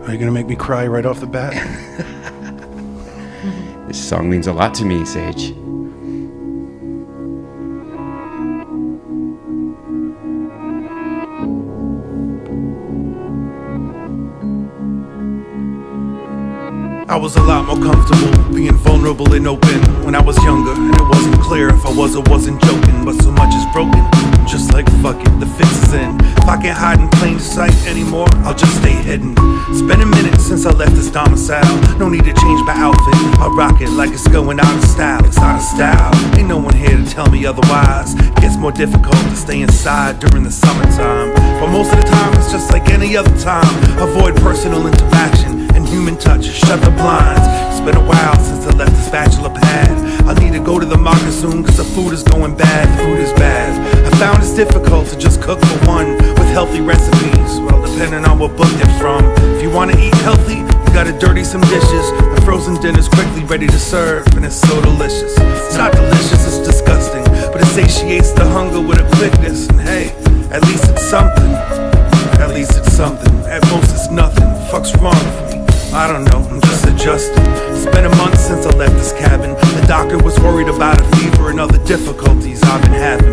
Are you gonna make me cry right off the bat? This song means a lot to me, Sage. I was a lot more comfortable being vulnerable and open when I was younger, and it wasn't clear if I was or wasn't joking. But so much is broken, I'm just like fuck it, the fix is in. If I can't hide in plain sight anymore, I'll just stay hidden. It's been a minute since I left this domicile. No need to change my outfit, I'll rock it like it's going out of style. It's out of style, ain't no one here to tell me otherwise. It gets more difficult to stay inside during the summertime, but most of the time it's just like any other time. Avoid personal interaction and human touch, shut the blinds. It's been a while since I left this bachelor pad. I need to go to the market soon cause the food is going bad. The food is bad. I found it's difficult to just cook for one with healthy recipes. Well, depending on what book they're from. If you want to eat healthy, you gotta dirty some dishes. The frozen dinner's quickly ready to serve, and it's so delicious. It's not delicious, it's disgusting, but it satiates the hunger with a quickness. And hey, at least it's something. At least it's something. At most it's nothing. Fuck's wrong with me? I don't know, I'm just adjusting. It's been a month since I left this cabin. The doctor was worried about a fever and other difficulties I've been having.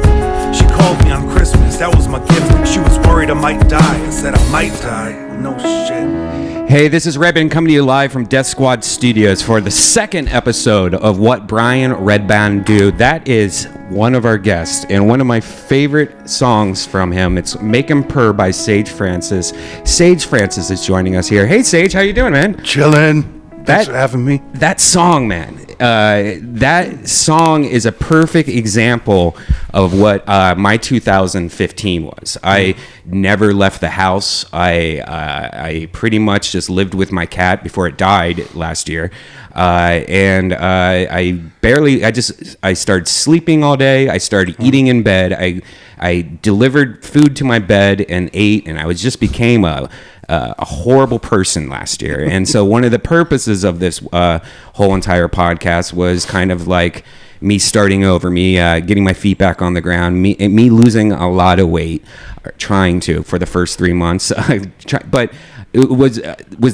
She called me on Christmas, that was my gift. She was worried I might die. I said I might die. No shit. Hey, this is Redban coming to you live from Death Squad Studios for the second episode of What Brian Redban Do. That is one of our guests and one of my favorite songs from him. It's Make 'Em Purr by Sage Francis. Sage Francis is joining us here. Hey, Sage, how you doing, man? Chillin'. Thanks for having me. That song, man. That song is a perfect example of what my 2015 was. I never left the house. I pretty much just lived with my cat before it died last year. And I started sleeping all day. I started eating in bed. I delivered food to my bed and ate, and I just became a horrible person last year. And so one of the purposes of this whole entire podcast was kind of like me starting over, me getting my feet back on the ground, me losing a lot of weight, trying to for the first 3 months. But was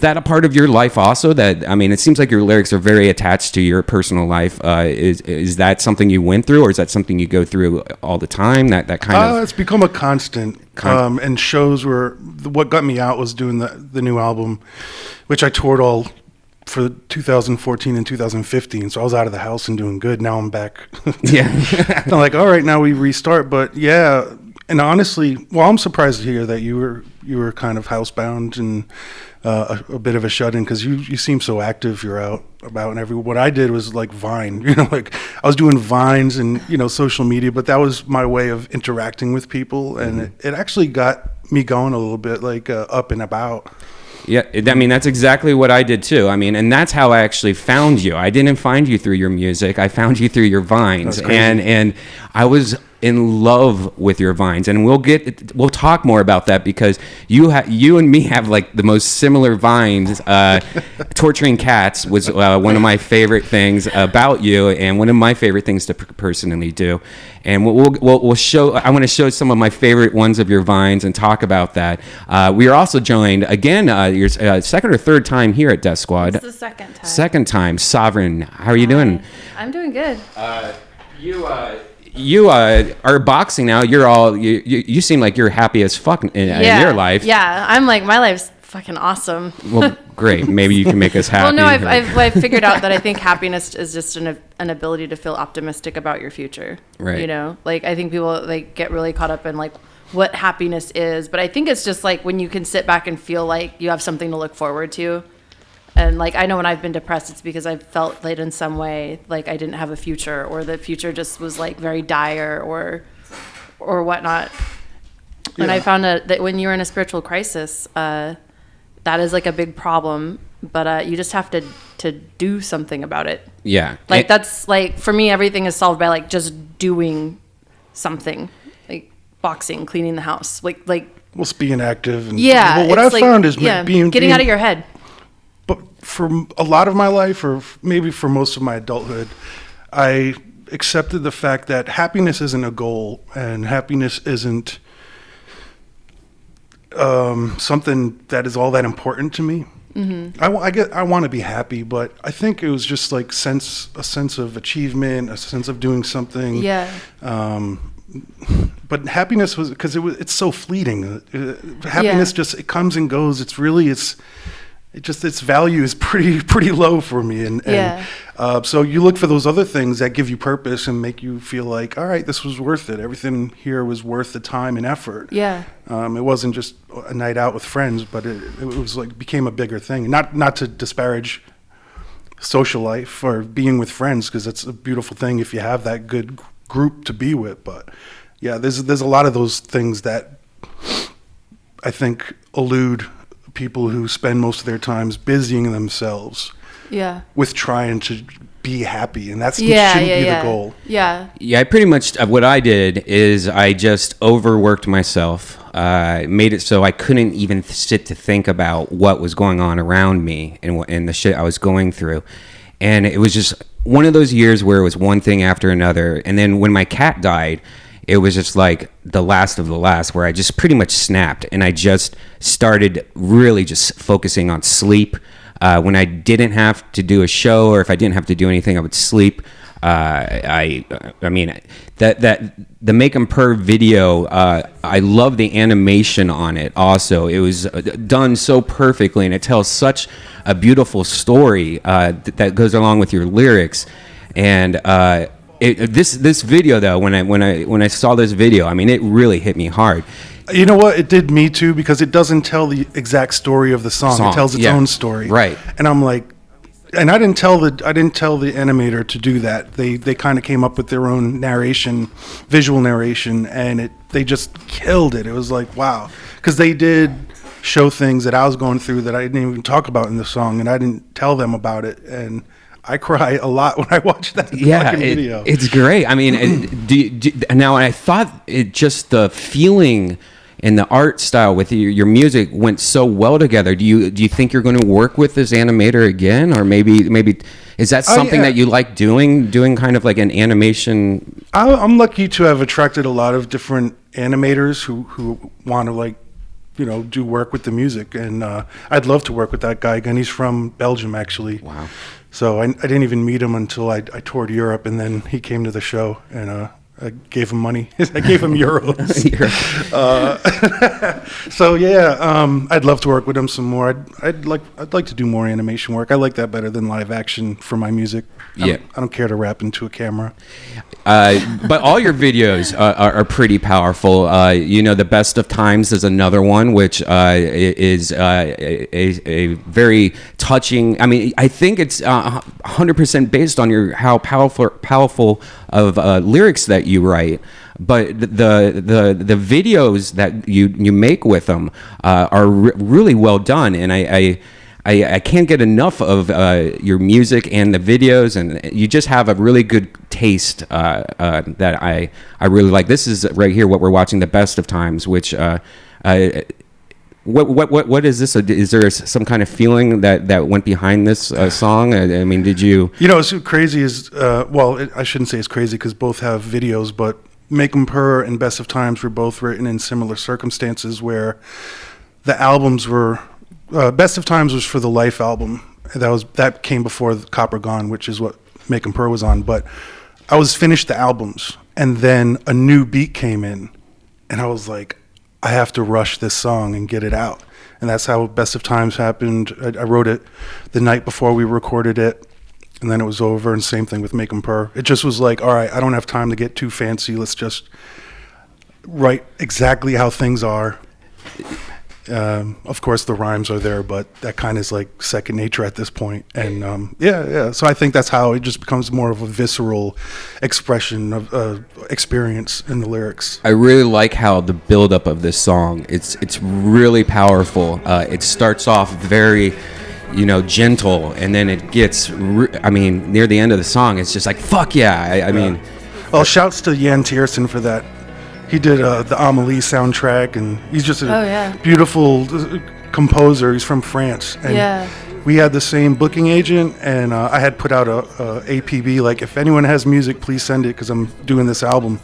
that a part of your life also? That, I mean, it seems like your lyrics are very attached to your personal life. Is that something you went through, or is that something you go through all the time? That kind of it's become a constant. And shows where what got me out was doing the new album, which I toured all for 2014 and 2015. So I was out of the house and doing good. Now I'm back. Yeah. I'm like, all right, now we restart. But yeah, and honestly, well, I'm surprised to hear that you were kind of housebound and a bit of a shut-in, because you seem so active. You're out about and everywhere. What I did was like Vine, like I was doing Vines and social media, but that was my way of interacting with people, and it actually got me going a little bit, like up and about. Yeah, I mean, that's exactly what I did too. I mean, and that's how I actually found you. I didn't find you through your music. I found you through your Vines, and I was in love with your Vines, and we'll talk more about that, because you and me have like the most similar Vines. Torturing cats was one of my favorite things about you, and one of my favorite things to personally do. And we'll show. I want to show some of my favorite ones of your Vines and talk about that. We are also joined again, your second or third time here at Death Squad. This is the second time. Second time, Sovereign. How are you doing? I'm doing good. You are boxing now. You seem like you're happy as fuck in your life. Yeah, I'm like, my life's fucking awesome. Well, great. Maybe you can make us happy. Well, no, I've figured out that I think happiness is just an ability to feel optimistic about your future. Right. Like I think people like get really caught up in like what happiness is, but I think it's just like when you can sit back and feel like you have something to look forward to. And like I know when I've been depressed, it's because I felt like in some way like I didn't have a future, or the future just was like very dire or whatnot. Yeah. And I found that when you're in a spiritual crisis, that is like a big problem, but you just have to do something about it. Yeah. Like that's like, for me, everything is solved by like just doing something, like boxing, cleaning the house, like. Well, being active. And, yeah. Well, what I've found is getting out of your head. But for a lot of my life, or maybe for most of my adulthood, I accepted the fact that happiness isn't a goal, and happiness isn't something that is all that important to me. I want to be happy, but I think it was just like a sense of achievement, a sense of doing something. Yeah. But happiness was because it's so fleeting. Happiness just it comes and goes. Its value is pretty low for me. And so you look for those other things that give you purpose and make you feel like, all right, this was worth it. Everything here was worth the time and effort. Yeah. It wasn't just a night out with friends, but it was like became a bigger thing. Not to disparage social life or being with friends, because it's a beautiful thing if you have that good group to be with. But yeah, there's a lot of those things that I think elude people who spend most of their times busying themselves with trying to be happy, and that shouldn't be the goal. Yeah. I pretty much what I did is I just overworked myself, made it so I couldn't even sit to think about what was going on around me and the shit I was going through. And it was just one of those years where it was one thing after another. And then when my cat died, it was just like the last of the last, where I just pretty much snapped, and I just started really just focusing on sleep. When I didn't have to do a show, or if I didn't have to do anything, I would sleep. I mean, that the Make 'em Purr video, I love the animation on it also. It was done so perfectly, and it tells such a beautiful story that goes along with your lyrics. And this video though, when I saw this video, I mean, it really hit me hard. You know what? It did me too, because it doesn't tell the exact story of the song. It tells its own story. Right. And I'm like, and I didn't tell the animator to do that. They kind of came up with their own narration, visual narration, and they just killed it. It was like, wow, because they did show things that I was going through that I didn't even talk about in the song, and I didn't tell them about it. And I cry a lot when I watch that fucking video. It's great. I mean, now I thought it just the feeling and the art style with your music went so well together. Do you think you're going to work with this animator again, or maybe is that something that you like doing kind of like an animation? I'm lucky to have attracted a lot of different animators who want to, like, you know, do work with the music, and I'd love to work with that guy again. He's from Belgium, actually. Wow. So I didn't even meet him until I toured Europe, and then he came to the show, and I gave him money. I gave him euros. So yeah, I'd love to work with him some more. I'd like to do more animation work. I like that better than live action for my music. I don't care to rap into a camera. But all your videos are pretty powerful. You know, The Best of Times is another one, which is a very touching. I mean, I think it's 100% based on how powerful of lyrics that you write. But the videos that you make with them are really well done, and I can't get enough of your music and the videos, and you just have a really good taste that I really like. This is right here what we're watching, The Best of Times, which what is this? Is there some kind of feeling that went behind this song? I mean, did you? You know, it's crazy is I shouldn't say it's crazy because both have videos, but Make 'em Purr and Best of Times were both written in similar circumstances where the albums were. Best of Times was for the Life album. That came before Copper Gone, which is what Make 'em Purr was on. But I was finished the albums, and then a new beat came in, and I was like, I have to rush this song and get it out. And that's how Best of Times happened. I wrote it the night before we recorded it, and then it was over. And same thing with Make 'em Purr. It just was like, all right, I don't have time to get too fancy. Let's just write exactly how things are. Of course, the rhymes are there, but that kind of is like second nature at this point. And so I think that's how it just becomes more of a visceral expression of experience in the lyrics. I really like how the buildup of this song. It's really powerful. It starts off very, gentle, and then it gets. Near the end of the song, it's just like fuck yeah. I mean, well, shouts to Jan Tiersen for that. He did the Amelie soundtrack, and he's just a beautiful composer. He's from France. And we had the same booking agent, and I had put out a APB, like, if anyone has music, please send it, because I'm doing this album.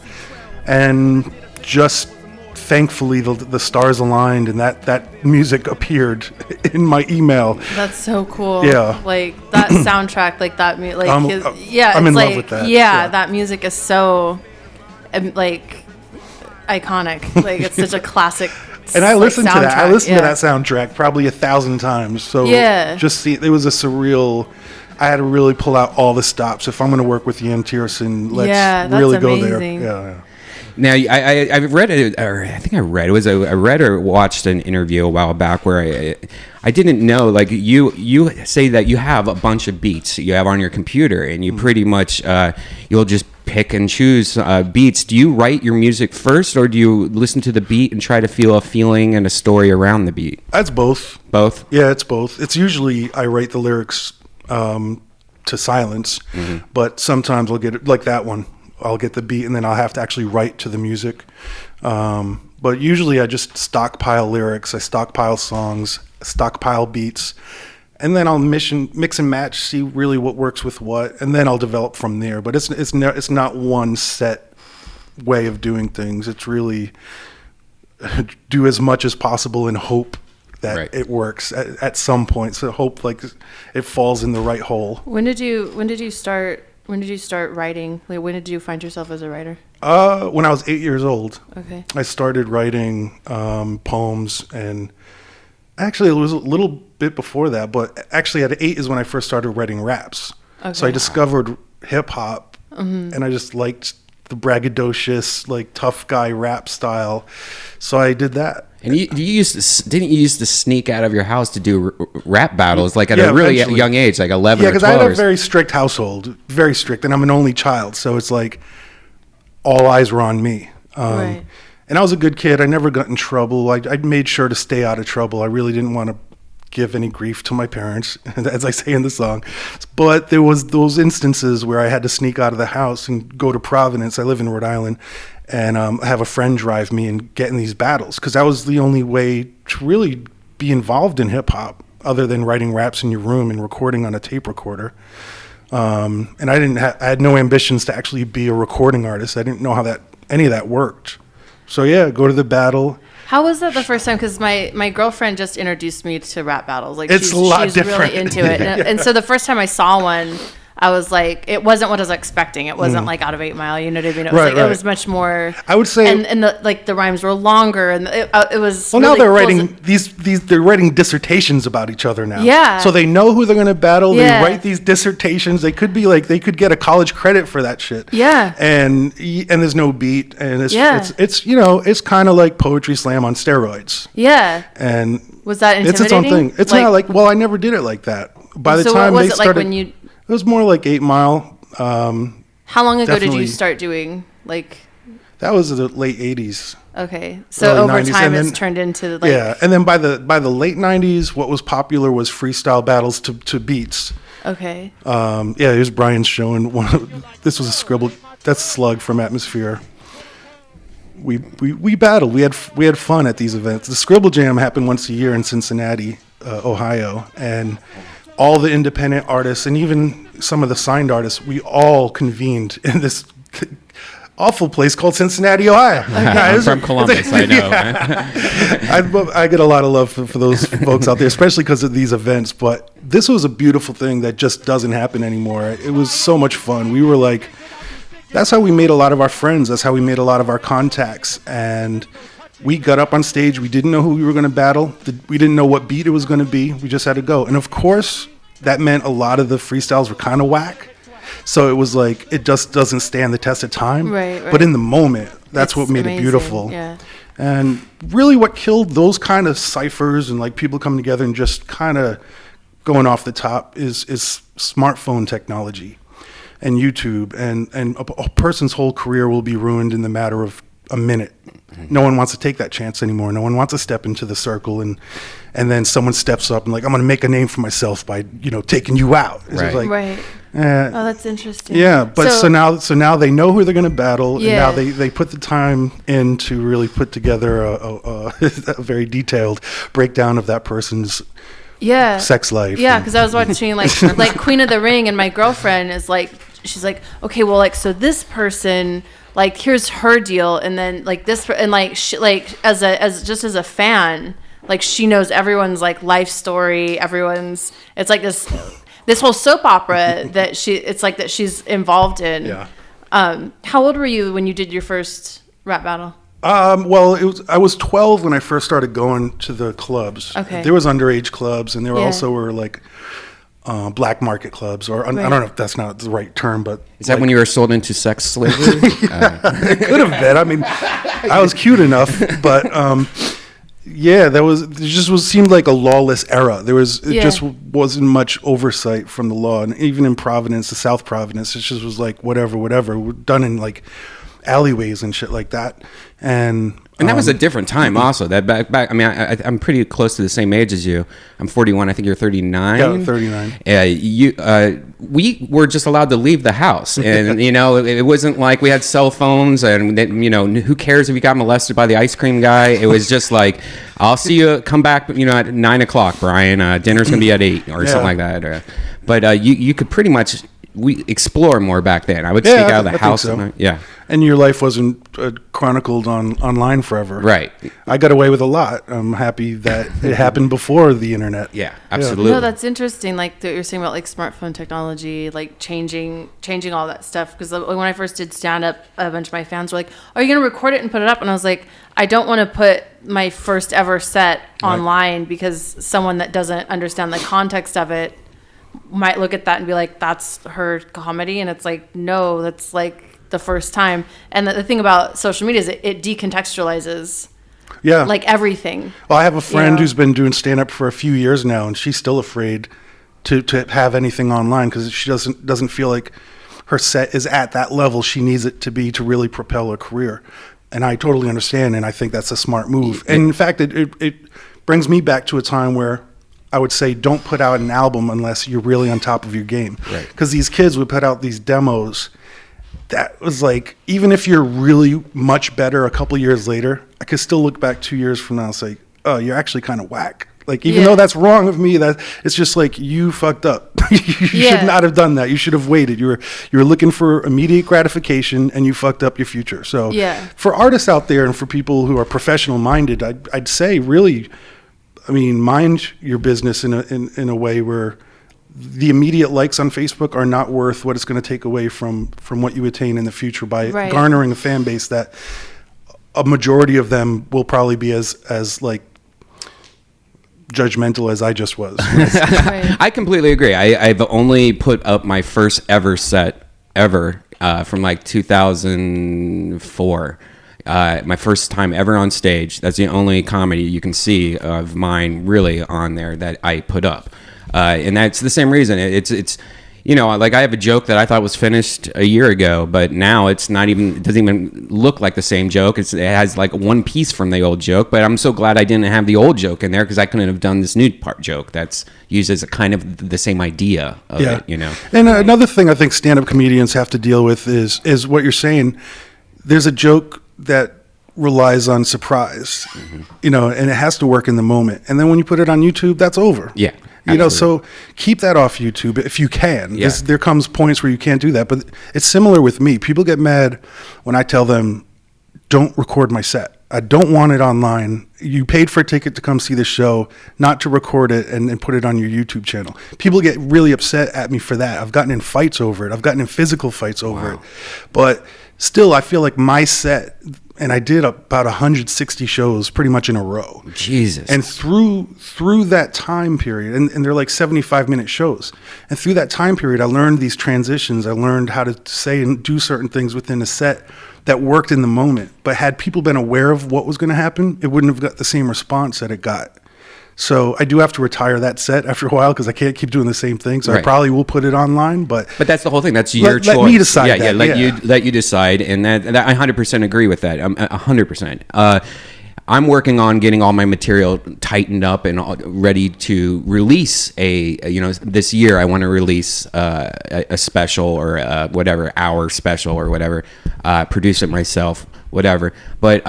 And just thankfully the stars aligned and that music appeared in my email. That's so cool. Yeah. Like that soundtrack, like that, like I'm it's in like, love with that. Yeah, that music is so, like, iconic. Like it's such a classic. And I listened to that. I listened to yeah. that soundtrack probably 1,000 times. So Yeah. just see, it was a surreal. I had to really pull out all the stops. If I'm going to work with Ian Tiersen, let's Yeah, that's really go there. amazing. Yeah. Now, I've read it, or I think I read it was I read or watched an interview a while back where I didn't know, like you say that you have a bunch of beats you have on your computer, and you pretty much you'll just pick and choose beats. Do you write your music first, or do you listen to the beat and try to feel a feeling and a story around the beat? That's both. Both? Yeah, it's both. It's usually I write the lyrics to silence, but sometimes I'll get it like that one. I'll get the beat and then I'll have to actually write to the music. But usually I just stockpile lyrics, I stockpile songs, stockpile beats, and then I'll mix and match, see really what works with what, and then I'll develop from there. But it's not one set way of doing things. It's really do as much as possible and hope that it works at some point. So hope like it falls in the right hole. When did you start writing? Like, when did you find yourself as a writer? When I was 8 years old. Okay. I started writing poems, and actually it was a little bit before that, but actually at 8 is when I first started writing raps. Okay. So I discovered hip hop, and I just liked the braggadocious, like tough guy rap style. So I did that. And didn't you used to sneak out of your house to do rap battles, like at a really eventually. young age, like 11 or 12? Yeah, because I had a very strict household, very strict, and I'm an only child, so it's like all eyes were on me. Right. And I was a good kid. I never got in trouble. I made sure to stay out of trouble. I really didn't want to give any grief to my parents, as I say in the song. But there was those instances where I had to sneak out of the house and go to Providence. I live in Rhode Island. And have a friend drive me and get in these battles, because that was the only way to really be involved in hip hop, other than writing raps in your room and recording on a tape recorder. And I had no ambitions to actually be a recording artist. I didn't know how any of that worked. So yeah, go to the battle. How was that the first time? Because my girlfriend just introduced me to rap battles. Like It's a lot she's different. really into it, and so the first time I saw one, I was like, it wasn't what I was expecting. It wasn't like out of 8 Mile. You know what I mean? It was Right. it was much more. I would say, and the rhymes were longer, and it was. well, really now they're cool. writing they're writing dissertations about each other now. Yeah. So they know who they're going to battle. Yeah. They write these dissertations. They could get a college credit for that shit. Yeah. And there's no beat, and it's it's kind of like poetry slam on steroids. Yeah. And Was that it's its own intimidating? thing. It's not like, well, I never did it like that. By the So time what was they it started, like when you? it was more like 8 Mile. How long ago did definitely- you start doing like? That was the late 80s. Okay, so Early over 90s, time and it's then- turned into like. Yeah, and then by the late 90s, what was popular was freestyle battles to beats. Okay. Yeah, here's Brian's showing one. This was a scribble. That's Slug from Atmosphere. We battled. We had fun at these events. The Scribble Jam happened once a year in Cincinnati, Ohio, and all the independent artists and even some of the signed artists, we all convened in this awful place called Cincinnati, Ohio. I'm from Columbus, I know. I get a lot of love for those folks out there, especially because of these events. But this was a beautiful thing that just doesn't happen anymore. It was so much fun. We were like, that's how we made a lot of our friends. That's how we made a lot of our contacts. And we got up on stage. We didn't know who we were going to battle. We didn't know what beat it was going to be. We just had to go. And of course, that meant a lot of the freestyles were kind of whack. So it was like, it just doesn't stand the test of time. Right. But in the moment, that's It's what made amazing, it beautiful. yeah. And really what killed those kind of ciphers and like people coming together and just kind of going off the top is smartphone technology and YouTube. And a person's whole career will be ruined in the matter of a minute. No one wants to take that chance anymore. No one wants to step into the circle and then someone steps up and like, I'm going to make a name for myself by, taking you out. It's Right. like, Right. eh, Oh, that's interesting. yeah, but so now they know who they're going to battle, Yeah. and now they put the time in to really put together a very detailed breakdown of that person's Yeah. sex life. Yeah, and- because I was watching like Queen of the Ring, and my girlfriend is like, she's like, okay, well, like, so this person like here's her deal, and then like this, and like she, like as a fan, like she knows everyone's like life story, it's like this whole soap opera that she's involved in. Yeah. How old were you when you did your first rap battle? Well, I was 12 when I first started going to the clubs. Okay. There was underage clubs, and there Yeah. also were like black market clubs, or I don't know if that's not the right term, but Is that when you were sold into sex slavery? it could have been. I mean, I was cute enough, but yeah, seemed like a lawless era. It just wasn't much oversight from the law, and even in Providence, the South Providence, it just was like whatever, done in like alleyways and shit like that, and that was a different time also. That back I mean, I'm pretty close to the same age as you. I'm 41. I think you're 39. Yeah, 39. We were just allowed to leave the house, and it wasn't like we had cell phones, and who cares if you got molested by the ice cream guy? It was just like, I'll see you, come back, at 9:00, Brian. Dinner's gonna be at 8 or something like that. But you could pretty much explore more back then. I would sneak out of the house. So. Yeah. And your life wasn't chronicled online forever. Right. I got away with a lot. I'm happy that it happened before the internet. Yeah, absolutely. No, that's interesting. Like that you're saying about like smartphone technology, like changing all that stuff. Because when I first did stand up, a bunch of my fans were like, "Are you going to record it and put it up?" And I was like, "I don't want to put my first ever set online because someone that doesn't understand the context of it might look at that and be like, that's her comedy." And it's like, no, that's like the first time. And the thing about social media is it decontextualizes like everything. Well, I have a friend who's been doing stand-up for a few years now, and she's still afraid to have anything online because she doesn't feel like her set is at that level she needs it to be to really propel her career. And I totally understand, and I think that's a smart move. And in fact, it brings me back to a time where I would say don't put out an album unless you're really on top of your game. Right. Because these kids would put out these demos that was like, even if you're really much better a couple years later, I could still look back 2 years from now and say, oh, you're actually kind of whack. Like, even though that's wrong of me, that it's just like, you fucked up. You should not have done that. You should have waited. You were looking for immediate gratification, and you fucked up your future. So for artists out there and for people who are professional minded, I'd say really, I mean, mind your business in a way where the immediate likes on Facebook are not worth what it's going to take away from what you attain in the future by garnering a fan base that a majority of them will probably be as like judgmental as I just was. I completely agree. I've only put up my first ever set ever from like 2004. My first time ever on stage. That's the only comedy you can see of mine really on there that I put up. And that's the same reason. It's like I have a joke that I thought was finished a year ago, but now it doesn't even look like the same joke. It has like one piece from the old joke, but I'm so glad I didn't have the old joke in there because I couldn't have done this new part joke that's used as a kind of the same idea of it, And another thing I think stand-up comedians have to deal with is what you're saying. There's a joke that relies on surprise, and it has to work in the moment. And then when you put it on YouTube, that's over. Yeah. So keep that off YouTube if you can. Yeah. There comes points where you can't do that. But it's similar with me. People get mad when I tell them, don't record my set. I don't want it online. You paid for a ticket to come see the show, not to record it and put it on your YouTube channel. People get really upset at me for that. I've gotten in fights over it. I've gotten in physical fights over it. But still, I feel like my set, and I did about 160 shows pretty much in a row. Jesus. And through that time period, and they're like 75-minute shows, and through that time period, I learned these transitions. I learned how to say and do certain things within a set that worked in the moment. But had people been aware of what was going to happen, it wouldn't have got the same response that it got. So I do have to retire that set after a while because I can't keep doing the same thing. So I probably will put it online, but that's the whole thing. That's your choice. Let me decide. Let you decide, and that I 100% agree with that. 100%. I'm working on getting all my material tightened up and ready to release this year. I want to release a special or whatever, hour special or whatever, produce it myself, whatever. But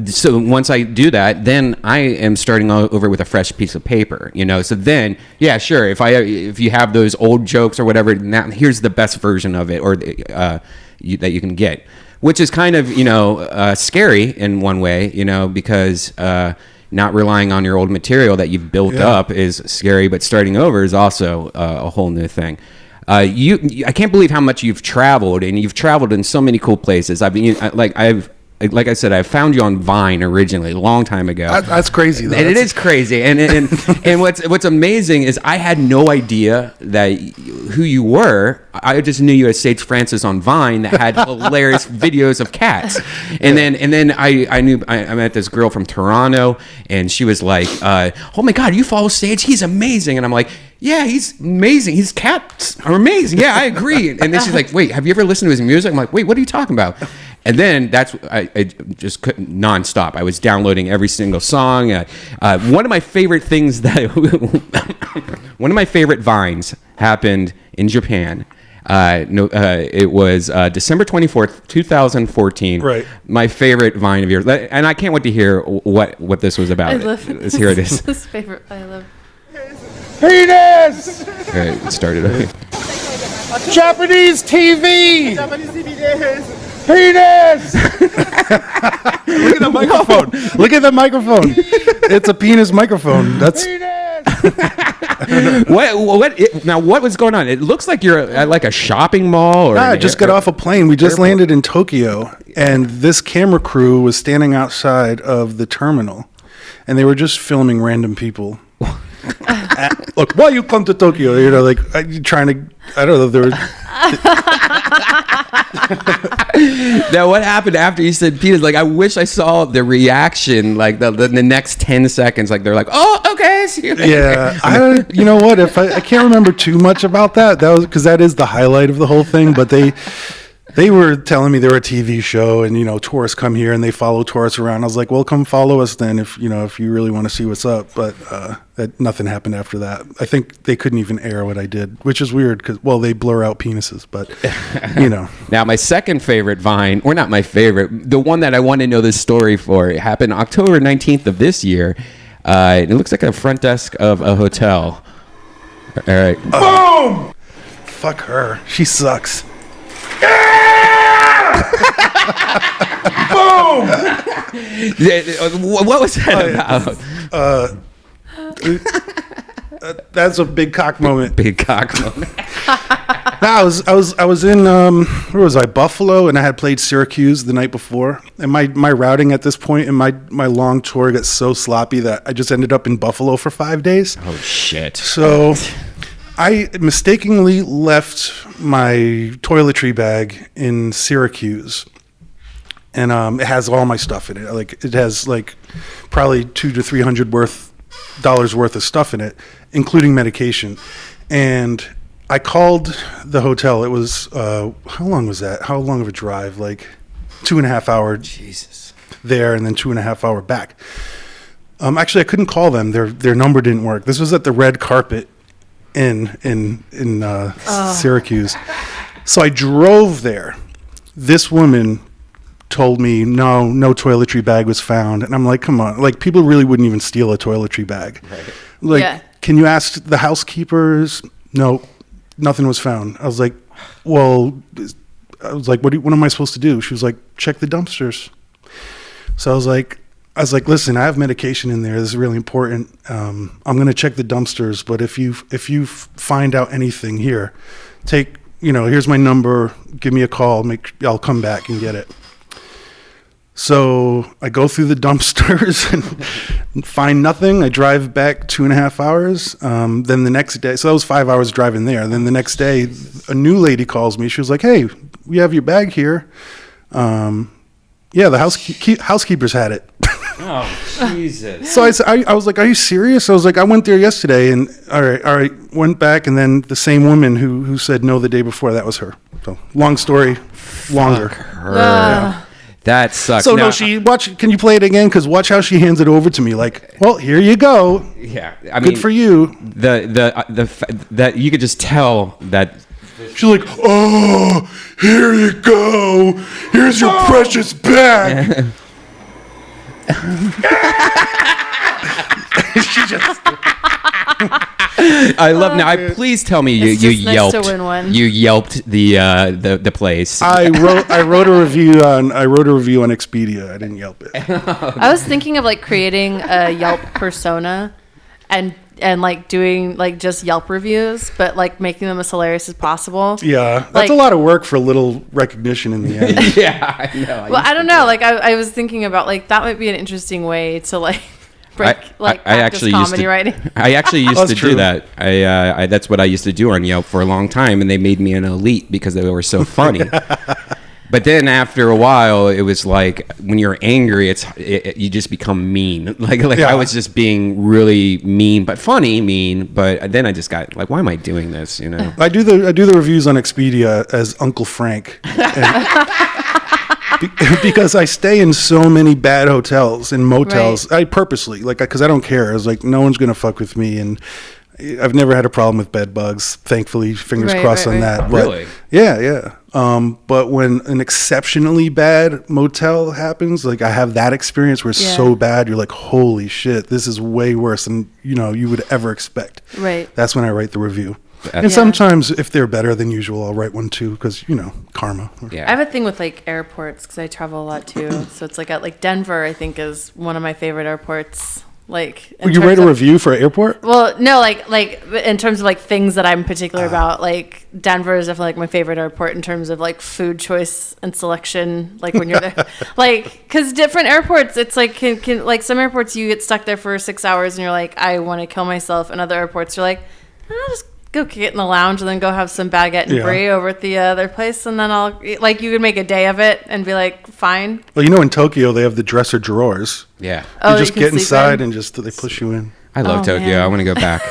so once I do that, then I am starting over with a fresh piece of paper, So then, yeah, sure. If you have those old jokes or whatever, now here's the best version of it or that you can get. which is kind of, scary in one way, because not relying on your old material that you've built up is scary, but starting over is also a whole new thing. I can't believe how much you've traveled, and you've traveled in so many cool places. Like I said, I found you on Vine originally a long time ago. That's crazy, though. And it is crazy. And what's amazing is I had no idea who you were. I just knew you as Sage Francis on Vine that had hilarious videos of cats. And then I met this girl from Toronto, and she was like, "Oh my God, you follow Sage? He's amazing." And I'm like, "Yeah, he's amazing. His cats are amazing. Yeah, I agree." And then she's like, "Wait, have you ever listened to his music?" I'm like, "Wait, what are you talking about?" And then I just couldn't nonstop. I was downloading every single song. One of my favorite things one of my favorite Vines happened in Japan. It was December 24th, 2014. Right. My favorite Vine of yours. And I can't wait to hear what this was about. I love it. Here it is. This favorite. I love. Penis! All right, it started. Japanese TV! Penis! Look at the microphone. Look at the microphone. It's a penis microphone. That's What was going on? It looks like you're at like a shopping mall. Or I just got off a plane. We just landed in Tokyo, and this camera crew was standing outside of the terminal, and they were just filming random people. Look, why you come to Tokyo? Trying to. I don't know. There were. Now, what happened after you said penis? Like, I wish I saw the reaction, like the next 10 seconds. Like, they're like, "Oh, okay, see you later." Yeah, you know what? If I can't remember too much about that. That was because that is the highlight of the whole thing. But they were telling me they were a TV show, and tourists come here and they follow tourists around. I was like, well, come follow us then if you really want to see what's up. But nothing happened after that. I think they couldn't even air what I did, which is weird because they blur out penises. But Now, my second favorite Vine, or not my favorite, the one that I want to know this story for, it happened October 19th of this year. It looks like a front desk of a hotel. All right. Boom! Fuck her. She sucks. Boom! What was that about? That's a big cock moment. Big cock moment. No, I was in where was I? Buffalo, and I had played Syracuse the night before. And my routing at this point in my long tour got so sloppy that I just ended up in Buffalo for 5 days. Oh shit. So I mistakenly left my toiletry bag in Syracuse, and it has all my stuff in it. Like it has probably $200 to $300 worth of stuff in it, including medication. And I called the hotel. It was how long was that? How long of a drive? Like 2.5 hours. Jesus. There and then 2.5 hours back. Actually, I couldn't call them. Their number didn't work. This was at the Red Carpet in Syracuse. So I drove there. This woman told me no toiletry bag was found, and I'm like, come on, like people really wouldn't even steal a toiletry bag. Right. Like, can you ask the housekeepers? No, nothing was found. I was like, well, what am I supposed to do? She was like, check the dumpsters. So I was like, listen, I have medication in there. This is really important. I'm going to check the dumpsters, but if you find out anything here, here's my number. Give me a call. I'll come back and get it. So I go through the dumpsters and find nothing. I drive back 2.5 hours. Then the next day, so that was 5 hours driving there. Then the next day, a new lady calls me. She was like, hey, we have your bag here. Yeah, the housekeepers had it. Oh, Jesus. So I was like, are you serious? I was like, I went there yesterday, and all right, went back, and then the same woman who said no the day before, that was her. So long story, longer. Fuck her. Yeah. That sucks. So can you play it again? Because watch how she hands it over to me. Like, well, here you go. Yeah, good for you. That you could just tell that. She's like, oh, here you go. Here's your precious bag. She just. I love now. Please tell me you It's just nice yelped. to win one. You yelped the place. I wrote a review on Expedia. I didn't Yelp it. I was thinking of like creating a Yelp persona and like doing like just Yelp reviews, but like making them as hilarious as possible. Yeah, that's Like- a lot of work for little recognition in the end. Yeah, I know. Well, I don't know. Like I was thinking about like that might be an interesting way to like break practice actually comedy writing. I actually used That's to true. do that. I that's what I used to do on Yelp for a long time, and they made me an elite because they were so funny. But then after a while, it was like when you're angry, you just become mean. Like Yeah. I was just being really mean, but funny mean. But then I just got like, why am I doing this? You know? I do the reviews on Expedia as Uncle Frank, because I stay in so many bad hotels and motels. Right. I purposely because I don't care. I was like, no one's gonna fuck with me, and I've never had a problem with bed bugs. Thankfully, fingers Right, crossed right, on right. that. But Really? yeah. But when an exceptionally bad motel happens, like I have that experience where it's Yeah. so bad, you're like, holy shit, this is way worse than you would ever expect. Right. That's when I write the review. And Yeah. sometimes if they're better than usual, I'll write one too, because karma. Yeah. I have a thing with like airports because I travel a lot too. So it's like at like Denver, I think is one of my favorite airports. Like in Would you terms write a of- review for an airport? Well, no, like in terms of like things that I'm particular about, like Denver is definitely like my favorite airport in terms of like food choice and selection. Like when you're there, like because different airports, it's like can like some airports you get stuck there for 6 hours and you're like I want to kill myself, and other airports you're like I'll just go get in the lounge and then go have some baguette and Yeah. brie over at the other place, and then I'll like you could make a day of it and be like fine. Well, in Tokyo, they have the dresser drawers. Yeah. Oh, You just can get sleep inside in? and they push you in. I love Oh, Tokyo. man. I want to go back.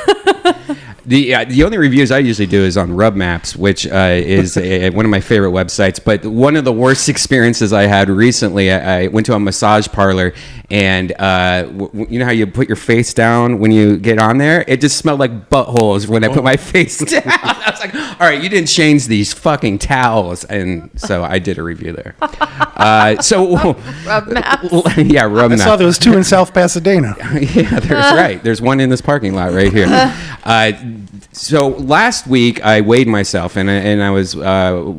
The only reviews I usually do is on Rub Maps, which is one of my favorite websites. But one of the worst experiences I had recently, I went to a massage parlor, and you know how you put your face down when you get on there? It just smelled like buttholes when I put my face down. I was like, all right, you didn't change these fucking towels. And so I did a review there. Rub maps. Yeah, Rub I Maps. saw there was 2 in South Pasadena. Yeah, there's right. There's one in this parking lot right here. So last week I weighed myself, and I was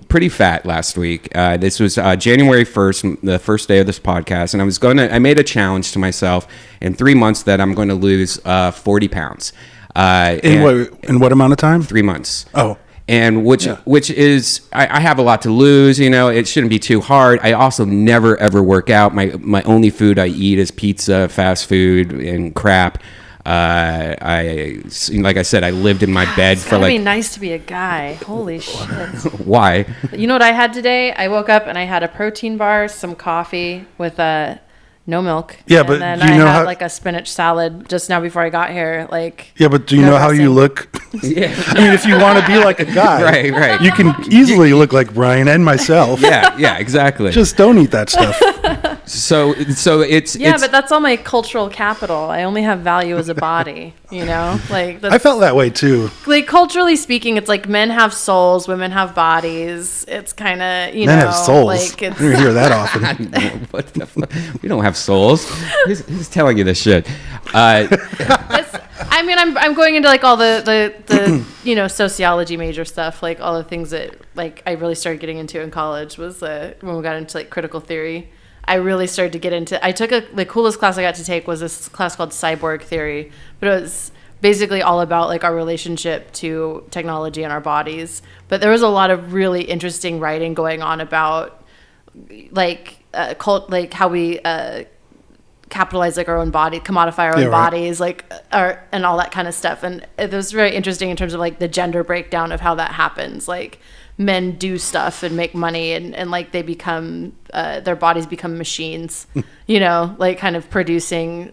pretty fat last week. This was January 1st, the first day of this podcast, and I made a challenge to myself in 3 months that I'm going to lose 40 pounds. In what amount of time? 3 months. Oh. And which is I have a lot to lose, it shouldn't be too hard. I also never ever work out. My only food I eat is pizza, fast food, and crap. Like I said, I lived in my bed It's for gotta like be nice to be a guy. Holy shit. why? You know what I had today? I woke up and I had a protein bar, some coffee with no milk. Yeah, and but then do you I know had how- like a spinach salad just now before I got here. Like Yeah, but do you no know how you dressing. look? Yeah. I mean, if you want to be like a guy, Right. you can easily look like Brian and myself. Yeah, exactly. Just don't eat that stuff. so it's Yeah, it's, but that's all my cultural capital. I only have value as a body, Like that's, I felt that way too. like culturally speaking, it's like men have souls, women have bodies. It's kind of Men have souls. like I it's don't hear that often. what the fuck? We don't have souls. Who's telling you this shit? I mean, I'm going into like all the sociology major stuff, like all the things that like I really started getting into in college was when we got into like critical theory. I really started to get into. I took the coolest class I got to take was this class called cyborg theory, but it was basically all about like our relationship to technology and our bodies. But there was a lot of really interesting writing going on about like how we capitalize like our own body, commodify our own right. bodies, like and all that kind of stuff. And it was very interesting in terms of like the gender breakdown of how that happens. Like men do stuff and make money and like they become their bodies become machines, like kind of producing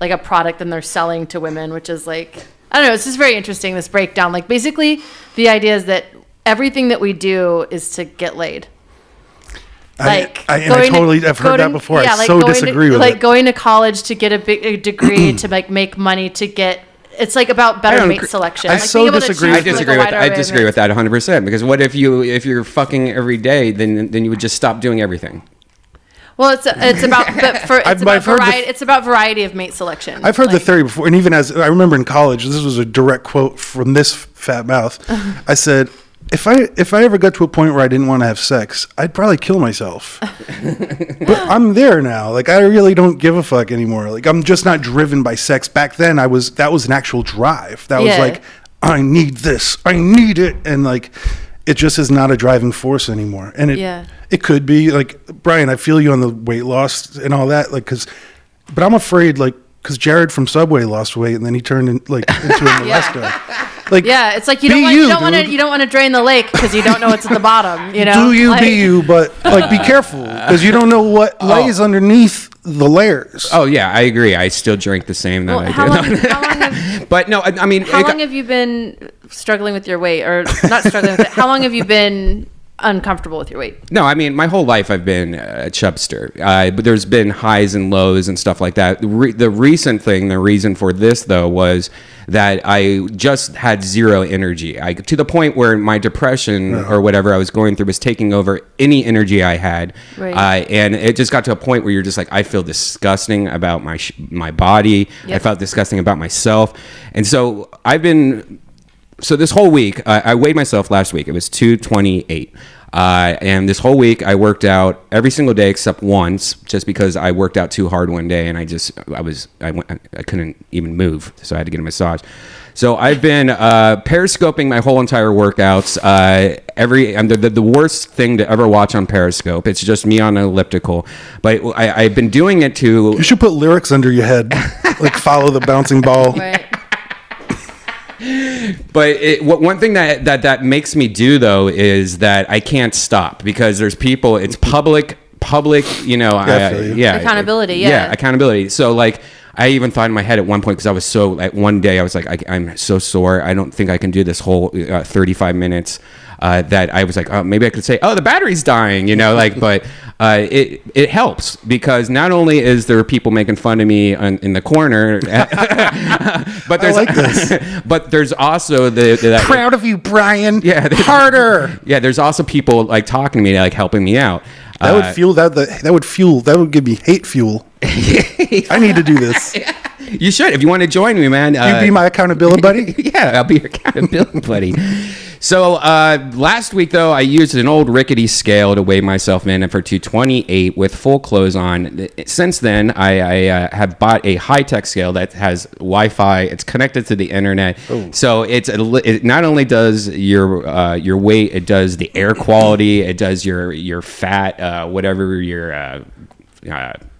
like a product and they're selling to women, which is like, I don't know, it's just very interesting, this breakdown. Like basically the idea is that everything that we do is to get laid. I've heard that before. I so disagree with it. Like going to college to get a degree to like make money to get. It's like about better mate selection. I like, so being able to disagree. choose, I disagree like, a with wider I array of disagree with mates. that 100% because what if you're fucking every day then you would just stop doing everything. Well, it's about it's about variety of mate selection. I've heard the theory before, and even as I remember in college, this was a direct quote from this fat mouth. I said, if I ever got to a point where I didn't want to have sex, I'd probably kill myself. But I'm there now. Like, I really don't give a fuck anymore. Like, I'm just not driven by sex. Back then, that was an actual drive. That was like, I need this, I need it, and like, it just is not a driving force anymore. And it could be like, Brian, I feel you on the weight loss and all that, like, but I'm afraid, like, because Jared from Subway lost weight and then he turned into a molester. Like, it's like you don't want to drain the lake because you don't know what's at the bottom. You know, do you be you, but like be careful because you don't know what lays underneath the layers. Oh yeah, I agree. I still drink the same that how long but no, I mean, how long have you been struggling with your weight, or not struggling with it? How long have you been uncomfortable with your weight? No, I mean, my whole life I've been a chubster, but there's been highs and lows and stuff like that. The recent thing, the reason for this though, was that I just had zero energy. To the point where my depression or whatever I was going through was taking over any energy I had. Right. And it just got to a point where you're just like, I feel disgusting about my body. Yep. I felt disgusting about myself. And so so this whole week, I weighed myself last week. It was 228. And this whole week, I worked out every single day except once, just because I worked out too hard one day, and I couldn't even move, so I had to get a massage. So I've been periscoping my whole entire workouts. I'm the worst thing to ever watch on Periscope. It's just me on an elliptical. But I've been doing it to. You should put lyrics under your head, like follow the bouncing ball. Right. But one thing that makes me do though is that I can't stop because there's people. It's public. You know. Accountability. Yeah. Accountability. So like, I even thought in my head at one point, because I was so like one day I was like, I'm so sore. I don't think I can do this whole 35 minutes. That I was like, oh, maybe I could say, oh, the battery's dying, you know, like, but it helps because not only is there people making fun of me in the corner, but there's I like this. But there's also the proud of you, Brian. Yeah, harder. Yeah, there's also people like talking to me, like helping me out. That would fuel that would give me hate fuel. I need to do this. You should, if you want to join me, man. You be my accountability buddy? Yeah, I'll be your accountability buddy. So last week, though, I used an old rickety scale to weigh myself in for 228 with full clothes on. Since then, I have bought a high-tech scale that has Wi-Fi. It's connected to the internet. Ooh. So it not only does your weight, it does the air quality, it does your fat, whatever your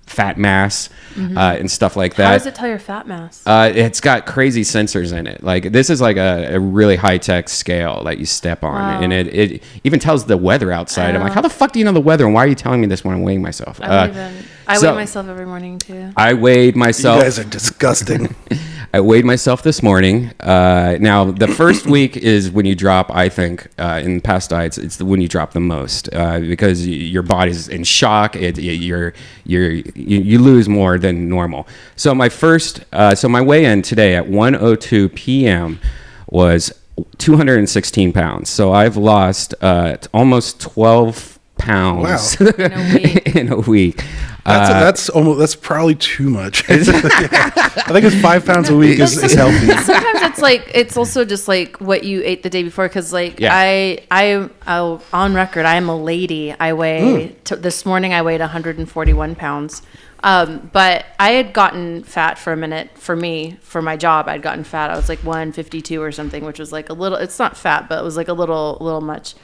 fat mass and stuff like that. How does it tell your fat mass? It's got crazy sensors in it. Like this is like a really high tech scale that you step on, and it even tells the weather outside. I'm like, how the fuck do you know the weather, and why are you telling me this when I'm weighing myself? I weigh myself every morning too. I weighed myself. You guys are disgusting. I weighed myself this morning. Now, the first week is when you drop, I think, in past diets, it's when you drop the most because your body's in shock. You lose more than normal. So my weigh-in today at 1:02 p.m. was 216 pounds. So I've lost almost 12 pounds in a week. That's probably too much. I think it's 5 pounds a week is healthy. Sometimes it's also just like what you ate the day before, because I on record, I am a lady. I weigh this morning I weighed 141 pounds. But I had gotten fat for a minute. For my job, I'd gotten fat. I was like 152 or something, which was like a little. It's not fat, but it was like a little much.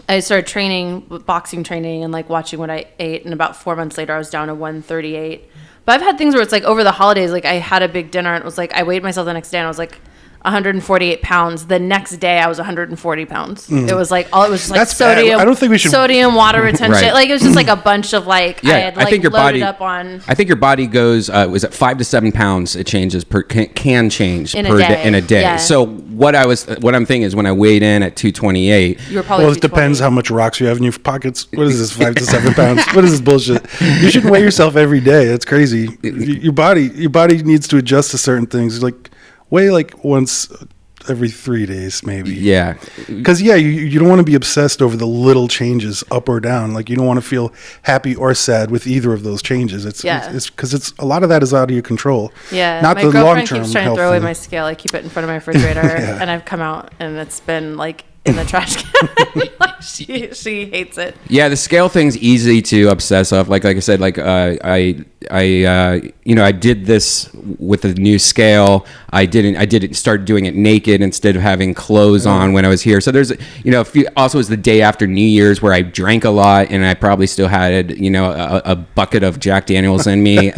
I started boxing training, and like watching what I ate. And about 4 months later, I was down to 138. But I've had things where it's like over the holidays, like I had a big dinner and it was like, I weighed myself the next day and I was like 148 pounds. The next day I was 140 pounds. It was like, That's sodium. bad. I don't think we should. Sodium, water retention. Right. Like it was just like a bunch of like, I had like I think your loaded body, up on. I think your body goes, was it 5 to 7 pounds? It changes can change in a day. Yeah. So what I'm thinking is when I weighed in at 228. You were probably it depends how much rocks you have in your pockets. What is this, 5 to 7 pounds? What is this bullshit? You shouldn't weigh yourself every day. That's crazy. Your body needs to adjust to certain things. Like weigh like once every 3 days, maybe. Yeah. Because you don't want to be obsessed over the little changes up or down. Like you don't want to feel happy or sad with either of those changes. It's because it's a lot of that is out of your control. Yeah, not my the girlfriend long-term keeps trying to health throw away thing. my scale. I keep it in front of my refrigerator, and I've come out, and it's been like in the trash can. Like she hates it. Yeah, the scale thing's easy to obsess off. Like I said, I did this with a new scale. I didn't start doing it naked instead of having clothes on when I was here. So there's, also it was the day after New Year's where I drank a lot and I probably still had, a bucket of Jack Daniels in me.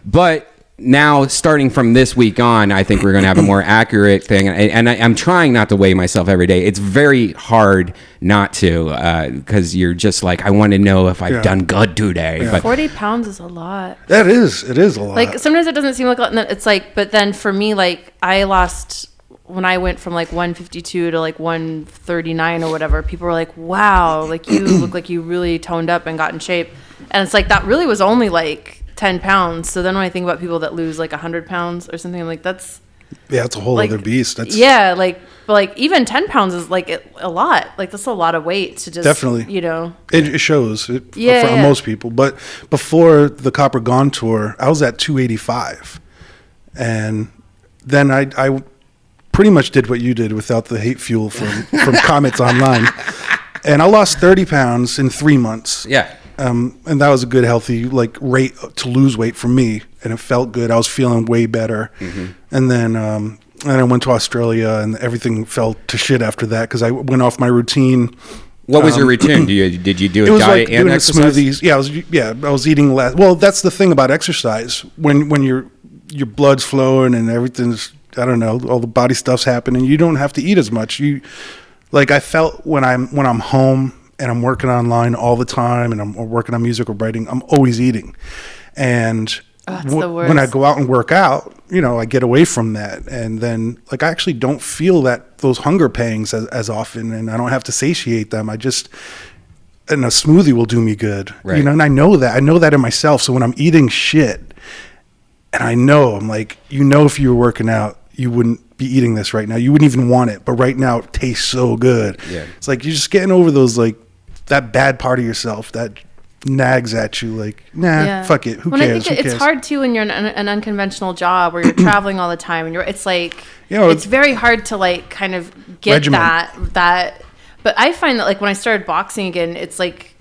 But now, starting from this week on, I think we're going to have a more accurate thing. And I'm trying not to weigh myself every day. It's very hard not to, because you're just like, I want to know if I've done good today. Yeah. But 40 pounds is a lot. It is a lot. Like sometimes it doesn't seem like a lot. And then it's like, but then for me, like I lost when I went from like 152 to like 139 or whatever. People were like, "Wow, like you look like you really toned up and got in shape." And it's like that really was only like 10 pounds. So then when I think about people that lose like 100 pounds or something, I'm like, that's it's a whole like, other beast. but like even 10 pounds is like a lot. Like that's a lot of weight to just Definitely. It shows for most people. But before the Copper Gone tour, I was at 285, and then I pretty much did what you did without the hate fuel from comments online, and I lost 30 pounds in 3 months. yeah. And that was a good, healthy rate to lose weight for me, and it felt good. I was feeling way better, and then I went to Australia, and everything fell to shit after that because I went off my routine. What was your routine? Did you do It a was diet like and doing exercise? smoothies. I was eating less. Well, that's the thing about exercise. When your blood's flowing and everything's, I don't know, all the body stuff's happening, you don't have to eat as much. I felt when I'm home and I'm working online all the time and I'm working on music or writing, I'm always eating. And the worst. when I go out and work out, I get away from that. And then I actually don't feel those hunger pangs as often, and I don't have to satiate them. And a smoothie will do me good. Right. And I know that in myself. So when I'm eating shit and I'm like, if you were working out, you wouldn't be eating this right now. You wouldn't even want it. But right now it tastes so good. Yeah. It's like you're just getting over those that bad part of yourself that nags at you fuck it, who cares? I think it's hard too when you're in an unconventional job where you're traveling all the time and it's like it's very hard to kind of get that but I find that when I started boxing again, it's like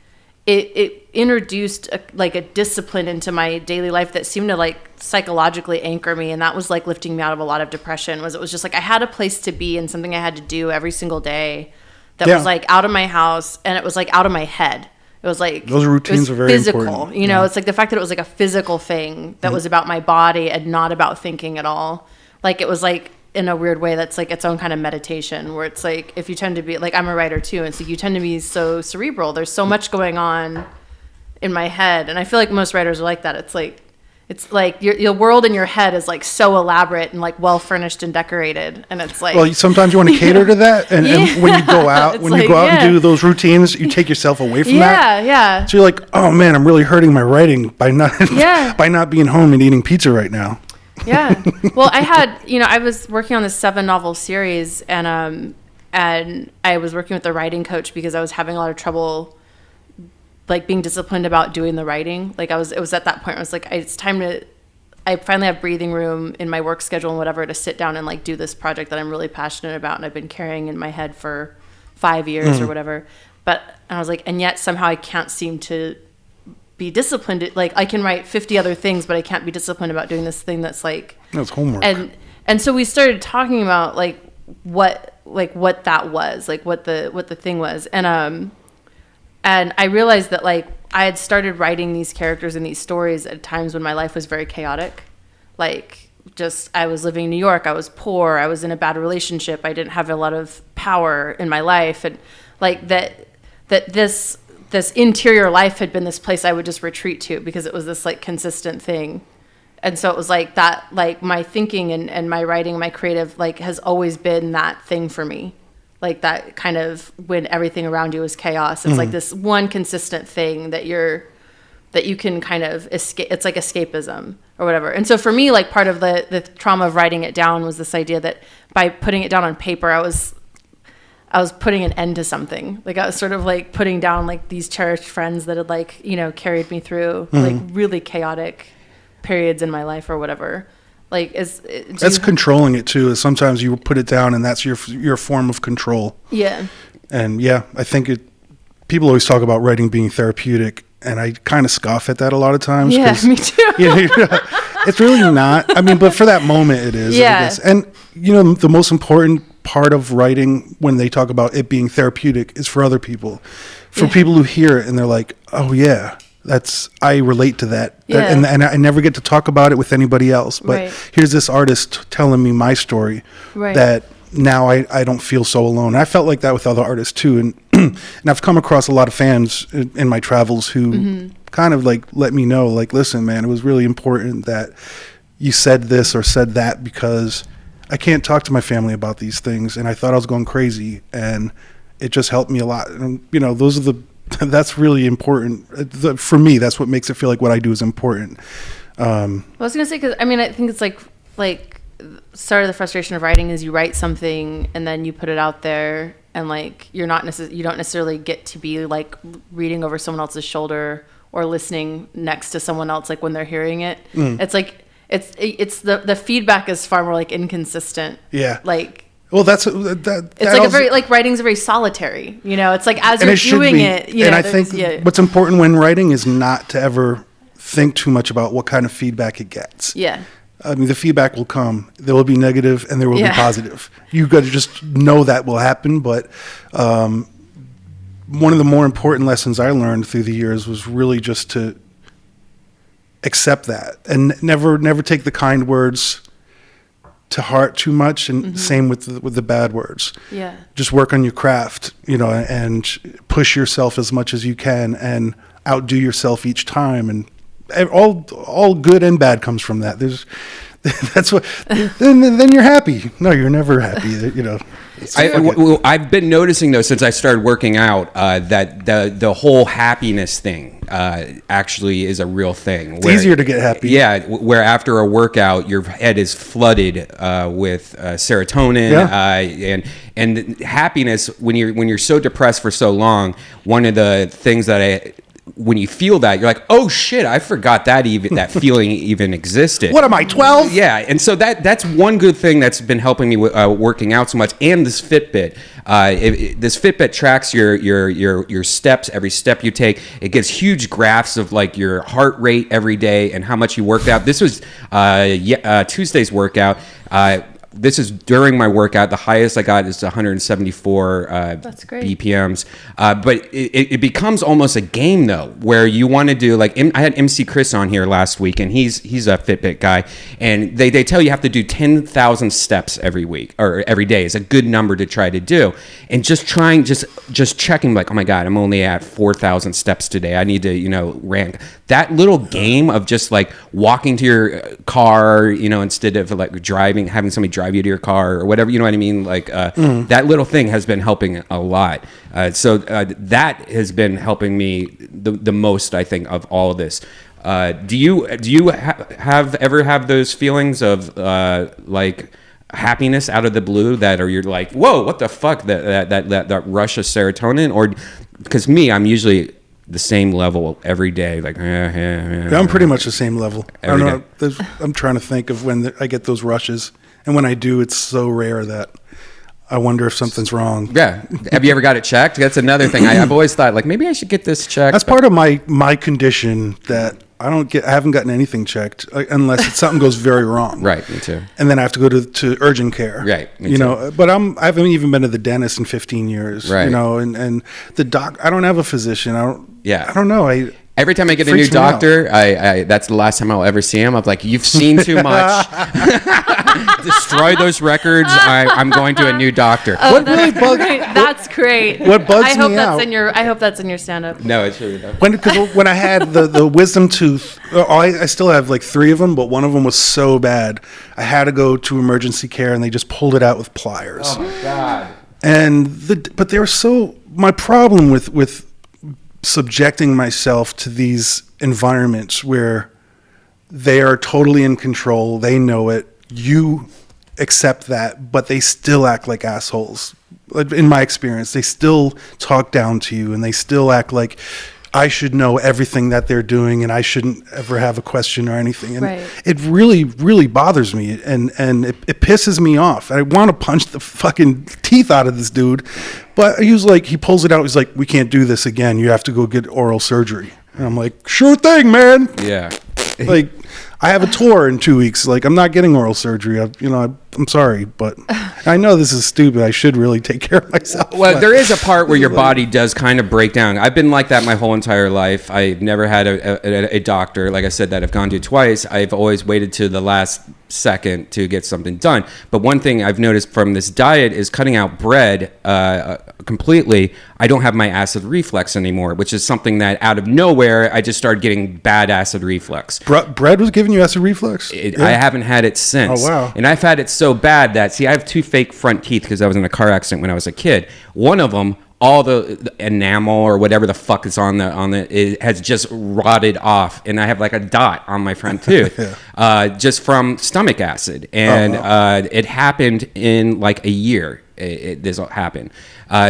it introduced a discipline into my daily life that seemed to psychologically anchor me, and that was lifting me out of a lot of depression. It was just I had a place to be and something I had to do every single day that was out of my house, and it was out of my head. It was those routines are very physical, important. It's the fact that it was a physical thing that was about my body and not about thinking at all. It was in a weird way that's its own kind of meditation, where it's if you tend to be I'm a writer too, and so you tend to be so cerebral. There's so much going on in my head, and I feel most writers are like that. It's your world in your head is so elaborate and well furnished and decorated, and it's well, sometimes you want to cater to that, and when you go out and do those routines, you take yourself away from that. Yeah. So you're like, oh man, I'm really hurting my writing by not being home and eating pizza right now. Yeah. Well, I had I was working on this 7-novel series, and I was working with a writing coach because I was having a lot of trouble being disciplined about doing the writing. It was at that point where I was it's time to, I finally have breathing room in my work schedule and whatever to sit down and do this project that I'm really passionate about and I've been carrying in my head for 5 years or whatever. But I was and yet somehow I can't seem to be disciplined. I can write 50 other things, but I can't be disciplined about doing this thing that's that's homework. And so we started talking about what that was, what the thing was. And I realized that I had started writing these characters and these stories at times when my life was very chaotic. I was living in New York, I was poor, I was in a bad relationship, I didn't have a lot of power in my life, and that this interior life had been this place I would just retreat to because it was this consistent thing. And so it was that my thinking and my writing, my creative has always been that thing for me. That kind of when everything around you is chaos, it's this one consistent thing that you can kind of escape. It's escapism. or whatever. And so for me, like part of the trauma of writing it down was this idea that by putting it down on paper, I was putting an end to something. Like I was sort of like putting down like these cherished friends that had like, you know, carried me through like really chaotic periods in my life or whatever. Like that's controlling it too. Is sometimes you put it down and that's your form of control. Yeah. And yeah, I think people always talk about writing being therapeutic, and I kind of scoff at that a lot of times. Yeah, me too. It's really not. I mean, but for that moment it is. Yeah. I guess. And you know, the most important part of writing when they talk about it being therapeutic is for other people. For people who hear it and they're like, oh yeah, I relate to that. Yeah. And I never get to talk about it with anybody else. But here's this artist telling me my story that now I don't feel so alone. I felt like that with other artists too. And and I've come across a lot of fans in my travels who kind of like let me know, like, listen, man, it was really important that you said this or said that, because I can't talk to my family about these things. And I thought I was going crazy, and it just helped me a lot. And, you know, that's really important. For me, that's what makes it feel like what I do is important. I was going to say, because I mean, I think it's like start of the frustration of writing is you write something and then you put it out there, and like you don't necessarily get to be like reading over someone else's shoulder or listening next to someone else like when they're hearing it. It's like it's the feedback is far more like inconsistent. Yeah. Like, well, it's like a very like writing's a very solitary. You know, it's like as you're doing it. You know, I think what's important when writing is not to ever think too much about what kind of feedback it gets. Yeah. I mean, the feedback will come. There will be negative and there will be positive. You got to just know that will happen. But one of the more important lessons I learned through the years was really just to accept that and never take the kind words to heart too much. And same with the bad words. Yeah. Just work on your craft, you know, and push yourself as much as you can and outdo yourself each time. And all good and bad comes from that. That's what. Then you're happy. No, you're never happy. You know. I've been noticing though since I started working out that the whole happiness thing actually is a real thing. It's easier to get happy. Yeah, where after a workout your head is flooded with serotonin and happiness. When you're so depressed for so long, one of the things that when you feel that, you're like, oh shit, I forgot that feeling even existed. What am I, 12? Yeah, and so that's one good thing that's been helping me working out so much. And this Fitbit, this Fitbit tracks your steps, every step you take. It gives huge graphs of like your heart rate every day and how much you worked out. This was Tuesday's workout. This is during my workout. The highest I got is 174 That's great. BPMs. But it becomes almost a game though, where you want to do like I had MC Chris on here last week, and he's a Fitbit guy, and they tell you have to do 10,000 steps every week or every day is a good number to try to do, and just checking like, oh my god, I'm only at 4,000 steps today. I need to rank that little game of just like walking to your car, instead of like having somebody drive you to your car or whatever, you know what I mean? Like that little thing has been helping a lot. So that has been helping me the most, I think, of all of this. Do you ever have those feelings of like happiness out of the blue that you're like, whoa, what the fuck, that rush of serotonin? Or because I'm usually the same level every day, like I'm pretty much the same level. I don't know. I'm trying to think of when I get those rushes, and when I do, it's so rare that I wonder if something's wrong. Yeah. Have you ever got it checked? That's another thing. I've always thought like maybe I should get this checked. That's part of my condition that I haven't gotten anything checked unless something goes very wrong. Right, me too. And then I have to go to urgent care. Right, me too. But I haven't even been to the dentist in 15 years. Right. And the doc, I don't have a physician. I don't know. Every time I get a new doctor, I that's the last time I'll ever see him. I'm like, you've seen too much. Destroy those records. I'm going to a new doctor. Oh, that's great. What bugs me out? I hope that's in your stand-up. No, it's really not. Because when I had the wisdom tooth, I still have like 3 of them, but one of them was so bad, I had to go to emergency care, and they just pulled it out with pliers. Oh my god! But they were so. My problem with subjecting myself to these environments where they are totally in control. They know it. You accept that, but they still act like assholes. In my experience, they still talk down to you, and they still act like I should know everything that they're doing, and I shouldn't ever have a question or anything. And Right. it really, really bothers me, and it pisses me off. I want to punch the fucking teeth out of this dude, but he pulls it out. He's like, "We can't do this again. You have to go get oral surgery." And I'm like, "Sure thing, man." Yeah. Like, I have a tour in 2 weeks. Like, I'm not getting oral surgery. I'm sorry, but I know this is stupid. I should really take care of myself. Well, but there is a part where your body does kind of break down. I've been like that my whole entire life. I've never had a doctor, like I said, that I've gone to twice. I've always waited to the last second to get something done. But one thing I've noticed from this diet is cutting out bread completely. I don't have my acid reflux anymore, which is something that out of nowhere, I just started getting bad acid reflux. bread was giving you acid reflux? I haven't had it since. Oh, wow. And I've had it so bad that, see, I have 2 fake front teeth because I was in a car accident when I was a kid. One of them, all the enamel or whatever the fuck is on it has just rotted off, and I have like a dot on my front tooth, just from stomach acid. And it happened in like a year. This all happened.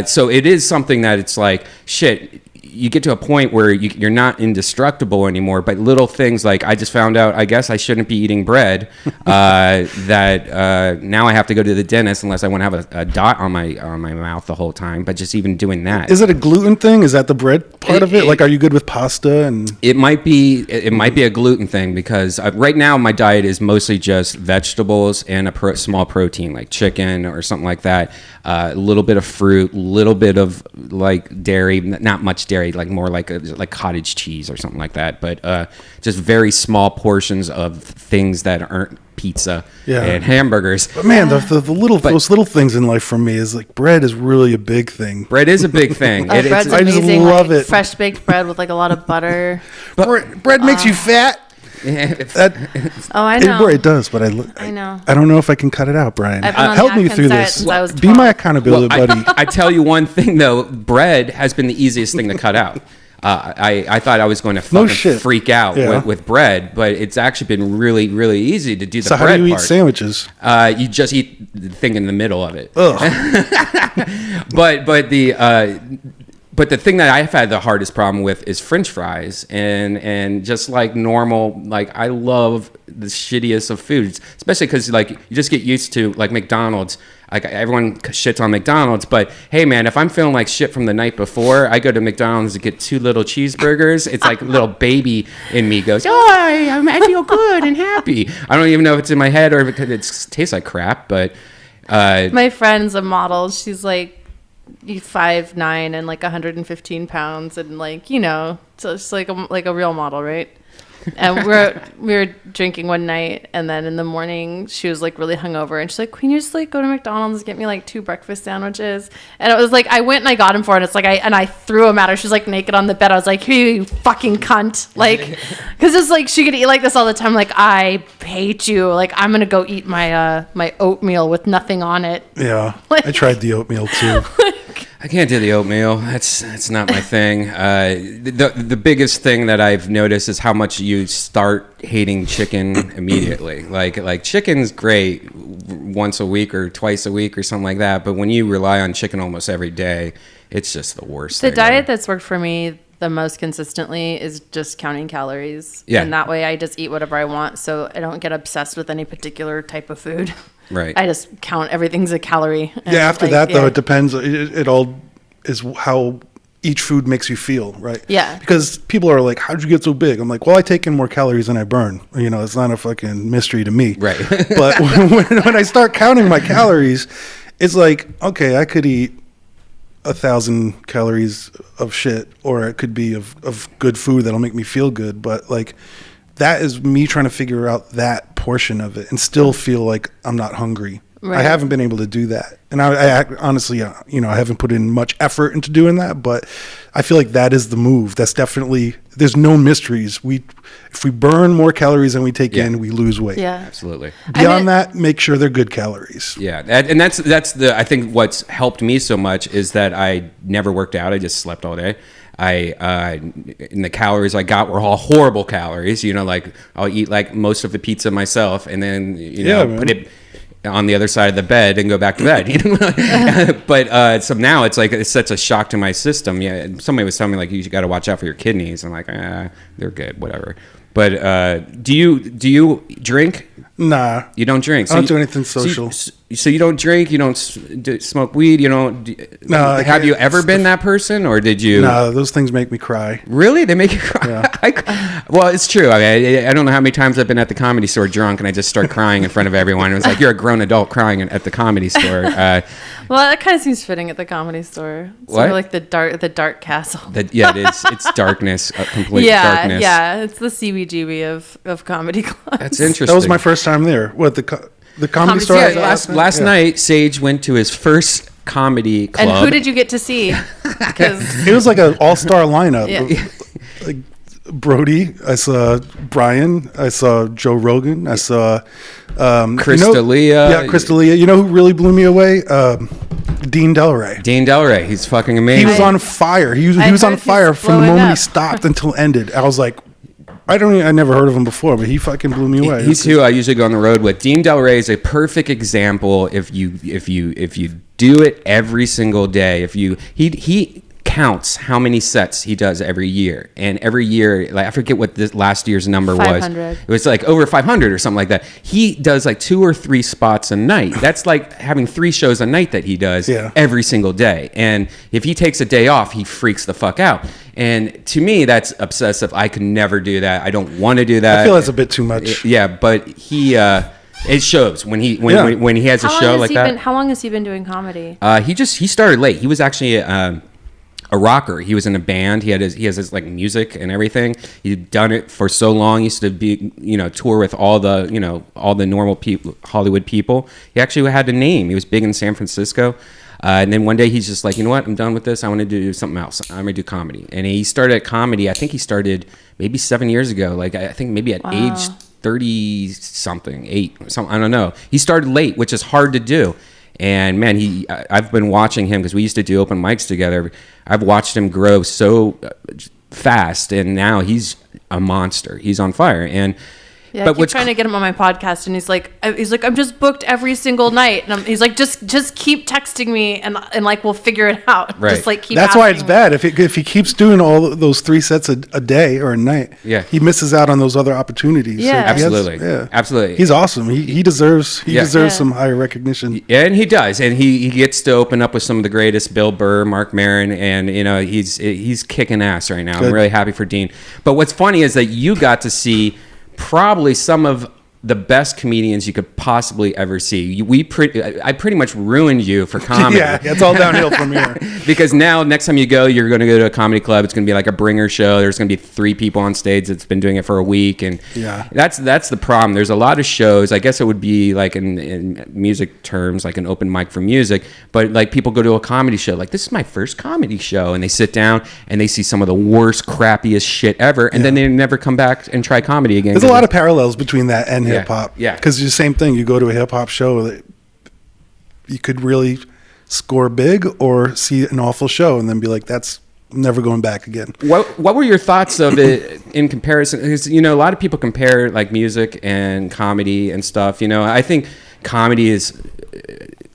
So it is something that it's like, shit, you get to a point where you're not indestructible anymore, but little things like, I just found out, I guess I shouldn't be eating bread, that now I have to go to the dentist unless I want to have a dot on my mouth the whole time. But just even doing that. Is it a gluten thing? Is that the bread part of it? Like, are you good with pasta? And It might be a gluten thing, because right now my diet is mostly just vegetables and a small protein like chicken or something like that. A little bit of fruit, little bit of like dairy, not much dairy, like more like cottage cheese or something like that. But just very small portions of things that aren't pizza and hamburgers. But man, those little things in life for me is like, bread is really a big thing. Bread is a big thing. Bread's I just amazing, love like it. fresh baked bread with like a lot of butter. Bread makes you fat. Oh, I know. It does, but I know. I don't know if I can cut it out, Brian. I've been on Help the me Atkins through diet this. since I was Be my 12. accountability buddy. I tell you one thing though, bread has been the easiest thing to cut out. I thought I was going to fucking freak out with bread, but it's actually been really, really easy to do the bread part. So how do you eat sandwiches? You just eat the thing in the middle of it. Ugh. But the thing that I've had the hardest problem with is French fries and just like normal, like I love the shittiest of foods, especially because like you just get used to like McDonald's. Like everyone shits on McDonald's, but hey man, if I'm feeling like shit from the night before, I go to McDonald's to get 2 little cheeseburgers. It's like little baby in me goes, oh, I feel good and happy. I don't even know if it's in my head or if it tastes like crap, but My friend's a model. She's like 5'9" and like 115 pounds, and like, you know, so it's like a real model, right? And we were drinking one night, and then in the morning she was like really hungover, and she's like, "Can you just like go to McDonald's and get me like 2 breakfast sandwiches?" And it was like, I went and I got him for her, and it's like I threw him at her. She was like naked on the bed. I was like, "Here, you fucking cunt!" Like, because it's like she could eat like this all the time. Like, I hate you. Like, I'm gonna go eat my my oatmeal with nothing on it. Yeah, Like- I tried the oatmeal too. I can't do the oatmeal. That's not my thing. The biggest thing that I've noticed is how much you start hating chicken immediately. Like chicken's great once a week or twice a week or something like that, but when you rely on chicken almost every day, it's just the worst. The thing diet ever. that's worked for me the most consistently is just counting calories. Yeah. And that way I just eat whatever I want, so I don't get obsessed with any particular type of food. Right. I just count everything's a calorie. And Yeah, after like, that, though, yeah. it depends. It all is how each food makes you feel, right? Yeah. Because people are like, how'd you get so big? I'm like, well, I take in more calories than I burn. You know, it's not a fucking mystery to me. Right. But when I start counting my calories, it's like, okay, I could eat 1,000 calories of shit, or it could be of good food that'll make me feel good. But like, that is me trying to figure out that portion of it and still feel like I'm not hungry. Right. I haven't been able to do that. And I honestly, you know, I haven't put in much effort into doing that, but I feel like that is the move. That's definitely, there's no mysteries. If we burn more calories than we take in, we lose weight. Yeah. Absolutely. Beyond that, make sure they're good calories. Yeah, and that's I think what's helped me so much is that I never worked out. I just slept all day. And the calories I got were all horrible calories. Like I'll eat like most of the pizza myself, and then put it on the other side of the bed and go back to bed. But so now it's like it's such a shock to my system. Yeah, somebody was telling me like you got to watch out for your kidneys. I'm like, they're good, whatever. But do you drink? Nah, you don't drink. I don't do anything social. So you don't drink. You don't smoke weed. You don't. No. Have you ever been that person, or did you? No, those things make me cry. Really, they make you cry. Yeah. Well, it's true. I don't know how many times I've been at the Comedy Store drunk, and I just start crying in front of everyone. It was like you're a grown adult crying at the Comedy Store. Well, that kind of seems fitting at the Comedy Store. It's What? Sort of like the dark castle. Yeah, it is. It's darkness, complete darkness. Yeah, it's the CBGB of comedy clubs. That's interesting. That was my first time there. What, the comedy Comedy store? Store, Yeah, last night, Sage went to his first comedy club. And who did you get to see? Because It was like an all-star lineup. Yeah. Like Brody, I saw Brian, I saw Joe Rogan, I saw Chris D'Elia. Yeah, Chris D'Elia. You know who really blew me away? Dean Delray. Dean Delray. He's fucking He amazing. was on fire. He was I on heard fire he's from the blowing moment he up. stopped until ended. I was like, I never heard of him before, but he fucking blew me away. He's who I usually go on the road with. Dean Delray is a perfect example. If you do it every single day, he counts how many sets he does every year, and every year, like I forget what this last year's number was. 500. It was like over 500 or something like that. He does like 2 or 3 spots a night. That's like having 3 shows a night that he does every single day. And if he takes a day off, he freaks the fuck out. And to me, that's obsessive. I could never do that. I don't want to do that. I feel that's a bit too much. Yeah, but he it shows when he has a show like that. How long has he been doing comedy? He started late. He was actually a rocker. He was in a band. He has his like music and everything. He'd done it for so long. He used to be tour with all the normal people, Hollywood people. He actually had a name. He was big in San Francisco. And then one day he's just like, you know what? I'm done with this. I want to do something else. I'm going to do comedy. And he started comedy. I think he started maybe 7 years ago. Like I think maybe at age 30 something, 8 or something. I don't know. He started late, which is hard to do. And man, I've been watching him because we used to do open mics together. I've watched him grow so fast, and now he's a monster. He's on fire. And Yeah, I keep trying to get him on my podcast, and he's like, I'm just booked every single night, and he's like, just keep texting me, and like we'll figure it out. Right. Just like keep. That's why it's asking. bad. If he keeps doing all those 3 sets a day or a night, he misses out on those other opportunities. Yeah. Absolutely. Absolutely. He's awesome. He deserves some higher recognition. Yeah, and he does, and he gets to open up with some of the greatest, Bill Burr, Mark Maron, and he's kicking ass right now. Good. I'm really happy for Dean. But what's funny is that you got to see probably some of the best comedians you could possibly ever see. I pretty much ruined you for comedy. Yeah, it's all downhill from here. Because now, next time you go, you're going to go to a comedy club. It's going to be like a bringer show. There's going to be 3 people on stage that's been doing it for a week, and that's the problem. There's a lot of shows. I guess it would be like in music terms, like an open mic for music. But like people go to a comedy show, like this is my first comedy show, and they sit down and they see some of the worst, crappiest shit ever, and then they never come back and try comedy again. There's a lot of parallels between that and hip hop. Yeah. Because it's the same thing. You go to a hip hop show that you could really score big or see an awful show and then be like, that's never going back again. What were your thoughts of it in comparison? Because, a lot of people compare like music and comedy and stuff. I think comedy is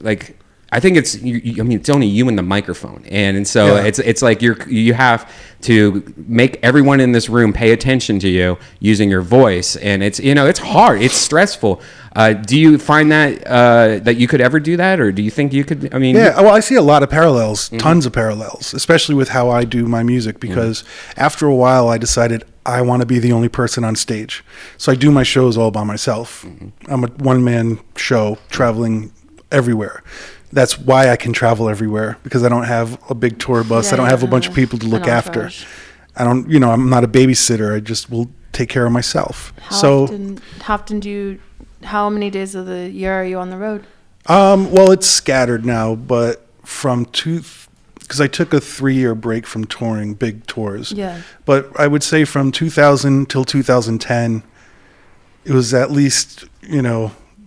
like, I think it's it's only you and the microphone, and so it's like you have to make everyone in this room pay attention to you using your voice, and it's it's hard, it's stressful. Do you find that that you could ever do that, or do you think you could? Well, I see a lot of parallels, tons of parallels, especially with how I do my music, because after a while I decided I want to be the only person on stage, so I do my shows all by myself. I'm a one-man show traveling everywhere. That's why I can travel everywhere, because I don't have a big tour bus. I don't have a bunch of people to look after. I don't, I'm not a babysitter. I just will take care of myself. How many days of the year are you on the road? Well, it's scattered now, but because I took a 3-year break from touring, big tours. Yeah. But I would say from 2000 till 2010, it was at least,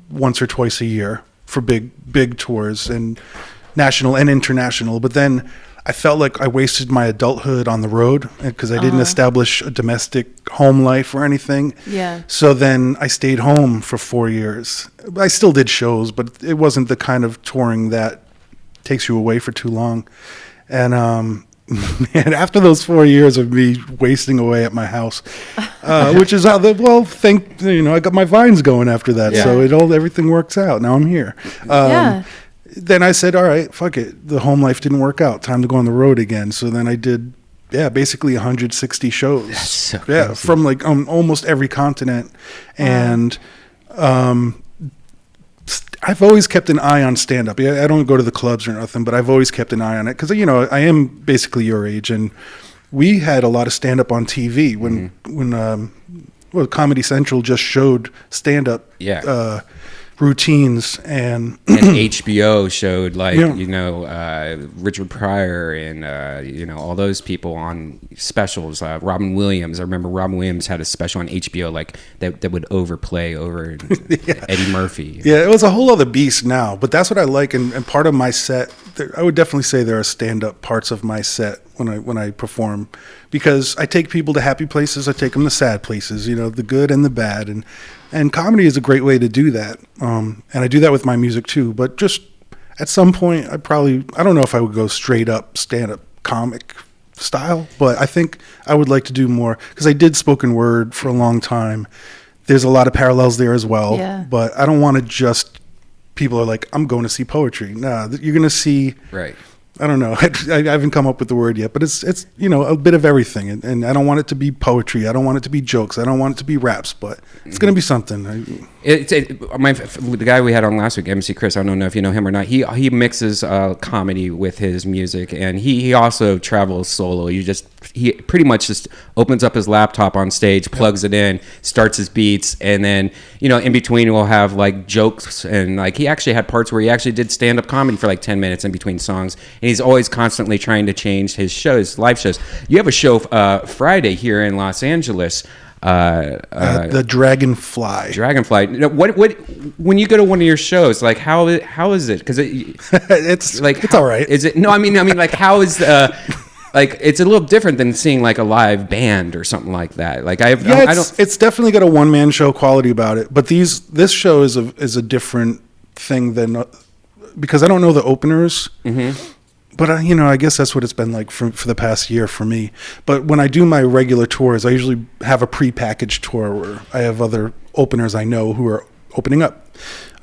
once or twice a year for big tours, and national and international. But then I felt like I wasted my adulthood on the road because I didn't establish a domestic home life or anything. Yeah. So then I stayed home for 4 years. I still did shows, but it wasn't the kind of touring that takes you away for too long. And and after those 4 years of me wasting away at my house, which is how I got my vines going after that. Yeah. So everything works out. Now I'm here. Then I said, all right, fuck it. The home life didn't work out. Time to go on the road again. So then I did, basically 160 shows. That's so yeah, crazy. from like almost every continent. And I've always kept an eye on stand-up. I don't go to the clubs or nothing, but I've always kept an eye on it because, I am basically your age. And we had a lot of stand-up on TV when Comedy Central just showed stand-up routines and HBO showed Yeah. Richard Pryor and all those people on specials. Robin Williams, I remember Robin Williams had a special on HBO like that would overplay over Eddie Murphy. Yeah, it was a whole other beast now, but that's what I like. And part of my set, I would definitely say there are stand-up parts of my set when I perform, because I take people to happy places, I take them to sad places, the good and the bad, and comedy is a great way to do that. And I do that with my music too. But just at some point, I don't know if I would go straight up stand-up comic style, but I think I would like to do more because I did spoken word for a long time. There's a lot of parallels there as well. Yeah. But I don't want to just, people are like, I'm going to see poetry. Nah, you're going to see, Right. I don't know. I haven't come up with the word yet, but it's a bit of everything. And I don't want it to be poetry. I don't want it to be jokes. I don't want it to be raps, but it's going to be something. The guy we had on last week, MC Chris, I don't know if you know him or not. He mixes comedy with his music, and he also travels solo. He pretty much just opens up his laptop on stage, plugs it in, starts his beats, and then in between we'll have like jokes, and like he actually had parts where he actually did stand up comedy for like 10 minutes in between songs, and he's always constantly trying to change his shows, live shows. You have a show Friday here in Los Angeles. The Dragonfly. What when you go to one of your shows, like how is it? Because it's like it's all right. Is it? No, I mean like how is like it's a little different than seeing like a live band or something like that. Like I don't. It's definitely got a one man show quality about it. But this show is a different thing than because I don't know the openers. Mm-hmm. But I guess that's what it's been like for the past year for me. But when I do my regular tours, I usually have a pre-packaged tour where I have other openers I know who are opening up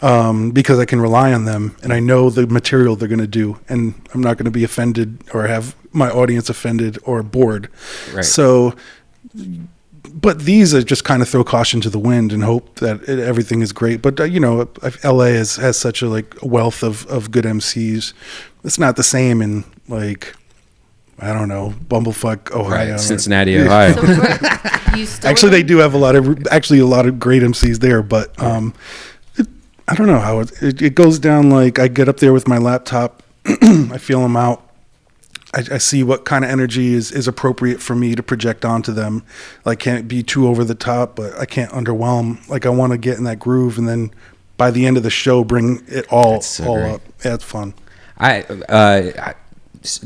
because I can rely on them and I know the material they're going to do, and I'm not going to be offended or have my audience offended or bored. Right. So, but these are just kind of throw caution to the wind and hope that everything is great. But LA has such a wealth of good MCs. It's not the same in I don't know, Bumblefuck, Ohio, right. Cincinnati, Ohio. So actually, they do have a lot of great MCs there, but I don't know how it goes down. I get up there with my laptop, I feel them out. I see what kind of energy is appropriate for me to project onto them. Can't be too over the top, but I can't underwhelm. I want to get in that groove, and then by the end of the show, bring it all great. up. Yeah, it's fun. Have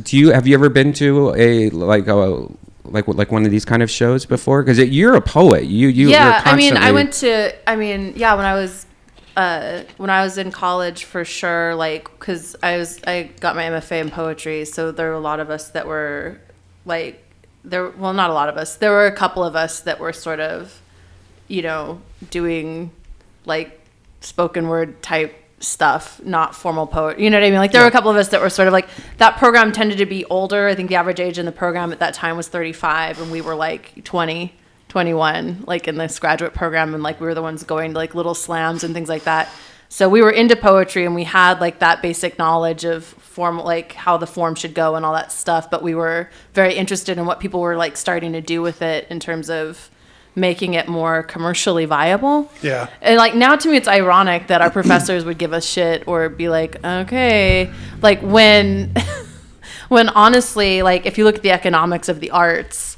you ever been to a one of these kind of shows before? Because you're a poet. You're constantly... when I was in college, for sure, because I got my MFA in poetry, so there were a lot of us that were not a lot of us. There were a couple of us that were sort of, doing spoken word type stuff, not formal poetry. You know what I mean? There were a couple of us that were sort of that program tended to be older. I think the average age in the program at that time was 35, and we were 20. 21 in this graduate program, and we were the ones going to little slams and things like that. So we were into poetry, and we had that basic knowledge of form, how the form should go and all that stuff, but we were very interested in what people were starting to do with it in terms of making it more commercially viable. Yeah. And now to me it's ironic that our professors would give us shit or be okay, when when honestly if you look at the economics of the arts,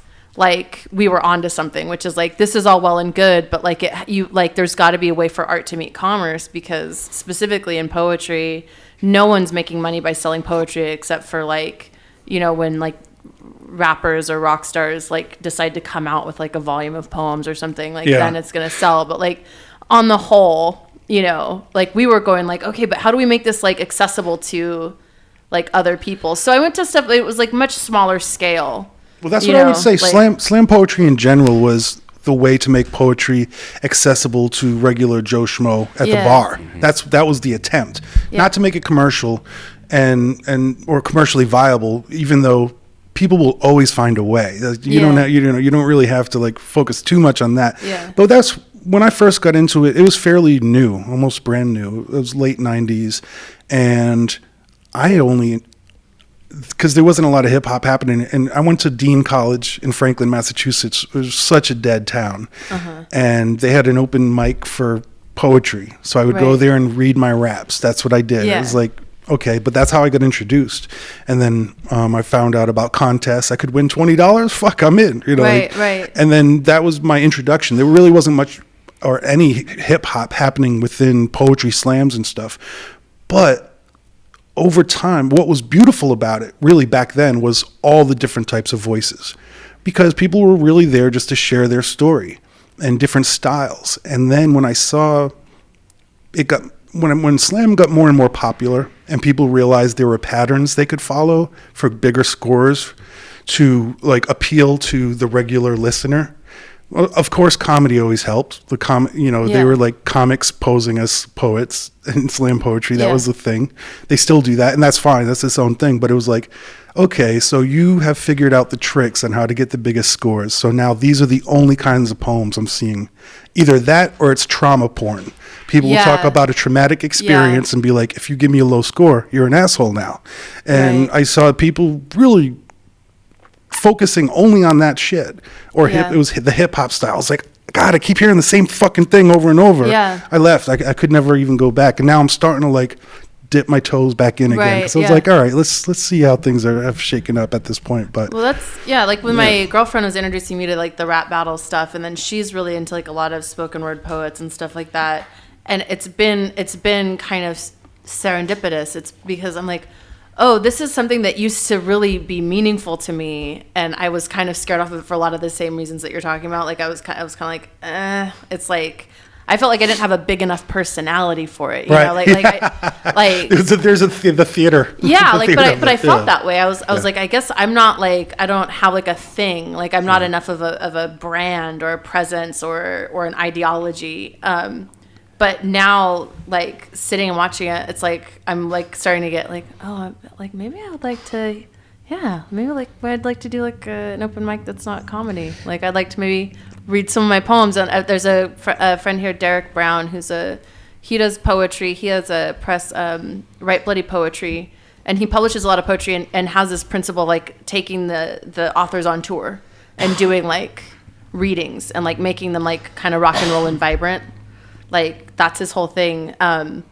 we were onto something, which is this is all well and good, but there's got to be a way for art to meet commerce, because specifically in poetry, no one's making money by selling poetry except for you know, when like rappers or rock stars like decide to come out with like a volume of poems or something, like then it's gonna sell. But like on the whole, you know, like we were going like, okay, but how do we make this like accessible to like other people? So I went to stuff, it was like much smaller scale. Well, that's what I would say. Like, slam poetry in general was the way to make poetry accessible to regular Joe Schmo at the bar. That was the attempt, not to make it commercial and or commercially viable, even though people will always find a way. You don't really have to like focus too much on that. But that's when I first got into it. It was fairly new, almost brand new. It was late 90s, and because there wasn't a lot of hip hop happening, and I went to Dean College in Franklin, Massachusetts. It was such a dead town, and they had an open mic for poetry, so I would go there and read my raps. That's what I did. It was like, okay, but that's how I got introduced. And then I found out about contests. I could win $20. Fuck, I'm in. You know, right. And then that was my introduction. There really wasn't much or any hip hop happening within poetry slams and stuff, but over time, what was beautiful about it, really back then, was all the different types of voices, because people were really there just to share their story and different styles. And then when I saw it got, when slam got more and more popular, and people realized there were patterns they could follow for bigger scores to like appeal to the regular listener. Well, of course, comedy always helped. They were like comics posing as poets in slam poetry. That was the thing. They still do that, and that's fine. That's its own thing. But it was like, okay, so you have figured out the tricks on how to get the biggest scores. So now these are the only kinds of poems I'm seeing. Either that or it's trauma porn. People will talk about a traumatic experience and be like, if you give me a low score, you're an asshole now. And I saw people really focusing only on that shit, or it was the hip hop style. It's like, God, I keep hearing the same fucking thing over and over. I left. I could never even go back, and now I'm starting to like dip my toes back in again, because I was like, all right, let's see how things have shaken up at this point. But that's like when my girlfriend was introducing me to like the rap battle stuff, and then she's really into like a lot of spoken word poets and stuff like that, and it's been kind of serendipitous. It's because I'm like, oh, this is something that used to really be meaningful to me, and I was kind of scared off of it for a lot of the same reasons that you're talking about. Like I was kind of like, it's like I felt like I didn't have a big enough personality for it. You know, there's the theater. Yeah, like but I felt that way. I was like, I guess I'm not like, I don't have like a thing. Like I'm not enough of a brand or a presence or an ideology. But now, like, sitting and watching it, it's like, I'm, like, starting to get, like, oh, like, maybe I would like to, maybe, like, I'd like to do, like, an open mic that's not comedy. Like, I'd like to maybe read some of my poems. And there's a friend here, Derek Brown, he does poetry. He has a press, Write Bloody Poetry. And he publishes a lot of poetry and has this principle, like, taking the authors on tour and doing, like, readings and, like, making them, like, kind of rock and roll and vibrant. Like, that's his whole thing. And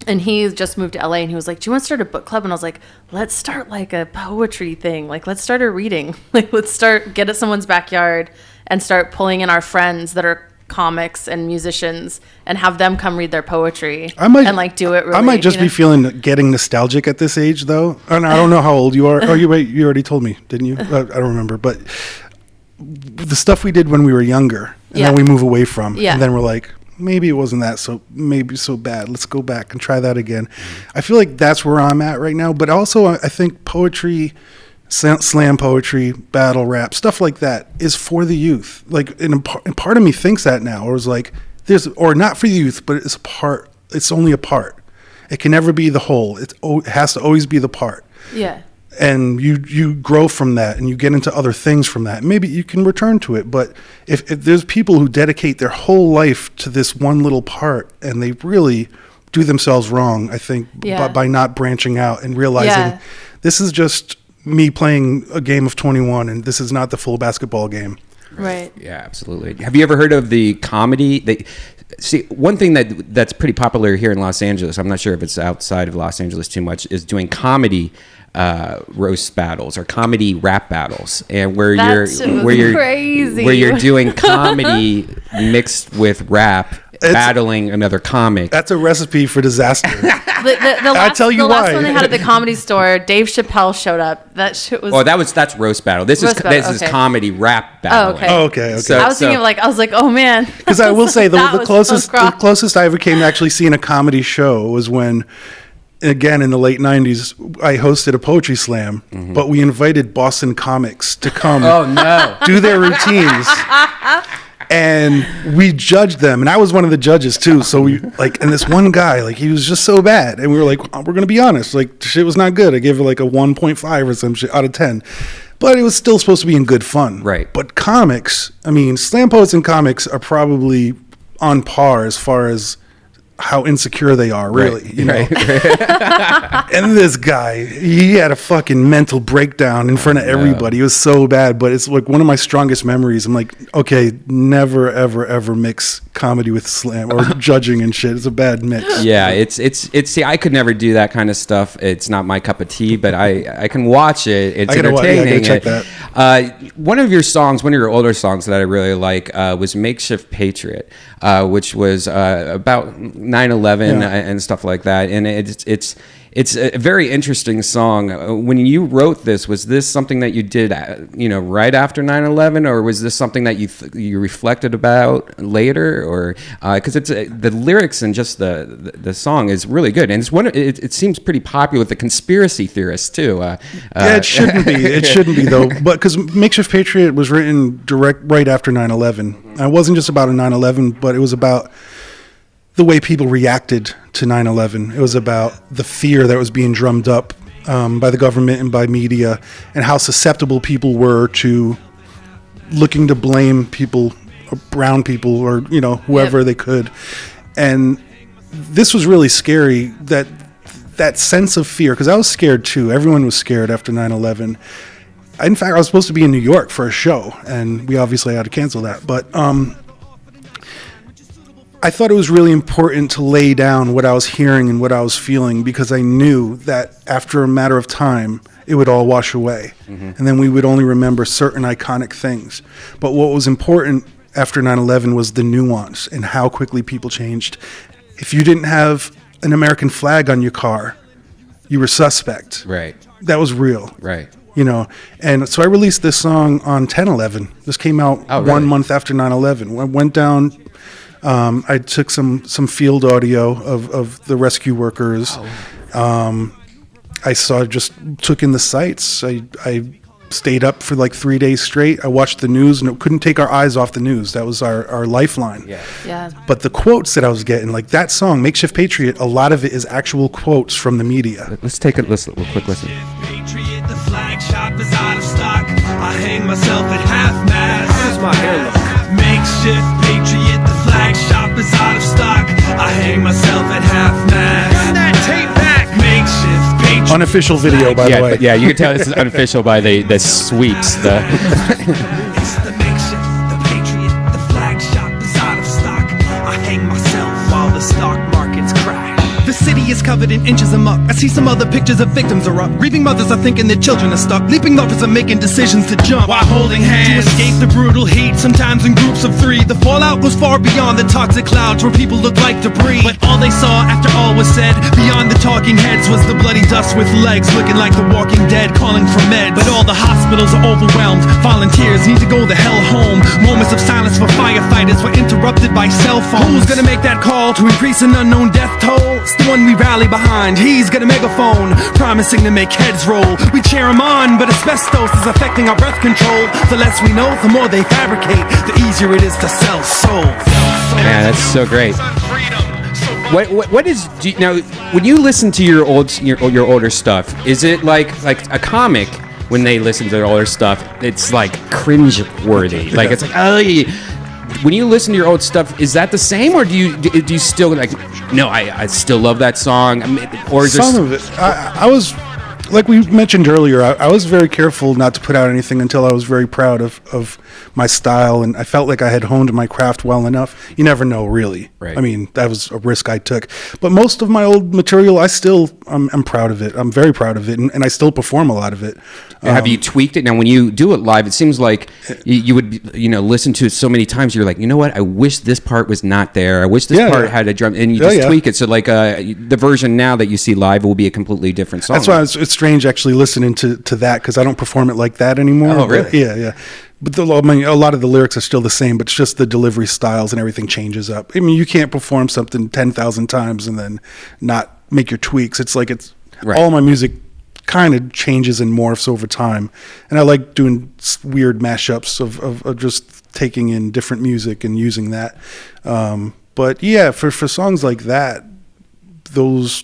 he just moved to LA, and he was like, do you want to start a book club? And I was like, let's start like a poetry thing. Like, let's start a reading. Like, let's get at someone's backyard and start pulling in our friends that are comics and musicians and have them come read their poetry and like do it really. I might just be getting nostalgic at this age, though. And I don't know how old you are. Oh, you already told me, didn't you? I don't remember. But the stuff we did when we were younger, and then we move away from, and then we're like, maybe it wasn't so bad. Let's go back and try that again. I feel like that's where I'm at right now. But also, I think poetry, slam poetry, battle rap, stuff like that is for the youth. Like, and part of me thinks that now, or is like, or not for the youth, but it's a part. It's only a part. It can never be the whole. It has to always be the part. Yeah. And you grow from that, and you get into other things from that. Maybe you can return to it, but if there's people who dedicate their whole life to this one little part, and they really do themselves wrong, I think, by not branching out and realizing this is just me playing a game of 21, and this is not the full basketball game. Right. Yeah, absolutely. Have you ever heard of the comedy? See, one thing that's pretty popular here in Los Angeles, I'm not sure if it's outside of Los Angeles too much, is doing comedy roast battles or comedy rap battles, and where you're crazy. where you're doing comedy mixed with rap, battling another comic. That's a recipe for disaster. The last, tell you the last why. one they had at the Comedy Store, Dave Chappelle showed up. That shit was. Oh, that's roast battle. This Roast battle, is okay. comedy rap battle. okay. Oh, okay. So- I was thinking of I was like, oh man. Because I will say That the was closest so rough. the closest I ever came to actually seeing a comedy show was when, again in the late '90s, I hosted a poetry slam, but we invited Boston comics to come Oh no. do their routines. And we judged them, and I was one of the judges too. So we and this one guy, he was just so bad, and we were like, we're gonna be honest, shit was not good. I gave it a 1.5 or some shit out of 10, but it was still supposed to be in good fun. Right. But comics, slam poets and comics are probably on par as far as how insecure they are, really. Right. You know. Right. And this guy, he had a fucking mental breakdown in front of everybody. It was so bad, but it's one of my strongest memories. I'm like, okay, never, ever, ever mix comedy with slam or judging and shit. It's a bad mix. Yeah, it's see, I could never do that kind of stuff. It's not my cup of tea, but I can watch it. It's entertaining. I gotta check that. One of your older songs that I really like was "Makeshift Patriot," which was about 9/11 Yeah. and stuff like that. And it's a very interesting song. When you wrote this, was this something that you did, right after 9/11, or was this something that you reflected about later, or because it's the lyrics and just the song is really good, and it seems pretty popular with the conspiracy theorists too. Yeah, it shouldn't be. It shouldn't be though, but because "Makeshift Patriot" was written right after 9/11. It wasn't just about a 9/11, but it was about the way people reacted to 9/11. It was about the fear that was being drummed up by the government and by media, and how susceptible people were to looking to blame people, brown people, or whoever they could. And this was really scary, that sense of fear, because I was scared too. Everyone was scared after 9/11. In fact, I was supposed to be in New York for a show, and we obviously had to cancel that. But I thought it was really important to lay down what I was hearing and what I was feeling, because I knew that after a matter of time, it would all wash away. And then we would only remember certain iconic things. But what was important after 9/11 was the nuance and how quickly people changed. If you didn't have an American flag on your car, you were suspect. Right. That was real. Right. And so I released this song on 10/11. This came out 1 month after 9/11. I went down. I took some field audio of the rescue workers. I took in the sights. I stayed up for 3 days straight. I watched the news, and couldn't take our eyes off the news. That was our lifeline. Yeah. But the quotes that I was getting, that song, "Makeshift Patriot," a lot of it is actual quotes from the media. Let's take a listen, a quick listen. Patriot, the flag shop is out of stock. I hang myself at half-mast. How's my hair look? Makeshift Patriot, the flag shop is out of stock. I hang myself at half-mast. Run that tape back. Makeshift Patriot. Unofficial video, by the way. Yeah, you can tell this is unofficial by the sweeps. It's the makeshift, the Patriot, the flag shop is out of stock. I hang myself while the stock markets crash. The city is covered in inches of muck. I see some other pictures of victims are up. Grieving mothers are thinking their children are stuck. Leaping lovers are making decisions to jump while holding hands to escape the brutal heat, sometimes in groups of 3. The fallout goes far beyond the toxic clouds where people look like debris. But all they saw after all was said, beyond the talking heads, was the bloody dust with legs looking like the Walking Dead calling for meds. But all the hospitals are overwhelmed. Volunteers need to go the hell home. Moments of silence for firefighters were interrupted by cell phones. Who's gonna make that call to increase an unknown death toll? It's the one we rally behind. He's got a megaphone promising to make heads roll. We cheer him on, but asbestos is affecting our breath control. The less we know, the more they fabricate, the easier it is to sell souls. Man, that's so great. What is now when you listen to your older stuff? Is it like a comic? When they listen to their older stuff, it's cringe worthy. It's when you listen to your old stuff, is that the same, or do you still no? I still love that song, or is Some of it. I was like we mentioned earlier, I was very careful not to put out anything until I was very proud of my style, and I felt like I had honed my craft well enough. You never know, really. Right. I mean, that was a risk I took. But most of my old material, I'm proud of it. I'm very proud of it, and I still perform a lot of it. Have you tweaked it? Now, when you do it live, it seems like you would, listen to it so many times. You're like, you know what? I wish this part was not there. I wish this part had a drum, and you just tweak it. So, like, the version now that you see live will be a completely different song. That's why it's strange actually listening to that, because I don't perform it like that anymore. Oh, really? Yeah. But a lot of the lyrics are still the same, but it's just the delivery styles and everything changes up. I mean, you can't perform something 10,000 times and then not make your tweaks. It's like all my music kind of changes and morphs over time. And I like doing weird mashups of just taking in different music and using that. But yeah, for songs like that, those...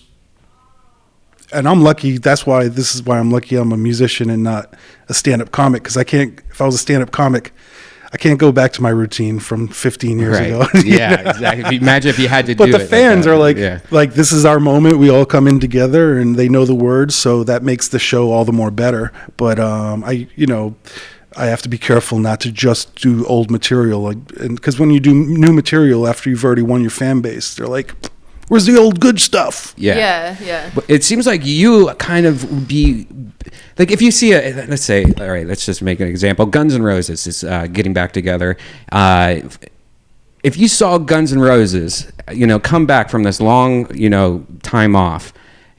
And I'm lucky. This is why I'm lucky I'm a musician and not a stand-up comic, because if I was a stand-up comic, I can't go back to my routine from 15 years ago. Yeah, exactly. Imagine if you had to do but it. But the fans are like, this is our moment. We all come in together, and they know the words, so that makes the show all the more better. But I have to be careful not to just do old material, because when you do new material after you've already won your fan base, they're like, where's the old good stuff? Yeah. But it seems like you kind of be like, if you see let's say, all right, let's just make an example. Guns N' Roses is getting back together. If you saw Guns N' Roses, come back from this long, time off,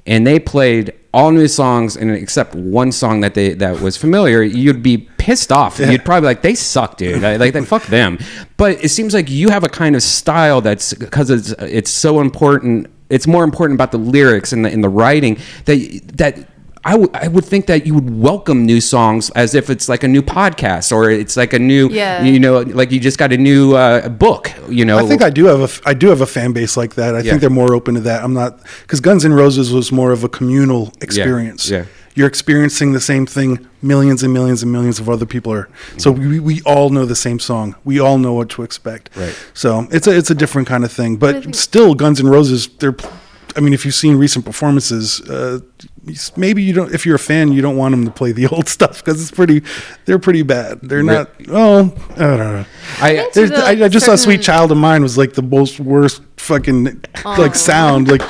and they played all new songs, and except one song that was familiar, you'd be pissed off. Yeah. You'd probably be like, they suck, dude. Like, fuck them. But it seems like you have a kind of style that's, because it's so important. It's more important about the lyrics and the writing that I would think that you would welcome new songs as if it's like a new podcast, or it's like a new, like you just got a new book. I think I do have a fan base like that. I think they're more open to that. I'm not, because Guns N' Roses was more of a communal experience. Yeah. You're experiencing the same thing millions and millions and millions of other people are. So we all know the same song. We all know what to expect. Right. So it's a different kind of thing. But still, Guns N' Roses, if you've seen recent performances, maybe you don't. If you're a fan, you don't want them to play the old stuff, because they're pretty bad. They're not. Oh, I don't know. I just saw "Sweet Child of Mine" was like the most worst fucking like sound, like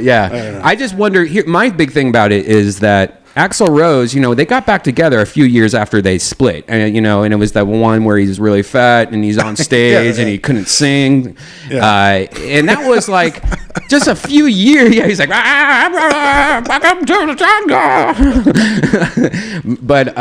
yeah. I just wonder. Here, my big thing about it is that Axl Rose, they got back together a few years after they split, and and it was that one where he's really fat and he's on stage and he couldn't sing, and that was like just a few years. Yeah, he's like, welcome to the jungle. but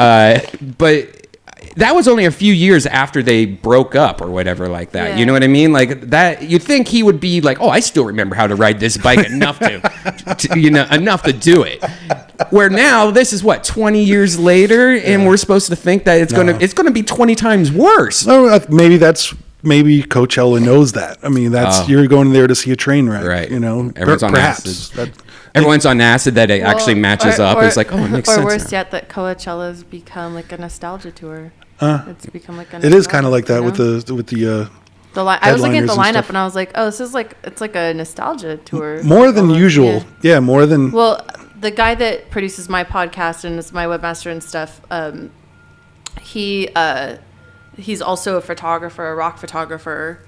that was only a few years after they broke up or whatever like that. Yeah. You know what I mean? Like that, you'd think he would be like, oh, I still remember how to ride this bike enough enough to do it. Where now this is 20 years later, and we're supposed to think that it's gonna be 20 times worse. No, maybe Coachella knows that. I mean, you're going there to see a train wreck, right? Everyone's on acid. Everyone's on acid that it actually matches up. It's like, oh, it makes sense. Or worse yet, that Coachella's become like a nostalgia tour. It's become like it is kind of like that with the I was looking at the lineup and I was like, oh, this is it's like a nostalgia tour. More than usual. Yeah, more than. Well, the guy that produces my podcast and is my webmaster and stuff, he's also a photographer, a rock photographer,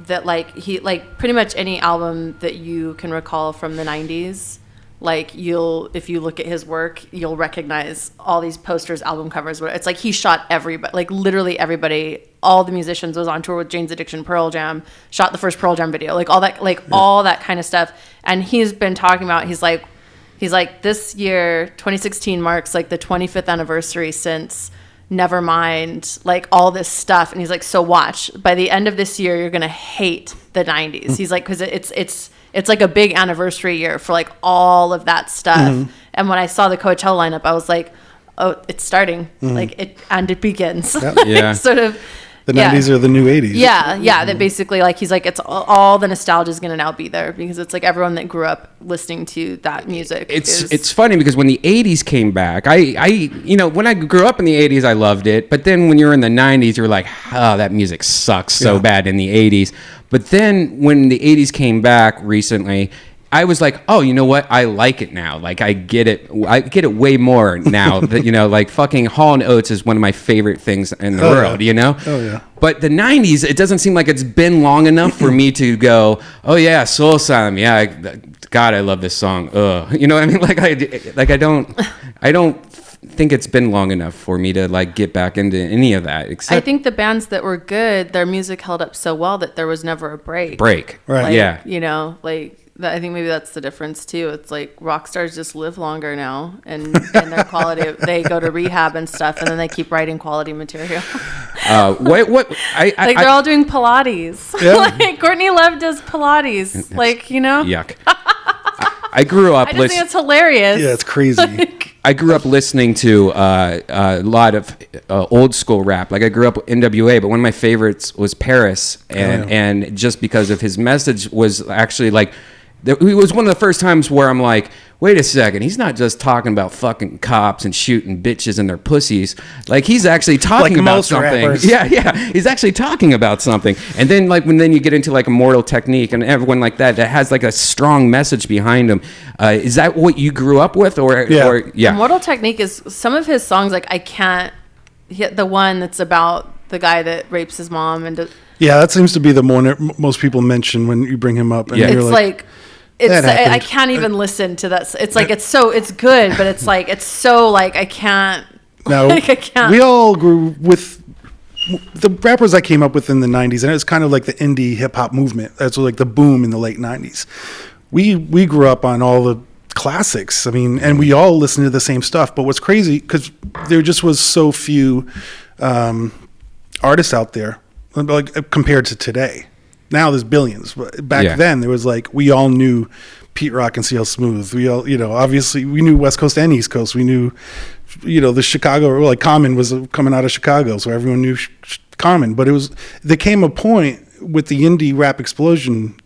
that he pretty much any album that you can recall from the 90s, if you look at his work, you'll recognize all these posters, album covers, where it's like he shot everybody, literally everybody, all the musicians, was on tour with Jane's Addiction, Pearl Jam, shot the first Pearl Jam video, all that kind of stuff. And he's been talking about, he's like, this year, 2016 marks the 25th anniversary since Nevermind, all this stuff. And he's like, so watch, by the end of this year, you're going to hate the 90s. He's like, because it's like a big anniversary year for all of that stuff. Mm-hmm. And when I saw the Coachella lineup, I was like, oh, it's starting. Mm-hmm. It begins. Yep. Sort of. The 90s are the new 80s. Yeah. That basically, he's like, it's all the nostalgia is going to now be there, because it's everyone that grew up listening to that music. It's funny because when the 80s came back, I when I grew up in the 80s, I loved it. But then when you're in the 90s, you're like, oh, that music sucks so bad in the 80s. But then when the 80s came back recently, I was like, oh, you know what? I like it now. Like I get it way more now that, like fucking Hall & Oates is one of my favorite things in the world, Oh yeah. But the 90s, it doesn't seem like it's been long enough for me to go, oh yeah, Soul Asylum. Yeah, God, I love this song. You know what I mean? I don't think it's been long enough for me to like get back into any of that. Except I think the bands that were good, their music held up so well that there was never a break. Right. Like, Yeah. I think maybe that's the difference too. It's like rock stars just live longer now, and their quality. They go to rehab and stuff, and then they keep writing quality material. They're all doing Pilates. Yeah. Like Courtney Love does Pilates. Yuck. I grew up I just think it's hilarious. Yeah, it's crazy. I grew up listening to a lot of old school rap. Like I grew up with NWA, but one of my favorites was Paris, and just because of his message was actually like, it was one of the first times where I'm like, wait a second, he's not just talking about fucking cops and shooting bitches and their pussies. Like he's actually talking about something. Rappers. Yeah, he's actually talking about something. And then like when you get into like Immortal Technique and everyone like that has like a strong message behind him. Is that what you grew up with, or Immortal Technique is some of his songs. Like I can't hit the one that's about the guy that rapes his mom and. Yeah, that seems to be the one most people mention when you bring him up. And it's like I happened. can't even listen to that. It's like it's good, but it's like it's so like I can't. Now, like I can't. We all grew with the rappers I came up with in the 90s, and it was kind of like the indie hip hop movement. That's like the boom in the late 90s. We grew up on all the classics. I mean, and we all listened to the same stuff. But what's crazy, because there just was so few artists out there, like compared to today. Now there's billions, but back then there was like, we all knew Pete Rock and CL Smooth. We all, obviously we knew West Coast and East Coast. We knew, the Chicago, like Common was coming out of Chicago, so everyone knew Common. But there came a point with the indie rap explosion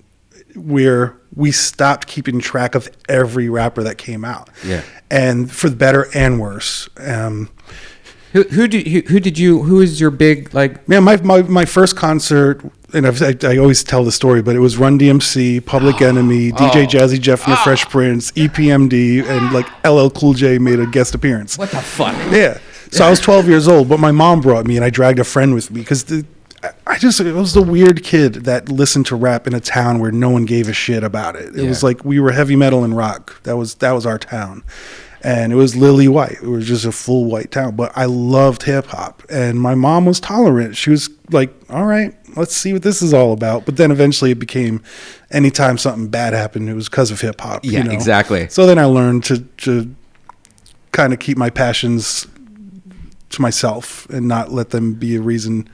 where we stopped keeping track of every rapper that came out. Yeah. And for the better and worse. Who is your big, like? Man, my first concert, and I always tell the story, but it was Run DMC, Public Enemy, DJ Jazzy Jeff and the Fresh Prince, EPMD, and like LL Cool J made a guest appearance. What the fuck? Yeah. So I was 12 years old, but my mom brought me, and I dragged a friend with me because it was the weird kid that listened to rap in a town where no one gave a shit about it. It was like we were heavy metal and rock. That was our town. And it was lily white. It was just a full white town. But I loved hip hop. And my mom was tolerant. She was like, all right, let's see what this is all about. But then eventually it became, anytime something bad happened, it was because of hip hop. Yeah, exactly. So then I learned to kind of keep my passions to myself and not let them be a reason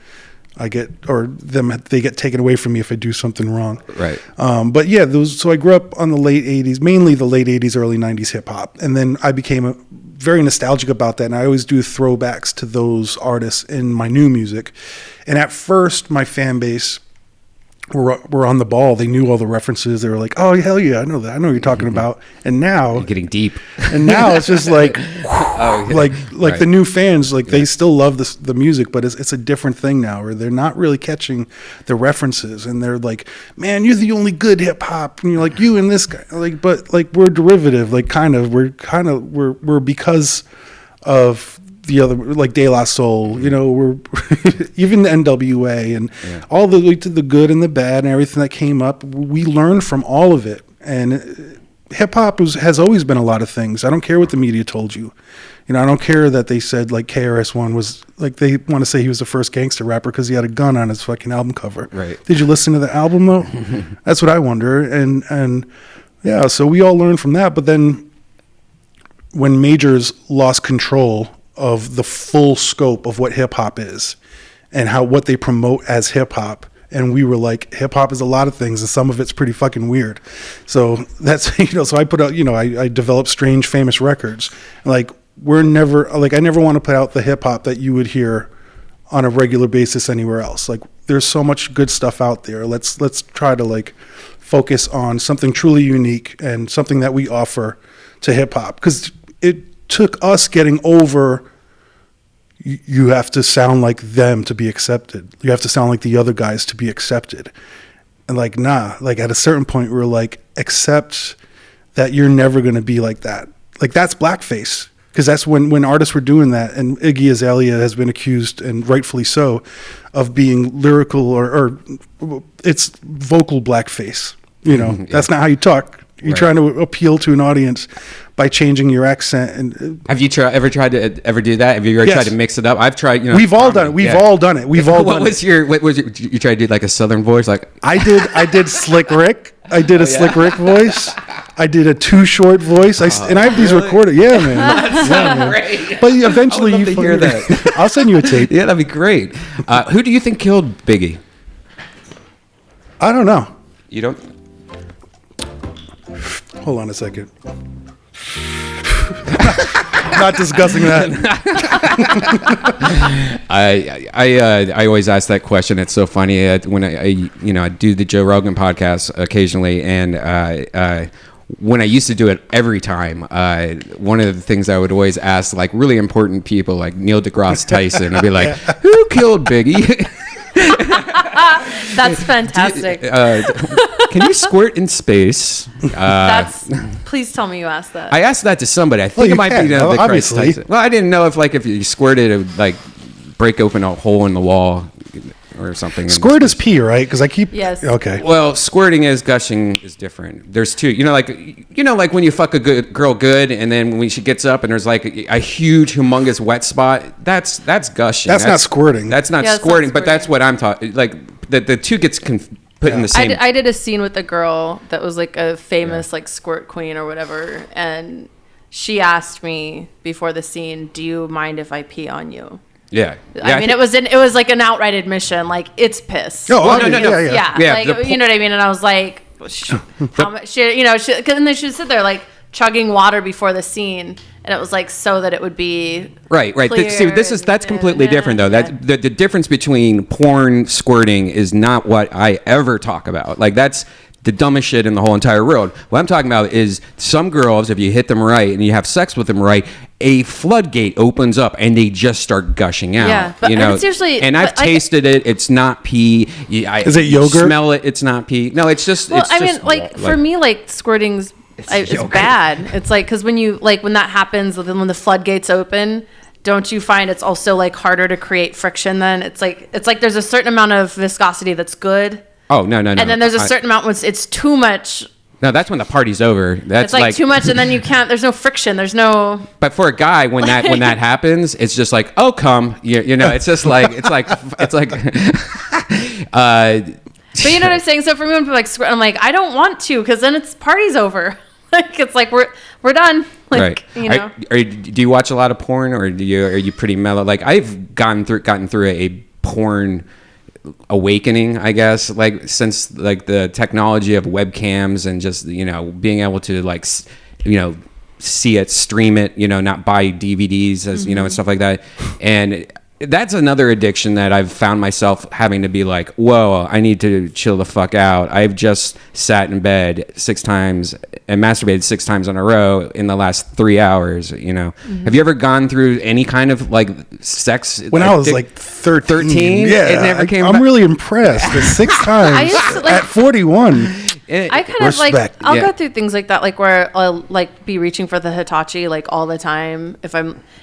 they get taken away from me if I do something wrong. Right. But yeah, so I grew up on the late 80s, mainly the late 80s, early 90s hip hop. And then I became very nostalgic about that. And I always do throwbacks to those artists in my new music. And at first, my fan base were on the ball. They knew all the references. They were like, oh, hell yeah, I know that. I know what you're talking about. And now... You're getting deep. And now it's just like... like right. The new fans, like they still love the music, but it's a different thing now where they're not really catching the references. And they're like, man, you're the only good hip hop. And you're like, you and this guy. Like, but like we're derivative. Like we're because of... the other, like De La Soul, we're even the NWA and all the way to the good and the bad and everything that came up. We learned from all of it. And hip hop has always been a lot of things. I don't care what the media told you. I don't care that they said like KRS-One was like, they want to say he was the first gangster rapper because he had a gun on his fucking album cover. Right. Did you listen to the album though? That's what I wonder. And yeah, so we all learned from that. But then when majors lost control of the full scope of what hip hop is and what they promote as hip hop. And we were like, hip hop is a lot of things and some of it's pretty fucking weird. So that's, so I put out, I developed Strange Famous Records. Like I never want to put out the hip hop that you would hear on a regular basis anywhere else. Like there's so much good stuff out there. Let's try to like focus on something truly unique and something that we offer to hip hop. 'Cause it took us getting over, you have to sound like them to be accepted. You have to sound like the other guys to be accepted. And like, nah, like at a certain point we were like, accept that you're never going to be like that. Like that's blackface. Because that's when artists were doing that, and Iggy Azalea has been accused, and rightfully so, of being lyrical or it's vocal blackface. You know, that's not how you talk. You're trying to appeal to an audience by changing your accent. And have you ever tried to do that? Have you ever tried to mix it up? I've tried. You know, we've all done it. We've all done it. We've all done it. What was your? You tried to do like a Southern voice, like I did Slick Rick. I did a Slick Rick voice. I did a Too Short voice. And I have these recorded. Yeah, man. That's great. But eventually I would love to hear that. I'll send you a tape. Yeah, that'd be great. Who do you think killed Biggie? I don't know. You don't? Hold on a second. Not discussing that. I always ask that question. It's so funny when I do the Joe Rogan podcast occasionally, and when I used to do it every time, one of the things I would always ask like really important people like Neil deGrasse Tyson, I'd be like, "Who killed Biggie?" That's fantastic. Can you squirt in space? Please tell me you asked that. I asked that to somebody. I think it might be the Christ Tyson. Well, I didn't know if you squirted, it would like break open a hole in the wall or something. Squirt is pee, right? Because I keep. Yes. Okay. Well, squirting is gushing is different. There's two. Like when you fuck a good girl good, and then when she gets up and there's like a huge, humongous wet spot. That's gushing. That's not squirting. That's not squirting. But that's what I'm talking. Like the two gets put in the same. I did a scene with a girl that was like a famous like squirt queen or whatever, and she asked me before the scene, "Do you mind if I pee on you?" Yeah. I mean, it was like an outright admission, like it's piss. Oh, no. Yeah. Like, you know what I mean? And I was like, how much? And then she'd sit there like chugging water before the scene, and it was like so that it would be right. See, that's completely different though. That the difference between porn squirting is not what I ever talk about. Like that's the dumbest shit in the whole entire world. What I'm talking about is some girls, if you hit them right and you have sex with them right, a floodgate opens up and they just start gushing out. Yeah, but it's usually. And I've tasted it. It's not pee. Is it yogurt? You smell it. It's not pee. No, it's just. Well, for me, like squirting's it's bad. It's like because when that happens, when the floodgates open. Don't you find it's also like harder to create friction? Then it's like there's a certain amount of viscosity that's good. Oh no! And then there's a certain amount when it's too much. No, that's when the party's over. That's it's like too much, and then you can't. There's no friction. There's no. But for a guy, when that happens, it's just like, oh, come, you know. It's just like it's like. But you know what I'm saying? So for me, when people like, I'm like, I don't want to, because then it's party's over. Like it's like we're done. Like, right. You know. Do you watch a lot of porn, or are you pretty mellow? Like I've gotten through a porn awakening, I guess, like since like the technology of webcams and just being able to like see it, stream it, not buy DVDs as and stuff like that. And that's another addiction that I've found myself having to be like, whoa, I need to chill the fuck out. I've just sat in bed 6 times and masturbated 6 times in a row in the last 3 hours. Have you ever gone through any kind of like sex when I was like 13? Yeah, it never came. I'm really impressed. 6 times at 41. I kind of like I'll go through things like that, like where I'll like be reaching for the Hitachi like all the time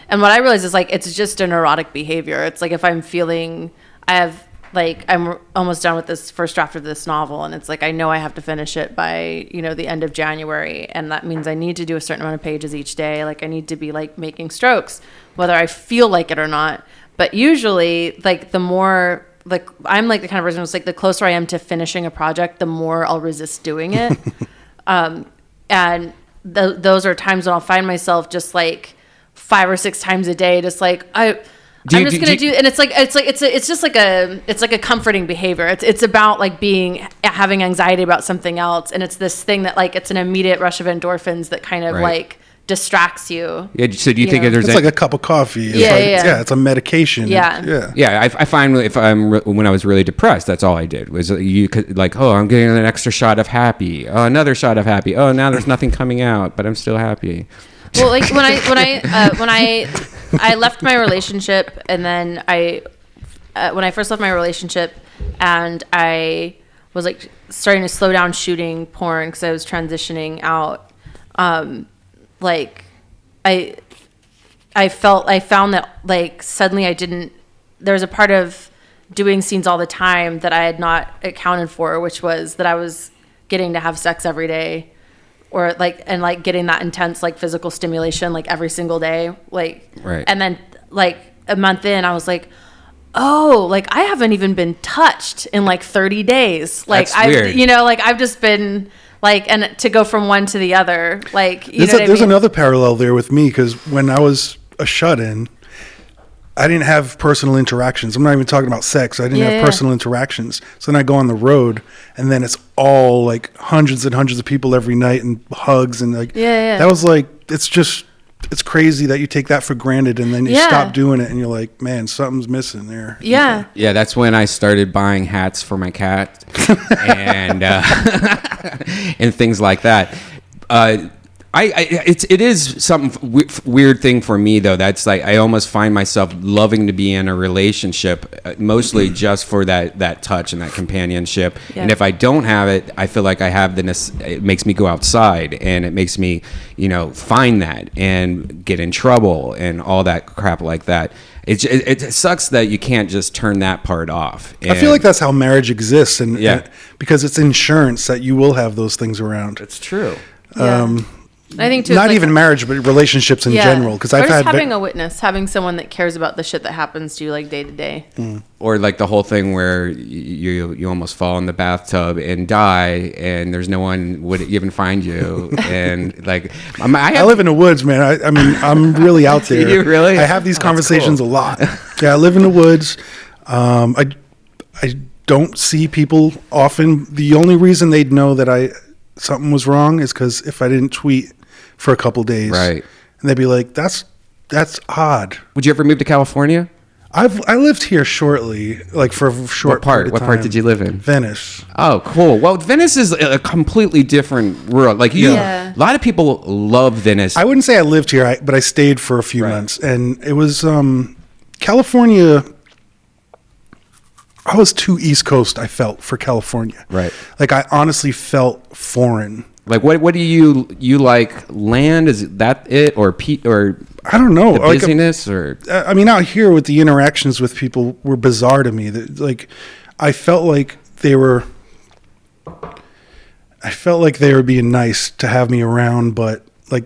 and what I realize is like it's just a neurotic behavior. It's like if I'm feeling I'm almost done with this first draft of this novel, and it's like I know I have to finish it by the end of January, and that means I need to do a certain amount of pages each day. Like I need to be like making strokes, whether I feel like it or not. But usually, like the more like I'm like the kind of person who's like the closer I am to finishing a project, the more I'll resist doing it. And those are times when I'll find myself just like 5 or 6 times a day, just like I'm just gonna do, and it's just like a comforting behavior. It's about like having anxiety about something else, and it's this thing that like it's an immediate rush of endorphins that kind of like distracts you. Yeah. So do you think there's like a cup of coffee? It's a medication. I find when I was really depressed, that's all I did was you could like, oh, I'm getting an extra shot of happy. Oh, another shot of happy. Oh, now there's nothing coming out, but I'm still happy. Well, like when I left my relationship, and then when I first left my relationship, and I was like starting to slow down shooting porn because I was transitioning out. Like I found that like suddenly there was a part of doing scenes all the time that I had not accounted for, which was that I was getting to have sex every day, or like, and like getting that intense like physical stimulation like every single day, like, right. And then like a month in, I was like, oh, like I haven't even been touched in like 30 days. Like That's weird. like I've just been like, and to go from one to the other, like, There's another parallel there with me, because when I was a shut-in, I didn't have personal interactions. I'm not even talking about sex. I didn't have personal interactions. So then I go on the road, and then it's all like hundreds and hundreds of people every night and hugs and like that was like, it's crazy that you take that for granted, and then you stop doing it and you're like, man, something's missing there. Yeah. Yeah, that's when I started buying hats for my cat and and things like that. It is some weird thing for me though. That's like I almost find myself loving to be in a relationship, mostly just for that touch and that companionship. Yeah. And if I don't have it, I feel like I have it makes me go outside, and it makes me, find that and get in trouble and all that crap like that. It sucks that you can't just turn that part off. And I feel like that's how marriage exists, and because it's insurance that you will have those things around. It's true. I think too, not like, even marriage, but relationships in general. Because I've had having a witness, having someone that cares about the shit that happens to you like day to day, or like the whole thing where you almost fall in the bathtub and die, and there's no one would even find you, and like I live in the woods, man. I mean, I'm really out there. You really? I have these conversations a lot. Yeah, I live in the woods. I don't see people often. The only reason they'd know that something was wrong is because if I didn't tweet for a couple days, right, and they'd be like, "That's odd." Would you ever move to California? I lived here shortly, like for a short What part? period of What time. part did you live in? Venice. Oh, cool. Well, Venice is a completely different world. Like a lot of people love Venice. I wouldn't say I lived here, but I stayed for a few months, and it was California. I was too East Coast, I felt, for California. Right. Like I honestly felt foreign. Like what do you like? Land, is that it, or I don't know, the busyness, or I mean, out here with the interactions with people were bizarre to me. Like I felt like they were being nice to have me around, but like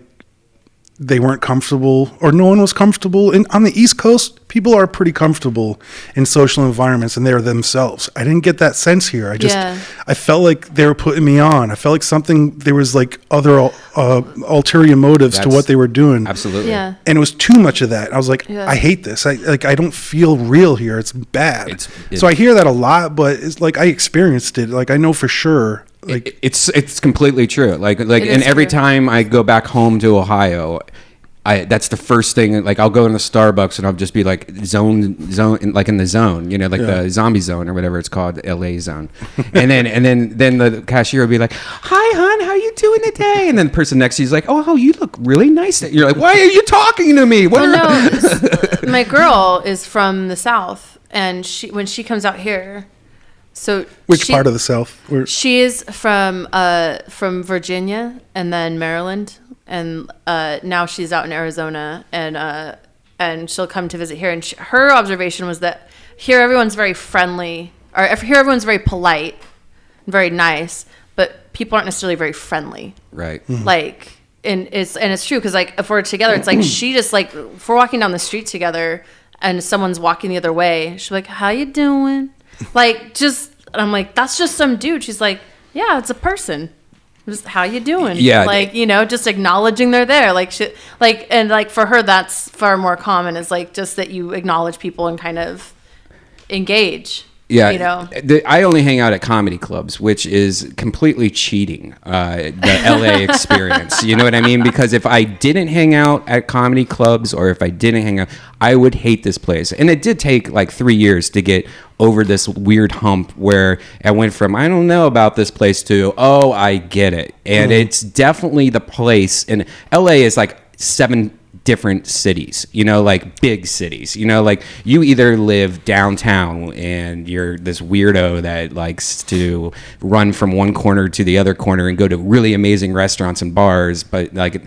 they weren't comfortable, or no one was comfortable. And on the East Coast, people are pretty comfortable in social environments, and they're themselves. I didn't get that sense here. I felt like they were putting me on. I felt like there was like other ulterior motives to what they were doing. Absolutely. Yeah. And it was too much of that. I was like, I hate this. I don't feel real here. It's bad. So I hear that a lot, but it's like I experienced it. Like I know for sure. Like it's completely true. Like and every time I go back home to Ohio, that's the first thing. Like I'll go into Starbucks and I'll just be like zone, like in the zone, like the zombie zone or whatever it's called, LA zone. And then the cashier will be like, "Hi, hon, how you doing today?" And then the person next to you is like, "Oh, you look really nice." You're like, "Why are you talking to me?" My girl is from the South, and when she comes out here. So which part of the South? She is from Virginia and then Maryland, and now she's out in Arizona, and she'll come to visit here. And her observation was that here everyone's very friendly, or here everyone's very polite, and very nice, but people aren't necessarily very friendly. Right. Mm-hmm. Like, and it's true, because like if we're together, it's like she just like if we're walking down the street together and someone's walking the other way, she's like, "How you doing?" Like, just, and I'm like, that's just some dude. She's like, "Yeah, it's a person. Just, how you doing?" Yeah. Like, just acknowledging they're there. Like, and like for her, that's far more common, is like just that you acknowledge people and kind of engage. Yeah, I only hang out at comedy clubs, which is completely cheating the LA experience. You know what I mean? Because if I didn't hang out at comedy clubs, or if I didn't hang out, I would hate this place. And it did take like 3 years to get over this weird hump where I went from, I don't know about this place, to, oh, I get it. And it's definitely the place. And LA is like 7 different cities, like big cities, like you either live downtown and you're this weirdo that likes to run from one corner to the other corner and go to really amazing restaurants and bars, but like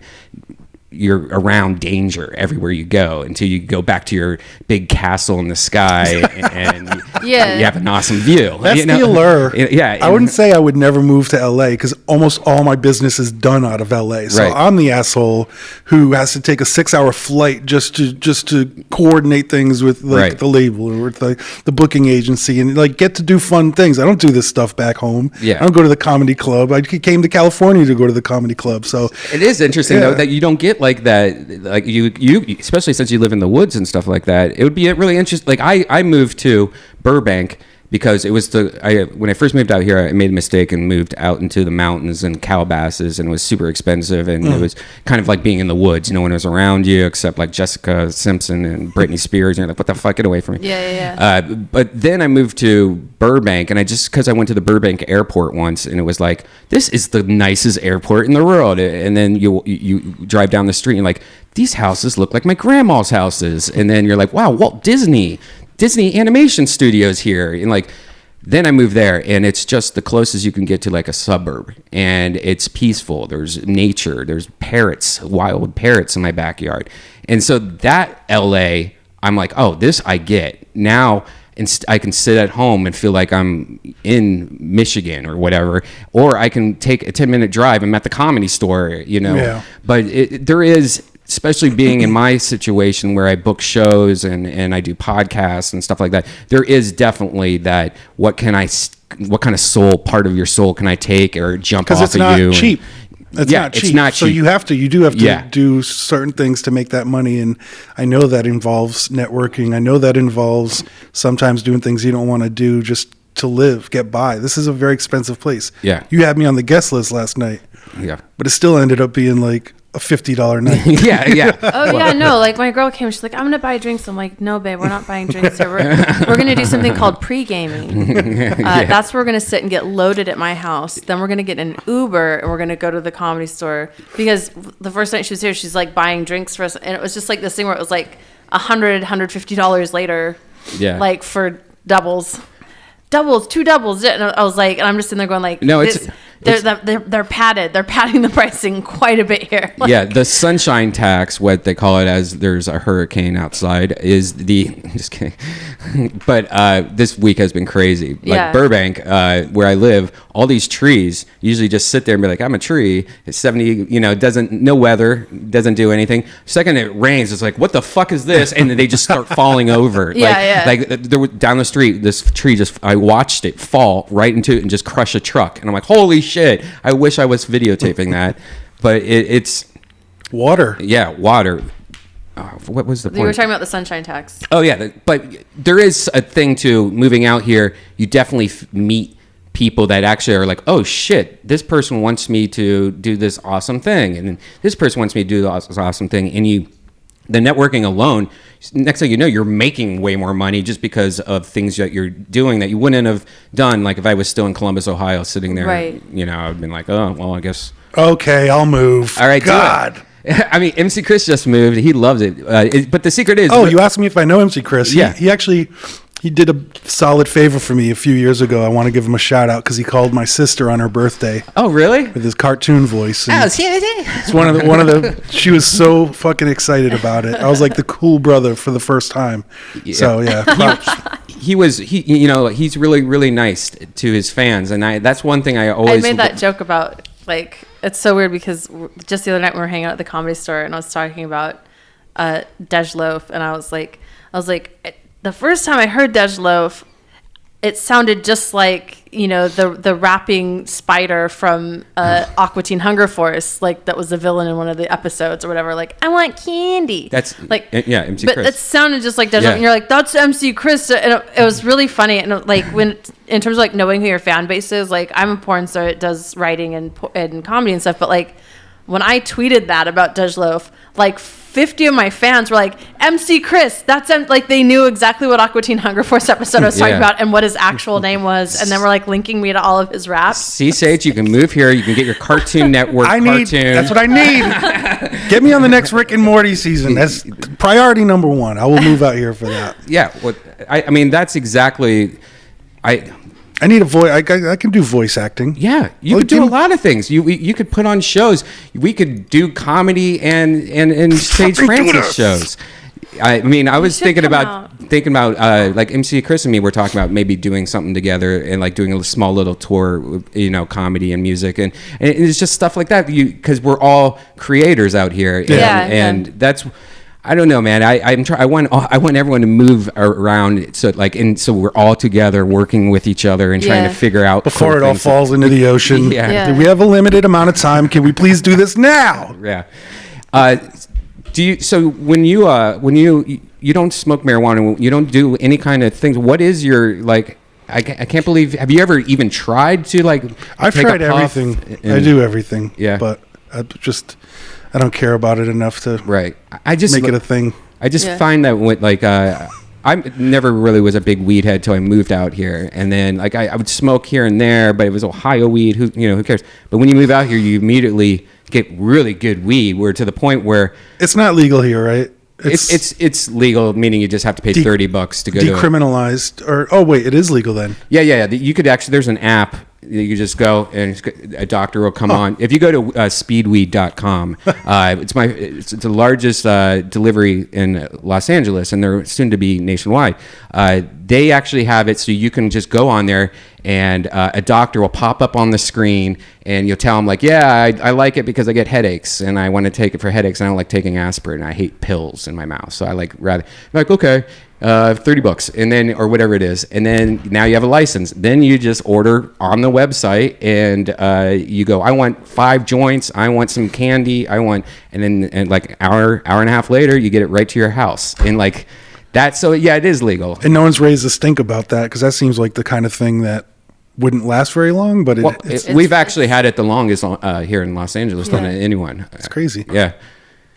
you're around danger everywhere you go until you go back to your big castle in the sky and you have an awesome view. That's the allure. Yeah. I wouldn't say I would never move to LA because almost all my business is done out of LA. So Right. I'm the asshole who has to take a 6-hour flight just to coordinate things with Right. the label or with the booking agency and like get to do fun things. I don't do this stuff back home. Yeah. I don't go to the comedy club. I came to California to go to the comedy club. So It is interesting though that you don't get like that, like you especially since you live in the woods and stuff like that. It would be really interesting. Like I moved to Burbank because it was when I first moved out here, I made a mistake and moved out into the mountains and Calabasas, and it was super expensive, and it was kind of like being in the woods. No one was around you except like Jessica Simpson and Britney Spears, and you're like, what the fuck, get away from me. Yeah. But then I moved to Burbank, and because I went to the Burbank airport once, and it was like, this is the nicest airport in the world. And then you drive down the street, and you're like, these houses look like my grandma's houses. And then you're like, wow, Walt Disney Animation Studios here. And like, then I moved there, and it's just the closest you can get to like a suburb, and it's peaceful. There's nature, there's parrots, wild parrots in my backyard. And so that LA, I'm like, oh, this I get. Now I can sit at home and feel like I'm in Michigan or whatever, or I can take a 10-minute drive. I'm at the Comedy Store, Yeah. But there is, especially being in my situation where I book shows and I do podcasts and stuff like that, there is definitely that, what kind of part of your soul can I take or jump off of you? because it's not cheap. It's not cheap. It's not so cheap. you do have to Yeah. do certain things to make that money. And I know that involves networking. I know that involves sometimes doing things you don't want to do just to live, get by. This is a very expensive place. Yeah. You had me on the guest list last night, Yeah. but it still ended up being like a $50 night. yeah. Oh yeah, no. Like my girl came, she's like, "I'm gonna buy drinks." I'm like, "No, babe, we're not buying drinks here. We're gonna do something called pre-gaming. That's where we're gonna sit and get loaded at my house. Then we're gonna get an Uber and we're gonna go to the Comedy Store, because the first night she was here, she's like buying drinks for us, and it was just like this thing where it was like $150 later, Yeah. like for doubles, 2 doubles. And I was like, and I'm just sitting there going like, No, they're padded. They're padding the pricing quite a bit here. Like, Yeah, the sunshine tax, what they call it, as there's a hurricane outside, is just kidding. But this week has been crazy. Like Yeah. Burbank, where I live, all these trees usually just sit there and be like, I'm a tree. It's 70, no weather, doesn't do anything. Second it rains, it's like, what the fuck is this? And then they just start falling over. Yeah. Like there was, down the street, this tree I watched it fall right into it and just crush a truck. And I'm like, holy shit, I wish I was videotaping that. But it's Water. yeah, water. What was the point? we were talking about the sunshine tax. Oh yeah, but there is a thing to moving out here. You definitely meet people that actually are like, oh shit, this person wants me to do this awesome thing, and this person wants me to do this awesome thing, and the networking alone, next thing you know, you're making way more money just because of things that you're doing that you wouldn't have done. Like if I was still in Columbus, Ohio, sitting there, Right. I'd been like, oh well, I guess. Okay, I'll move. All right, do it. God. I mean, MC Chris just moved. He loves it. But the secret is... Oh, you asked me if I know MC Chris. Yeah. He actually did a solid favor for me a few years ago. I want to give him a shout out because he called my sister on her birthday Oh, really? with his cartoon voice. And Oh, it's one of the. She was so fucking excited about it. I was like the cool brother for the first time. Yeah. So yeah, props. He's really, really nice to his fans. And that's one thing I always... I made that joke about, like, it's so weird because just the other night we were hanging out at the Comedy Store and I was talking about Dej Loaf, and I was like, the first time I heard Dej Loaf, it sounded just like, the rapping spider from Aqua Teen Hunger Force, like that was the villain in one of the episodes or whatever. Like, I want candy. That's like, yeah, MC but Chris. it sounded just like Dej Loaf, Yeah. and you're like, that's MC Chris, and it was really funny. And like when in terms of like knowing who your fan base is, like I'm a porn star that does writing and comedy and stuff, but like when I tweeted that about Dej Loaf, like 50 of my fans were like, MC Chris, like they knew exactly what Aqua Teen Hunger Force episode I was talking Yeah. about and what his actual name was, and then we're like linking me to all of his raps. See, Sage, you can move here. You can get your Cartoon Network cartoon. That's what I need. Get me on the next Rick and Morty season. That's priority number one. I will move out here for that. Yeah, well, I mean, that's exactly. I need a voice. I can do voice acting. Yeah, you could do a lot of things. You could put on shows. We could do comedy and Sage Francis shows. I mean, I was thinking about like MC Chris and me were talking about maybe doing something together and like doing a small little tour, comedy and music and it's just stuff like that. Because we're all creators out here, and that's. I don't know, man. I want everyone to move around so we're all together working with each other and trying to figure out before it all falls into the ocean. Yeah. We have a limited amount of time. Can we please do this now? Yeah. So when you don't smoke marijuana, you don't do any kind of things. What is your like? I can't believe. Have you ever even tried to like? I've tried everything. I do everything. Yeah, but I don't care about it enough to make it a thing. I just find that with I never really was a big weed head till I moved out here, and then like I would smoke here and there, but it was Ohio weed. Who cares? But when you move out here, you immediately get really good weed. We're to the point where it's not legal here, right? It's legal, meaning you just have to pay $30 to go decriminalized. It is legal then. Yeah. You could actually. There's an app. You just go and a doctor will come on. If you go to speedweed.com, it's the largest delivery in Los Angeles, and they're soon to be nationwide. They actually have it so you can just go on there, and a doctor will pop up on the screen, and you'll tell them like, I like it because I get headaches, and I want to take it for headaches, and I don't like taking aspirin. I hate pills in my mouth, so I okay. $30 and then or whatever it is, and then now you have a license. Then you just order on the website and you go, I want 5 joints, I want some candy, and then like hour and a half later you get it right to your house. And like that, so yeah, it is legal. And no one's raised a stink about that, because that seems like the kind of thing that wouldn't last very long, but we've actually had it the longest here in Los Angeles than anyone. It's crazy. Yeah.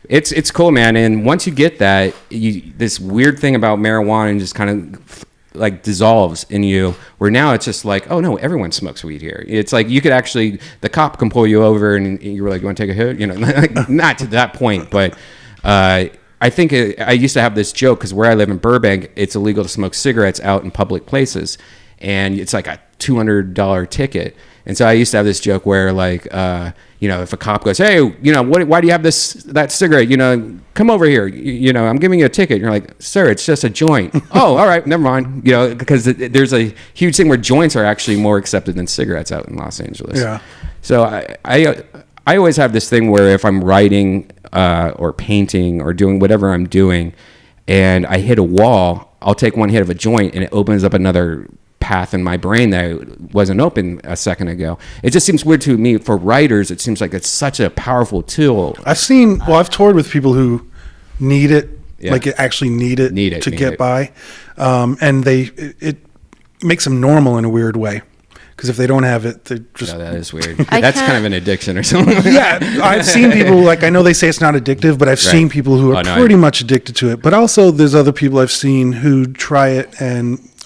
It's cool, man. And once you get that, this weird thing about marijuana just kind of like dissolves in you, where now it's just like, oh no, everyone smokes weed here. It's like you could actually, the cop can pull you over and you're like, you want to take a hit? Like, not to that point, but I think I used to have this joke, because where I live in Burbank, it's illegal to smoke cigarettes out in public places, and it's like a $200 ticket. And so I used to have this joke where like, if a cop goes, hey, why do you have that cigarette? Come over here. I'm giving you a ticket. And you're like, sir, it's just a joint. Oh, all right, never mind. Because there's a huge thing where joints are actually more accepted than cigarettes out in Los Angeles. Yeah. So I always have this thing where if I'm writing or painting or doing whatever I'm doing, and I hit a wall, I'll take one hit of a joint and it opens up another path in my brain that wasn't open a second ago. It just seems weird to me. For writers, it seems like it's such a powerful tool. I've toured with people who need it, like actually need it to get by, and it makes them normal in a weird way. Because if they don't have it, they just... Oh, that is weird. That's kind of an addiction or something. Yeah, I've seen people, like, I know they say it's not addictive, but I've seen people who are pretty much addicted to it. But also there's other people I've seen who try it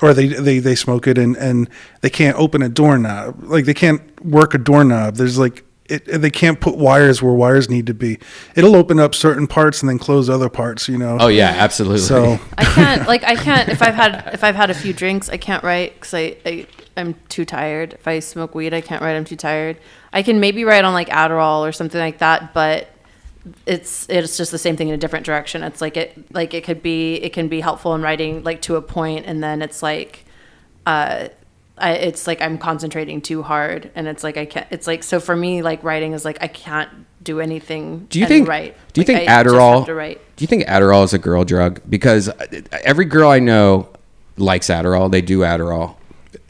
or they smoke it and they can't open a doorknob. Like, they can't work a doorknob. There's like... they can't put wires where wires need to be. It'll open up certain parts and then close other parts, Oh yeah, absolutely. So I can't if I've had a few drinks, I can't write because I'm too tired. If I smoke weed, I can't write. I'm too tired. I can maybe write on like Adderall or something like that, but it's just the same thing in a different direction. It's like it can be helpful in writing like to a point, and then it's like it's like I'm concentrating too hard, and it's like I can't. It's like, so for me, like writing is like I can't do anything. Do you think Adderall? Do you think Adderall is a girl drug? Because every girl I know likes Adderall. They do Adderall.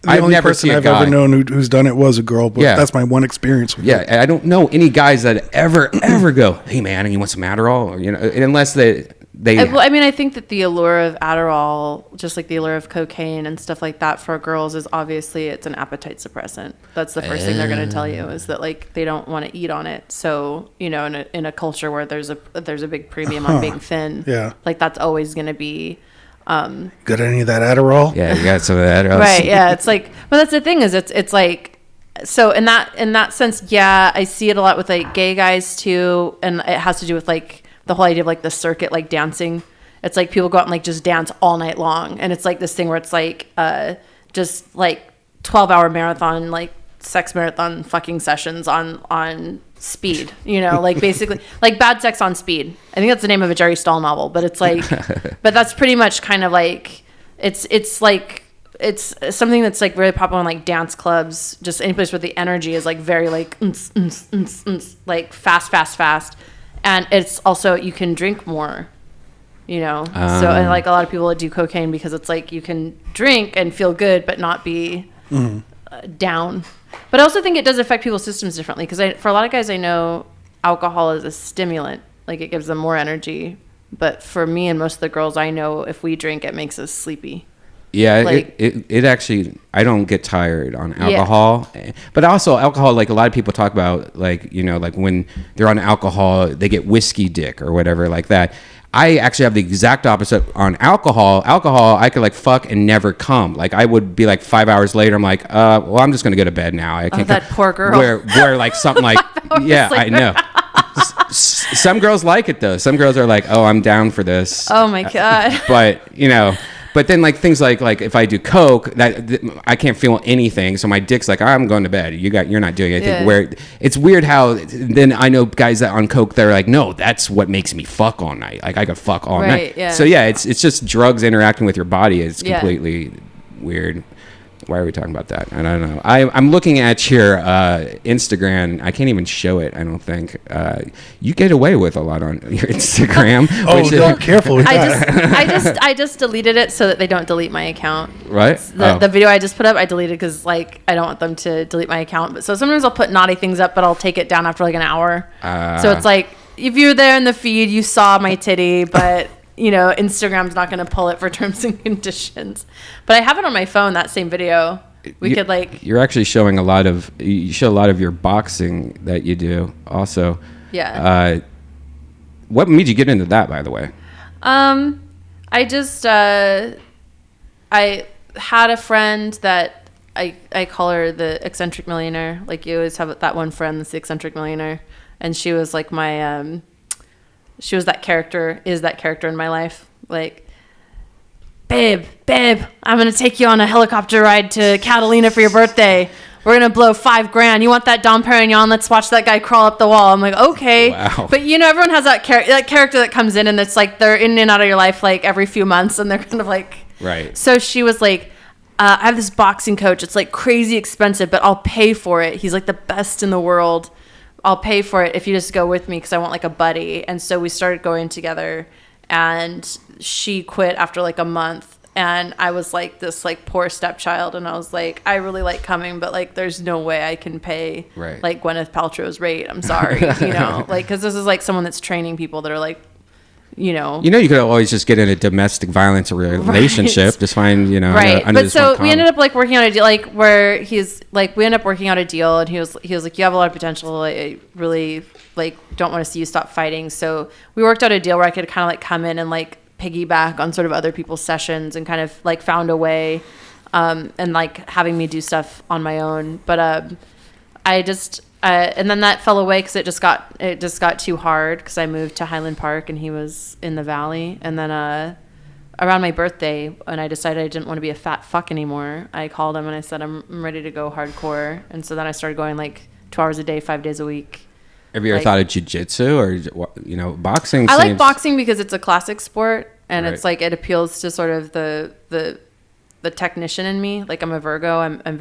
The only person I've ever known who's done it was a girl, but that's my one experience with it. I don't know any guys that ever go, hey man, you want some Adderall? Or, unless they. Well, I mean, I think that the allure of Adderall, just like the allure of cocaine and stuff like that for girls, is obviously it's an appetite suppressant. That's the first thing they're going to tell you, is that like they don't want to eat on it. So in a culture where there's a big premium on being thin, like that's always going to be. Got any of that Adderall? Yeah, you got some of that Adderall. Right. Yeah. It's like, but that's the thing, is it's like, so in that sense, yeah, I see it a lot with like gay guys too, and it has to do with like the whole idea of like the circuit, like dancing. It's like people go out and like just dance all night long, and it's like this thing where it's like just like 12-hour marathon, like sex marathon fucking sessions on speed, you know, like basically like Bad Sex on Speed. I think that's the name of a Jerry Stahl novel, but it's like but that's pretty much kind of like it's like it's something that's like really popular in like dance clubs, just any place where the energy is like very like like fast, and it's also you can drink more, you know. So and like a lot of people that do cocaine because it's like you can drink and feel good but not be down. But I also think it does affect people's systems differently because for a lot of guys I know alcohol is a stimulant, like it gives them more energy. But for me and most of the girls I know, if we drink, it makes us sleepy. Yeah, like, it actually, I don't get tired on alcohol. Yeah. But also alcohol, like a lot of people talk about, like, you know, like when they're on alcohol, they get whiskey dick or whatever like that. I actually have the exact opposite on alcohol. Alcohol, I could like fuck and never come. Like I would be like 5 hours later, I'm like, well, I'm just going to go to bed now. I can't that poor girl. Where like something like, yeah, I know. Some girls like it though. Some girls are like, oh, I'm down for this. Oh my God. But, you know, but then like things like if I do coke, that I can't feel anything, so my dick's like, I'm going to bed. You're not doing anything. Yeah. Where it's weird how then I know guys that on coke they're like, no, that's what makes me fuck all night. Like I could fuck all night. Yeah. So yeah, it's just drugs interacting with your body. It's completely weird. Why are we talking about that? I don't know. I'm looking at your Instagram. I can't even show it, I don't think. You get away with a lot on your Instagram. Careful with that. I just deleted it so that they don't delete my account. Right? The video I just put up, I deleted because like I don't want them to delete my account. But so sometimes I'll put naughty things up, but I'll take it down after like an hour. So it's like if you're there in the feed, you saw my titty, but you know, Instagram's not going to pull it for terms and conditions. But I have it on my phone, that same video. You're actually showing you show a lot of your boxing that you do also. Yeah. What made you get into that, by the way? I just, I had a friend that I call her the eccentric millionaire. Like you always have that one friend that's the eccentric millionaire. And she was like my, she was that character in my life. Like, babe, I'm going to take you on a helicopter ride to Catalina for your birthday. We're going to blow $5,000. You want that Dom Perignon? Let's watch that guy crawl up the wall. I'm like, okay. Wow. But you know, everyone has that character that comes in and it's like, they're in and out of your life like every few months and they're kind of like, right. So she was like, I have this boxing coach. It's like crazy expensive, but I'll pay for it. He's like the best in the world. I'll pay for it if you just go with me because I want like a buddy. And so we started going together and she quit after like a month. And I was like this like poor stepchild. And I was like, I really like coming, but like there's no way I can pay like Gwyneth Paltrow's rate. I'm sorry, you know, like because this is like someone that's training people that are like, you know, you could always just get in a domestic violence relationship, just find, you know, right. But so we ended up like working on a deal, like where he's like, we ended up working out a deal and he was like, you have a lot of potential. I really like, don't want to see you stop fighting. So we worked out a deal where I could kind of like come in and like piggyback on sort of other people's sessions and kind of like found a way, and like having me do stuff on my own. But, I just, and then that fell away because it just got too hard because I moved to Highland Park and he was in the Valley. And then around my birthday, when I decided I didn't want to be a fat fuck anymore, I called him and I said, I'm ready to go hardcore. And so then I started going like 2 hours a day, 5 days a week. Have you ever thought of jiu-jitsu or, you know, boxing? I like boxing because it's a classic sport and it's like it appeals to sort of the technician in me. Like I'm a Virgo. I'm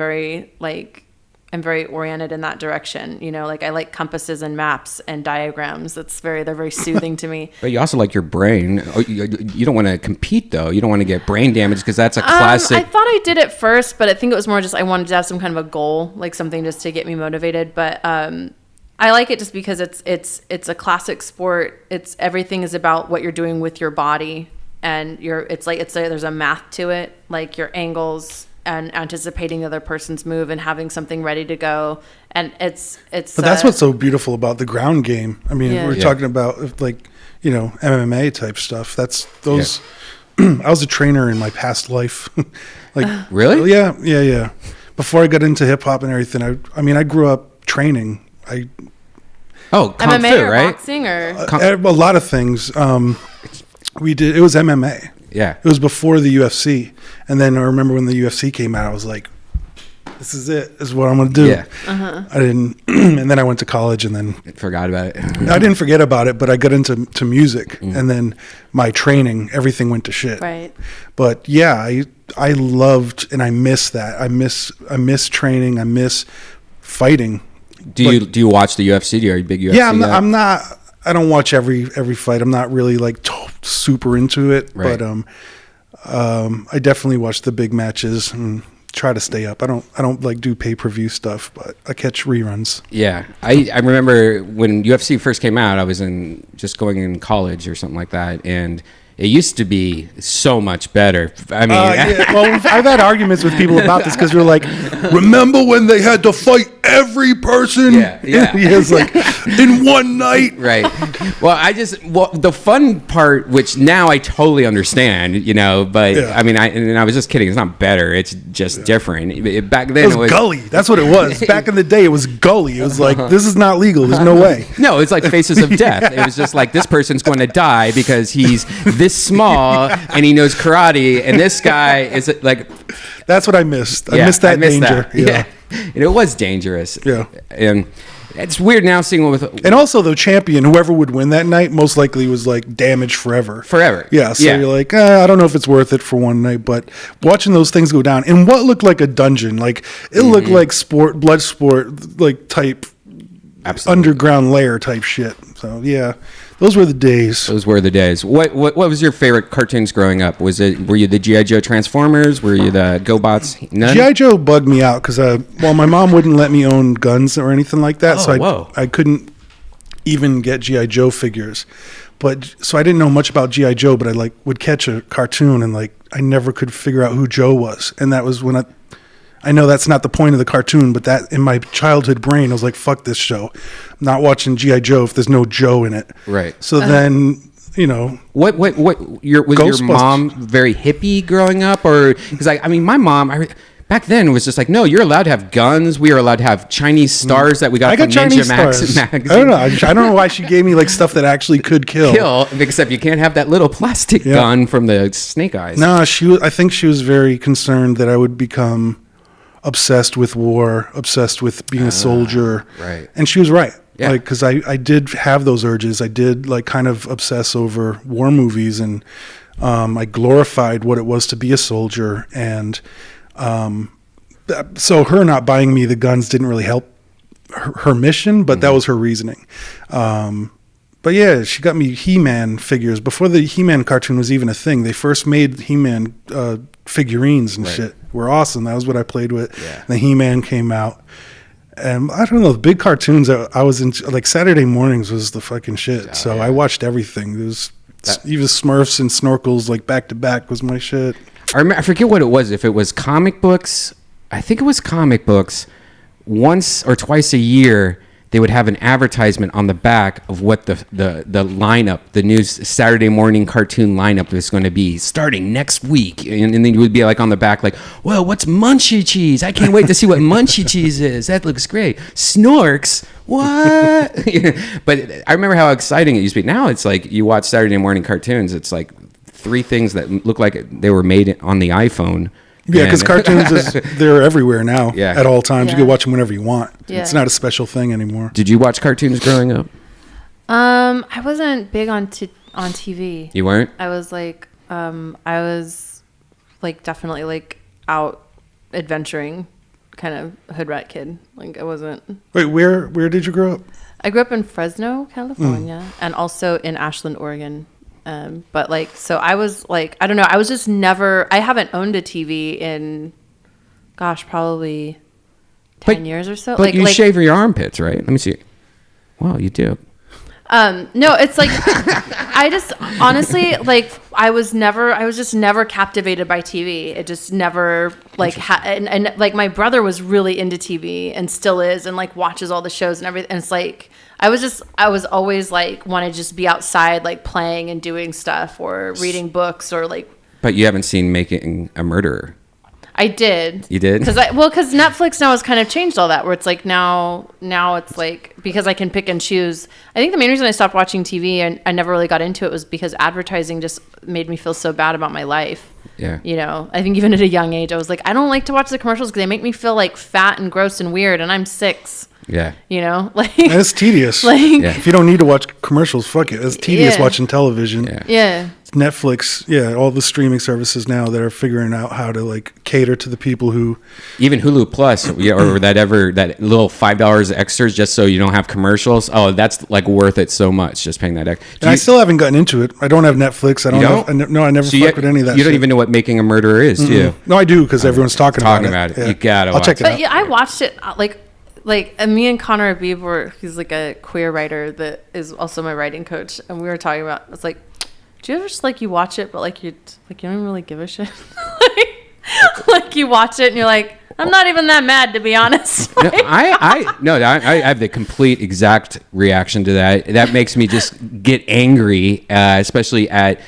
very oriented in that direction, you know, like I like compasses and maps and diagrams. They're very soothing to me. But you also like your brain. You don't want to compete though. You don't want to get brain damage because that's a classic. I thought I did it first, but I think it was more just I wanted to have some kind of a goal, like something just to get me motivated. But I like it just because it's a classic sport. Everything is about what you're doing with your body, and there's a math to it, like your angles and anticipating the other person's move and having something ready to go. And it's but that's what's so beautiful about the ground game. I mean, we're talking about like, you know, MMA type stuff. That's those. Yeah. I was a trainer in my past life. Like really? Yeah. before I got into hip hop and everything, I mean, I grew up training. Kung MMA Fu, or right? boxing or A lot of things. It was MMA. Yeah. It was before the UFC. And then I remember when the UFC came out, I was like, this is it. This is what I'm going to do. Yeah. I didn't, and then I went to college and then Forgot about it. I didn't forget about it, but I got into music and then my training, everything went to shit. right. But yeah, I loved, and I miss that. I miss training. I miss fighting. Do you watch the UFC? Are you a big UFC Yeah, guy? I'm not. I don't watch every fight. I'm not really like super into it, Right. but I definitely watch the big matches and try to stay up. I don't like do pay-per-view stuff, but I catch reruns. Yeah, I remember when UFC first came out, I was just going in college or something like that, and it used to be so much better. I mean, Yeah, well, I've had arguments with people about this because we're like, remember when they had to fight every person? Yeah. It's like in one night. Right. Well, the fun part, which now I totally understand, but Yeah. I mean, I was just kidding. It's not better. It's just different. Back then, It was gully. That's what it was. Back in the day, it was gully. It was like, this is not legal. There's no way. No, it's like Faces of Death. It was just like, this person's going to die because he's this small and he knows karate, and this guy is like. That's what I missed. I missed that danger. Yeah. And it was dangerous. Yeah. And it's weird now seeing with. And also, the champion, whoever would win that night, most likely was like damaged forever. Forever. Yeah. So Yeah. you're like, I don't know if it's worth it for one night, but watching those things go down in what looked like a dungeon, like it looked like blood sport, like type Absolutely. underground lair type shit. So yeah, those were the days. Those were the days. What was your favorite cartoons growing up? Were you the G.I. Joe Transformers? Were you the GoBots? None? G.I. Joe bugged me out because my mom wouldn't let me own guns or anything like that, so whoa. I couldn't even get G.I. Joe figures. But so I didn't know much about G.I. Joe, but I would catch a cartoon and I never could figure out who Joe was, and that was when I know that's not the point of the cartoon, but that in my childhood brain, I was like, fuck this show. I'm not watching G.I. Joe if there's no Joe in it. Right. So then, What was your mom very hippie growing up, or because I mean my mom back then was just like, no, you're allowed to have guns. We are allowed to have Chinese stars that we got from Chinese Ninja stars. magazine. I don't know. I don't know why she gave me stuff that actually could kill. Except you can't have that little plastic gun from the Snake Eyes. No, I think she was very concerned that I would become obsessed with war, obsessed with being a soldier. Right. And she was right. Yeah. Because I did have those urges. I did kind of obsess over war movies, and I glorified what it was to be a soldier. And so her not buying me the guns didn't really help her mission, but that was her reasoning. But yeah, she got me He-Man figures before the He-Man cartoon was even a thing. They first made He-Man figurines and shit. Were awesome. That was what I played with. Yeah. The He-Man came out. And I don't know, the big cartoons I was into, Saturday mornings was the fucking shit. I watched everything. There was even Smurfs and Snorkels back to back was my shit. I forget what it was. If it was comic books, I think it was comic books. Once or twice a year, they would have an advertisement on the back of what the lineup, the new Saturday morning cartoon lineup is going to be starting next week. And then you would be on the back well, what's Munchie Cheese? I can't wait to see what Munchie Cheese is. That looks great. Snorks? What? But I remember how exciting it used to be. Now it's you watch Saturday morning cartoons, it's three things that look like they were made on the iPhone. Yeah, because cartoons, they're everywhere now at all times. You Yeah. can watch them whenever you want. Yeah. It's not a special thing anymore. Did you watch cartoons growing up? I wasn't big on TV. You weren't? I was definitely out adventuring, kind of hood rat kid. I wasn't. Wait, where did you grow up? I grew up in Fresno, California, and also in Ashland, Oregon. So I was I don't know. I was just never. I haven't owned a TV in, probably 10 years or so. But you shave your armpits, right? Let me see. Wow, you do. No, it's I just honestly I was just never captivated by TV. It just never and my brother was really into TV and still is and watches all the shows and everything. And it's I was always want to just be outside playing and doing stuff or reading books or But you haven't seen Making a Murderer. I did. You did? Because Netflix now has kind of changed all that, where it's like now it's like, because I can pick and choose. I think the main reason I stopped watching TV and I never really got into it was because advertising just made me feel so bad about my life. Yeah. You know, I think even at a young age, I was like, I don't like to watch the commercials because they make me feel like fat and gross and weird, and I'm 6. Yeah. You know, like And it's tedious. Yeah. If you don't need to watch commercials, fuck it. It's tedious Yeah. watching television. yeah. Netflix, all the streaming services now that are figuring out how to like cater to the people who. Even Hulu Plus, or that little $5 extras just so you don't have commercials. Oh, that's like worth it so much, just paying that extra. And I still haven't gotten into it. I don't have Netflix. I never So fuck with any of that. You don't shit. even know what Making a Murderer is, do you? No, I do because everyone's talking about it. You gotta I'll check watch it But out. yeah, I watched it like me and Connor Abib he's like a queer writer that is also my writing coach, and we were talking about, it's like, do you ever just like you watch it but like you don't even really give a shit? like you watch it and you're like, I'm not even that mad, to be honest. No, I have the complete exact reaction to that. That makes me just get angry, especially at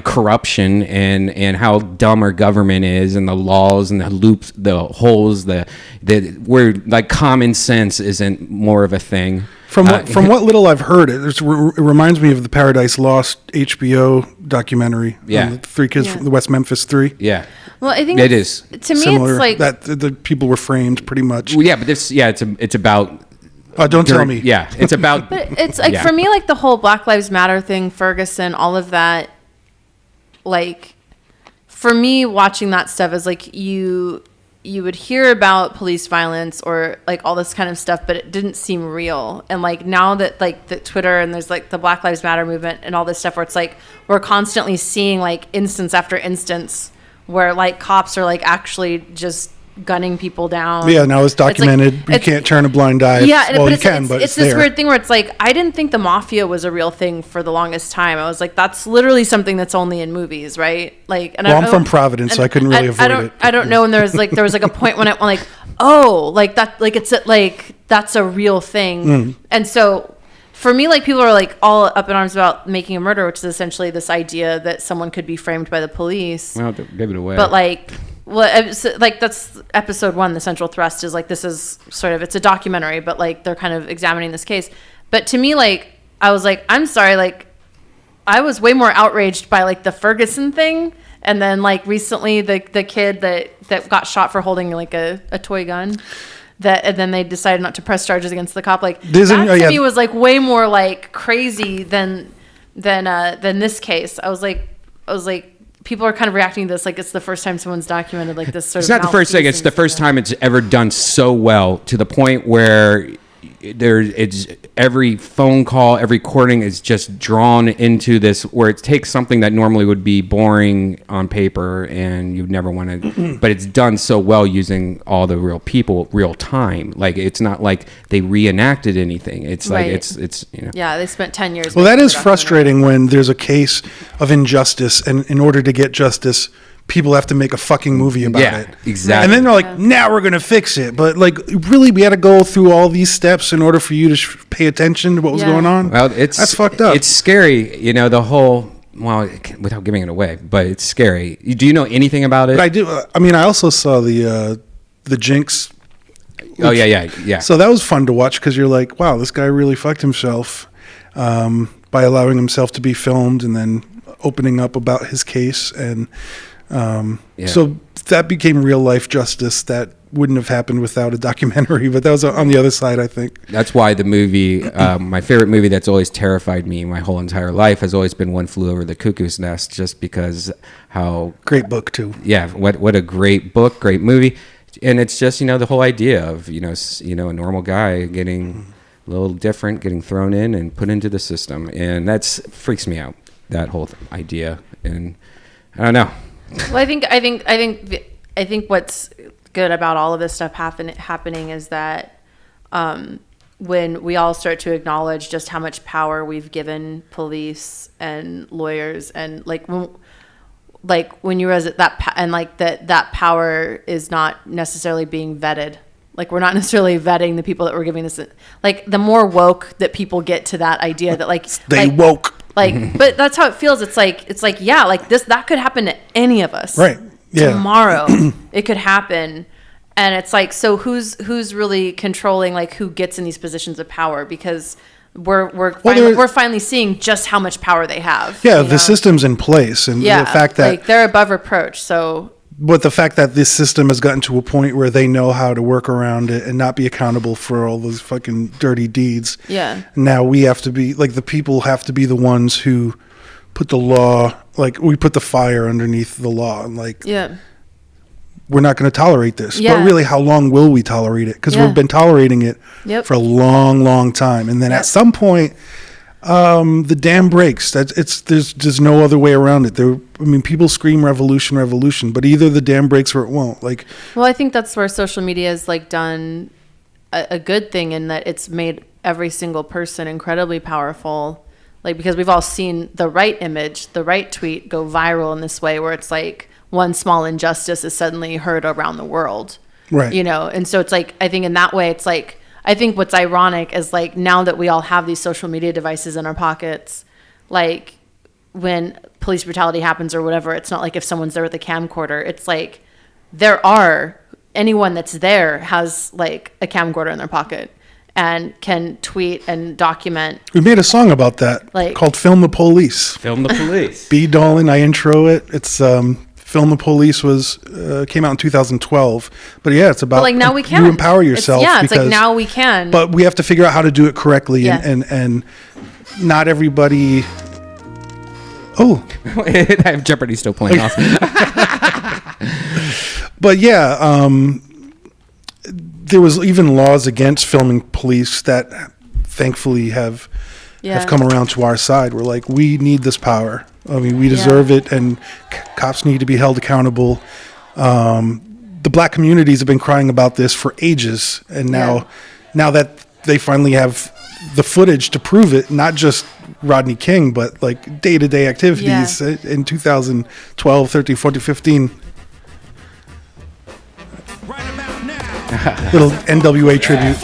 corruption and how dumb our government is, and the laws and the loops, the holes, where like common sense isn't more of a thing. From what little I've heard, it reminds me of the Paradise Lost HBO documentary. Yeah. The 3 kids from the West Memphis 3. Yeah. Well, I think it is to me Similar, it's like that the people were framed pretty much. Well, yeah, but it's about. Don't tell me. Yeah, it's about. But it's like, for me, like the whole Black Lives Matter thing, Ferguson, all of that, like, for me, watching that stuff is like you would hear about police violence or like all this kind of stuff, but it didn't seem real. And like now that like the Twitter and there's like the Black Lives Matter movement and all this stuff, where it's like we're constantly seeing like instance after instance where like cops are like actually just gunning people down. Yeah, now it's documented. You can't turn a blind eye. Yeah, Well, but you can, but it's this there. weird thing where it's like, I didn't think the mafia was a real thing for the longest time. I was like, that's literally something that's only in movies, right? Like, and Well, I'm from Providence, so I couldn't really avoid it. I don't know. And there was like a point when I went like, oh, like that, like it's like that's a real thing. And so for me, like people are like all up in arms about Making a Murderer, which is essentially this idea that someone could be framed by the police. Well, give it away. But like, well, like that's episode 1. The central thrust is like, this is sort of, it's a documentary, but like they're kind of examining this case. But to me, like, I was like, I'm sorry, like I was way more outraged by like the Ferguson thing. And then like recently the kid that got shot for holding like a toy gun, and then they decided not to press charges against the cop. Like that to me was like way more like crazy than this case. I was like, people are kind of reacting to this like it's the first time someone's documented like this sort it's of. not the first thing. It's the first time it's ever done so well, to the point where it's every phone call, every recording is just drawn into this, where it takes something that normally would be boring on paper and you'd never want to, but it's done so well using all the real people, real time. Like it's not like they reenacted anything. It's like it's Yeah, they spent 10 years. Well, that is frustrating when there's a case of injustice, and in order to get justice, people have to make a fucking movie about it. Exactly. And then they're like, now we're going to fix it. But like, really, we had to go through all these steps in order for you to pay attention to what was going on? Well, that's fucked up. It's scary, the whole, well, without giving it away, but it's scary. Do you know anything about it? But I do. I mean, I also saw the Jinx. Oh, yeah. So that was fun to watch, because you're like, wow, this guy really fucked himself by allowing himself to be filmed and then opening up about his case. And so that became real life justice that wouldn't have happened without a documentary, but that was on the other side, I think. That's why the movie, my favorite movie that's always terrified me my whole entire life has always been One Flew Over the Cuckoo's Nest, just because how... Great book, too. Yeah, what a great book, great movie. And it's just, the whole idea of, a normal guy getting a little different, getting thrown in and put into the system. And that's freaks me out, that whole idea. And I don't know. Well, I think what's good about all of this stuff happening is that when we all start to acknowledge just how much power we've given police and lawyers, and when you realize that power is not necessarily being vetted. Like, we're not necessarily vetting the people that we're giving this. Like, the more woke that people get to that idea that woke. Like, but that's how it feels. It's like, yeah, like that could happen to any of us. Right. tomorrow it could happen. And it's like, so who's really controlling like who gets in these positions of power? Because we're finally seeing just how much power they have. Yeah, the system's in place, and the fact that like they're above reproach. So, but the fact that this system has gotten to a point where they know how to work around it and not be accountable for all those fucking dirty deeds. Yeah. Now we have to be like, the people have to be the ones who put the law, like we put the fire underneath the law, and like, we're not going to tolerate this. But really, how long will we tolerate it? Because we've been tolerating it for a long, long time. And then at some point, the dam breaks. There's no other way around it. People scream revolution, revolution, but either the dam breaks or it won't. Like, well, I think that's where social media has like done a good thing in that it's made every single person incredibly powerful. Like, because we've all seen the right image, the right tweet go viral in this way where it's like, one small injustice is suddenly heard around the world. Right. You know, and so it's like, I think in that way, it's like, I think what's ironic is like, now that we all have these social media devices in our pockets, like when police brutality happens or whatever, it's not like if someone's there with a camcorder, it's like anyone that's there has like a camcorder in their pocket and can tweet and document. We made a song about that, called Film the Police. Film the Police. B. Dolan, I intro it. It's Film the Police came out in 2012, but it's about like now we can. You empower yourself. It's like now we can. But we have to figure out how to do it correctly, and not everybody. Oh, I have Jeopardy still playing off. But there was even laws against filming police that thankfully have come around to our side. We're like, we need this power. We deserve it, and cops need to be held accountable. The black communities have been crying about this for ages, and now that they finally have the footage to prove it, not just Rodney King, but like day-to-day activities in 2012, 13, 14, 15. Little NWA tribute.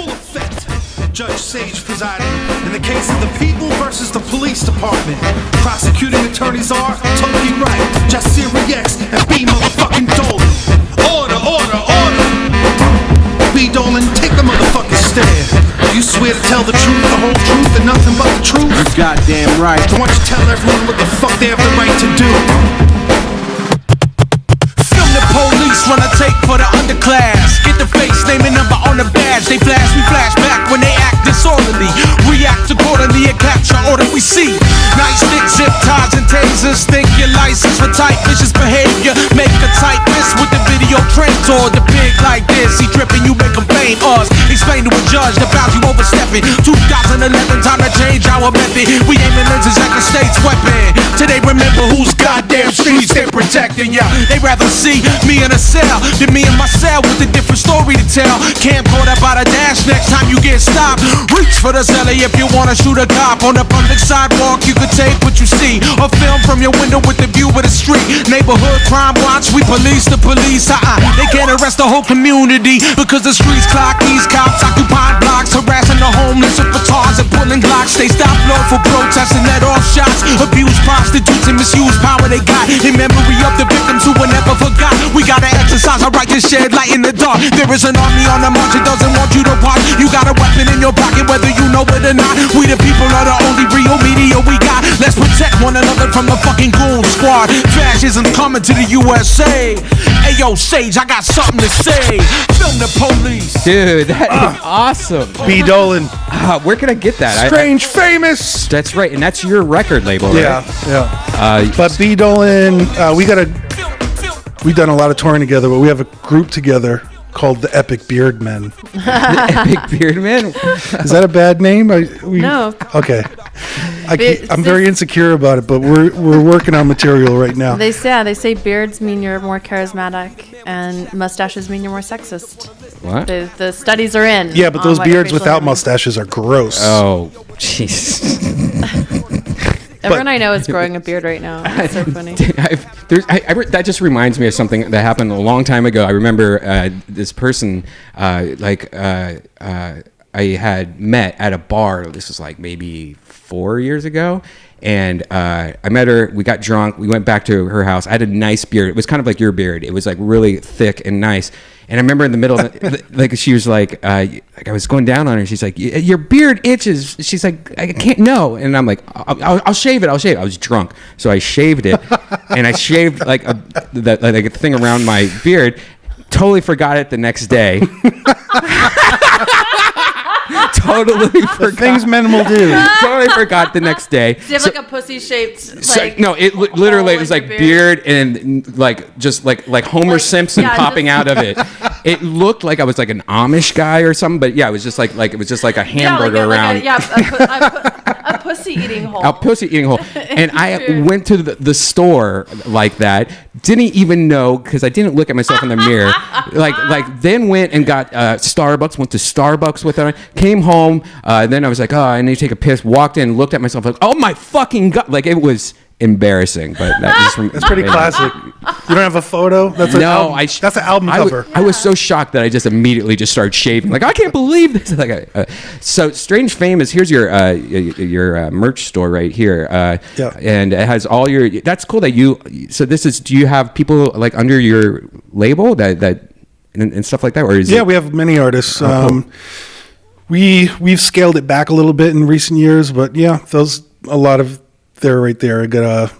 Judge Sage presiding in the case of the people versus the police department. Prosecuting attorneys are totally right. Jasir X and B motherfucking Dolan. Order, order, order. B Dolan, take a motherfucking stand. Do you swear to tell the truth, the whole truth, and nothing but the truth? You're goddamn right. Why don't you tell everyone what the fuck they have the right to do? Film the police, run a tape for the underclass. Get the face, name and number on the badge. They flash, we flash back when they act disorderly. React accordingly and capture all that we see. Nightstick, zip ties, and tasers. Think your license for tight vicious behavior. Make a tight fist with the video trained toward the pig like this. He tripping, you make him blame us. Explain to a judge the bounds you overstepping. 2011, time to change our method. We aiming lenses at the state's weapon. Today remember whose goddamn streets they're protecting. Yeah, they rather see me in a cell than me in my cell with a different story to tell. Camcorder by the dash next time you get stopped. Reach for the celly if you wanna shoot a cop on the public sidewalk. You could take what you see or film from your window with the view of the street. Neighborhood crime watch, we police the police. They can't arrest the whole community because the streets clock. These cops occupying blocks, harassing the homeless with batons and pulling glocks. They stop law for protests and let off shots. Abuse prostitutes and misuse power they got in memory of the victims who were never forgot. We gotta exercise our right to shed light in the dark. There is an army on the march, it doesn't want you to watch. You got a weapon in your pocket whether you know it or not. We the people are the only real media we got. Let's protect one another from the fucking goon squad. Fascism's coming to the USA. Ayo Sage, I got something to say. Film the police. Dude, that is awesome. B Dolan. Where can I get that? Strange Famous. That's right, and that's your record label, right? Yeah. But B Dolan, we've done a lot of touring together, but we have a group together called the Epic Beard Men. The Epic Beard Men? Is that a bad name? No. Okay. I'm very insecure about it, but we're working on material right now. They say beards mean you're more charismatic and mustaches mean you're more sexist. What? The studies are in. Yeah, but those beards without mustaches are gross. Oh, jeez. Everyone I know is growing a beard right now. It's so funny. That just reminds me of something that happened a long time ago. I remember this person, I had met at a bar. This was like maybe 4 years ago. And I met her. We got drunk. We went back to her house. I had a nice beard. It was kind of like your beard. It was like really thick and nice. And I remember in the middle of it, like she was like I was going down on her. She's like, your beard itches. She's like, I can't, no. And I'm like, I'll shave it. I'll shave it. I was drunk. So I shaved it. And I shaved like a thing around my beard. Totally forgot it the next day. Totally forgot. Things men will do. Totally forgot the next day. Do you have like a pussy shaped like? No, it literally it was like beard and like just like Homer Simpson popping out of it. It looked like I was like an Amish guy or something, but yeah, it was just like it was just like a hamburger around. A pussy eating hole. A pussy eating hole. And I went to the store like that. Didn't even know because I didn't look at myself in the mirror. Like then went and got Starbucks. Went to Starbucks with her. Came home. Then I was like, oh, I need to take a piss. Walked in, looked at myself like, oh my fucking god! Like it was embarrassing, but that's pretty classic. You don't have a photo? That's an album. That's an album cover. I was so shocked that I just immediately just started shaving. Like I can't believe this. Like, so Strange Fame is here's your merch store right here. Yeah. And it has all your. That's cool that you. So this is. Do you have people like under your label that and stuff like that, or is yeah, we have many artists. Cool. We've scaled it back a little bit in recent years, but yeah, a lot of. They're right there. I got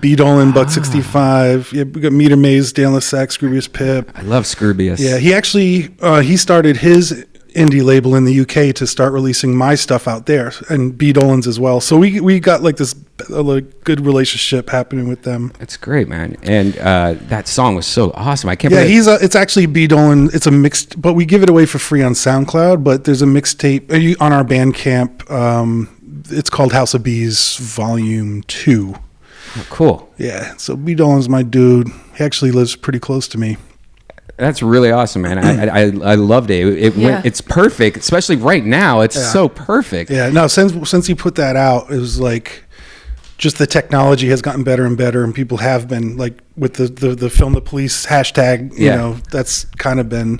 B. Dolan, Buck 65. Yeah, we got Meter Maze, Dan Sack, Scroobius Pip. I love Scroobius. Yeah, he actually he started his indie label in the UK to start releasing my stuff out there, and B. Dolan's as well. So we got like this good relationship happening with them. That's great, man. And that song was so awesome. I can't. Yeah, it's actually B. Dolan. It's a mixed, but we give it away for free on SoundCloud. But there's a mixtape on our Bandcamp. It's called House of Bees Volume 2. Oh, cool. Yeah, so B. Dolan's my dude. He actually lives pretty close to me. That's really awesome, man. I loved it. It's perfect, especially right now. It's so perfect. Yeah, no, since he put that out, it was like just the technology has gotten better and better, and people have been like with the Film the Police hashtag, you know, that's kind of been...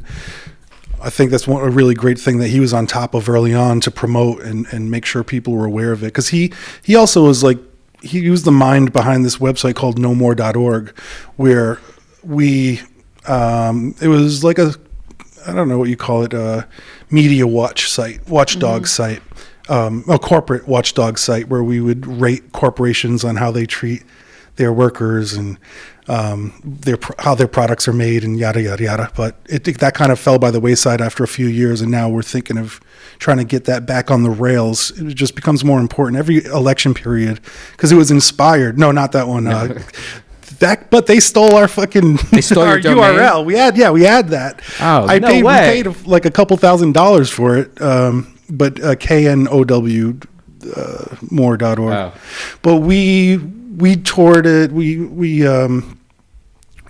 I think that's a really great thing that he was on top of early on to promote and make sure people were aware of it. Because he also was like, he was the mind behind this website called nomore.org, where it was like I don't know what you call it, a media watchdog site, a corporate watchdog site where we would rate corporations on how they treat their workers and how their products are made and yada yada yada. But that kind of fell by the wayside after a few years, and now we're thinking of trying to get that back on the rails. It just becomes more important every election period because it was inspired. No, not that one. But they stole our fucking our URL. We had that. Oh, we paid like a couple $1,000s for it. But KNOW more.org. Wow. But we toured it.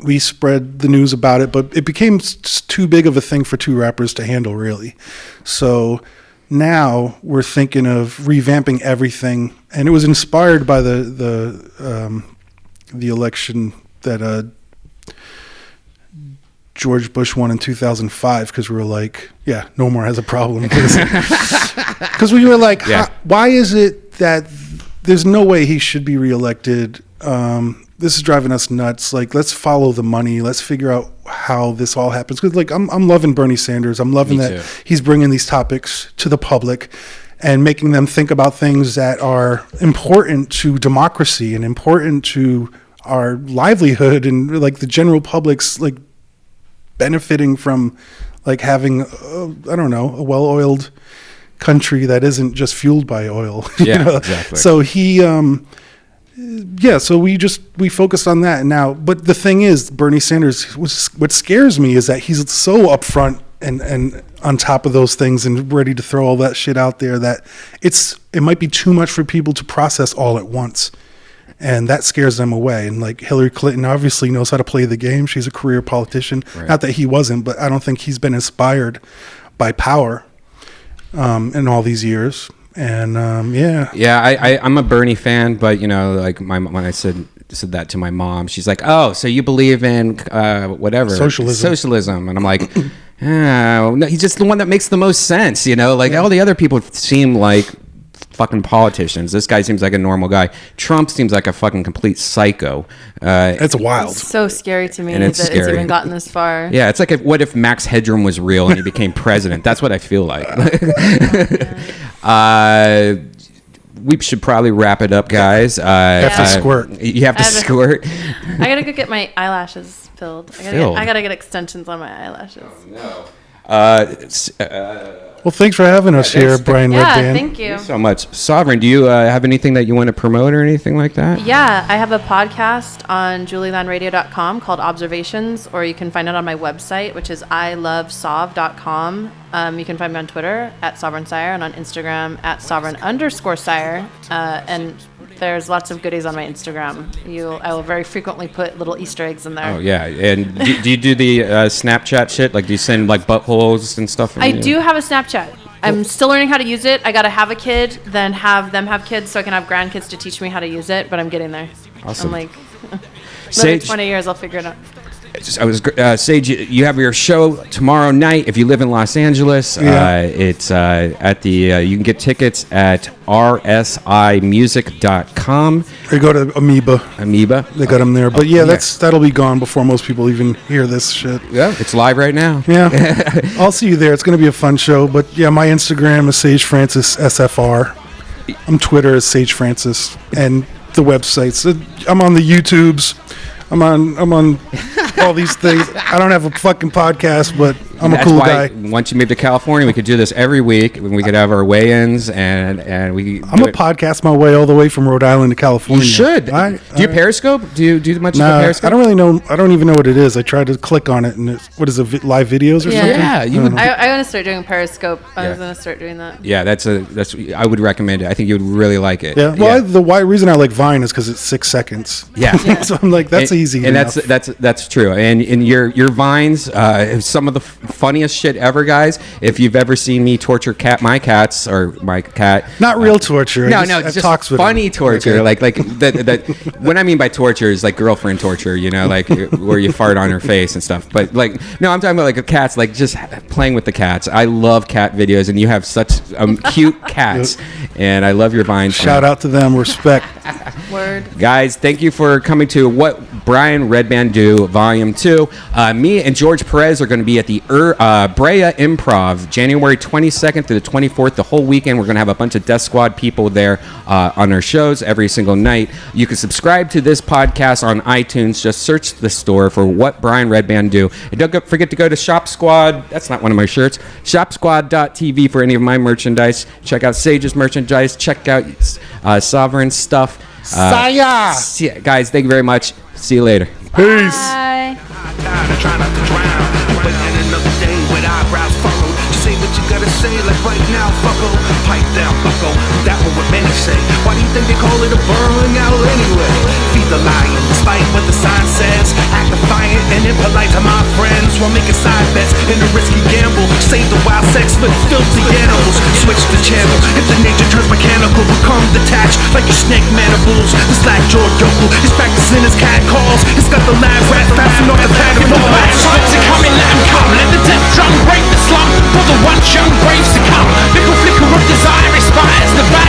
We spread the news about it, but it became too big of a thing for two rappers to handle, really. So now we're thinking of revamping everything, and it was inspired by the election that George Bush won in 2005, because we were like, yeah, No More has a problem. Because we were like, why is it that there's no way he should be reelected? This is driving us nuts. Like, let's follow the money. Let's figure out how this all happens. Because, like, I'm loving Bernie Sanders. I'm loving that he's bringing these topics to the public and making them think about things that are important to democracy and important to our livelihood and, like, the general public's, like, benefiting from, like, having, I don't know, a well-oiled country that isn't just fueled by oil. Yeah, exactly. So so we focused on that now. But the thing is, Bernie Sanders, what scares me is that he's so upfront and on top of those things and ready to throw all that shit out there that it might be too much for people to process all at once. And that scares them away. And like Hillary Clinton obviously knows how to play the game. She's a career politician. Right. Not that he wasn't, but I don't think he's been inspired by power in all these years. And I'm a Bernie fan, but you know, like when I said that to my mom, she's like, "Oh, so you believe in whatever socialism?" And I'm like, No, he's just the one that makes the most sense, you know? Like, all the other people seem like fucking politicians. This guy seems like a normal guy. Trump seems like a fucking complete psycho. That's wild. It's so scary to me And that it's it's scary. even gotten this far. Yeah, it's like what if Max Headroom was real and he became president? That's what I feel like. We should probably wrap it up, guys. Have to squirt. You have to squirt. I gotta go get my eyelashes filled. I gotta get extensions on my eyelashes. Well, thanks for having us here, Brian Yeah, Redban. thank you. So much. Sovereign, do you have anything that you want to promote or anything like that? Yeah, I have a podcast on julielandradio.com called Observations, or you can find it on my website, which is ilovesov.com. You can find me on Twitter at Sovereign Syre and on Instagram at Sovereign_Syre. And there's lots of goodies on my Instagram. I will very frequently put little Easter eggs in there. Oh, yeah. And do you do the Snapchat shit? Like, do you send, like, buttholes and stuff? I do have a Snapchat. I'm still learning how to use it. I got to have a kid, then have them have kids so I can have grandkids to teach me how to use it, but I'm getting there. Awesome. I'm like, Sage- another 20 years, I'll figure it out. Sage, you have your show tomorrow night if you live in Los Angeles. It's at the you can get tickets at rsimusic.com. Or go to Amoeba. They got them there. But yeah, that'll be gone before most people even hear this shit. Yeah, it's live right now. Yeah. I'll see you there. It's going to be a fun show. But yeah, my Instagram is Sage Francis SFR. I'm Twitter is Sage Francis. And the websites. I'm on the YouTubes. I'm on all these things. I don't have a fucking podcast, but I'm a cool guy. Once you move to California, we could do this every week. We could have our weigh-ins, and we. I'm a podcast my way all the way from Rhode Island to California. You should. Do you Periscope? Do you do much of a Periscope? I don't really know. I don't even know what it is. I tried to click on it, and what is it? Live videos or something? Yeah, you would. I want to start doing Periscope. I was going to start doing that. Yeah, that's. I would recommend it. I think you would really like it. Yeah. Well, the reason I like Vine is because it's 6 seconds. Yeah. So I'm like, that's easy. And enough. that's true. And your Vines, some of the funniest shit ever, guys. If you've ever seen me torture my cats or my cat. Not real torture. No, it's just talks with funny him. torture. Okay. Like what I mean by torture is like girlfriend torture. You know, like where you fart on her face and stuff. But like, no, I'm talking about like cats, like just playing with the cats. I love cat videos, and you have such cute cats, and I love your Vines. Shout out to them. Respect. Word. Guys, thank you for coming to What Brian Redban Do Volume 2. Me and George Perez are going to be at the Brea Improv January 22nd through the 24th, the whole weekend. We're going to have a bunch of Death Squad people there on our shows every single night. You can subscribe to this podcast on iTunes. Just search the store for What Brian Redban Do. And don't forget to go to Shop Squad. That's not one of my shirts. ShopSquad.tv for any of my merchandise. Check out Sage's merchandise. Check out Sovereign stuff. Saya! Guys, thank you very much. See you later. Peace. Bye. Try not to drown, but then another day with eyebrows furrowed. Just say what you gotta say, like right now, fucko. Pipe down, bucko. That what many say. Why do you think they call it a burning out anyway? Feed the lion, despite what the sign says. Act defiant and impolite to my friends while making side bets in a risky gamble. Save the wild sex with filthy animals. Switch the channel. If the nature turns mechanical, become detached like your snake mandibles. The slack jawed yokel is practicing his cat calls. It's got the lab rat bouncing off the pad of balls. Times are coming, let them come. Let the death drum break the slum. For the once young braves to come. Little flicker of desire inspires the battle.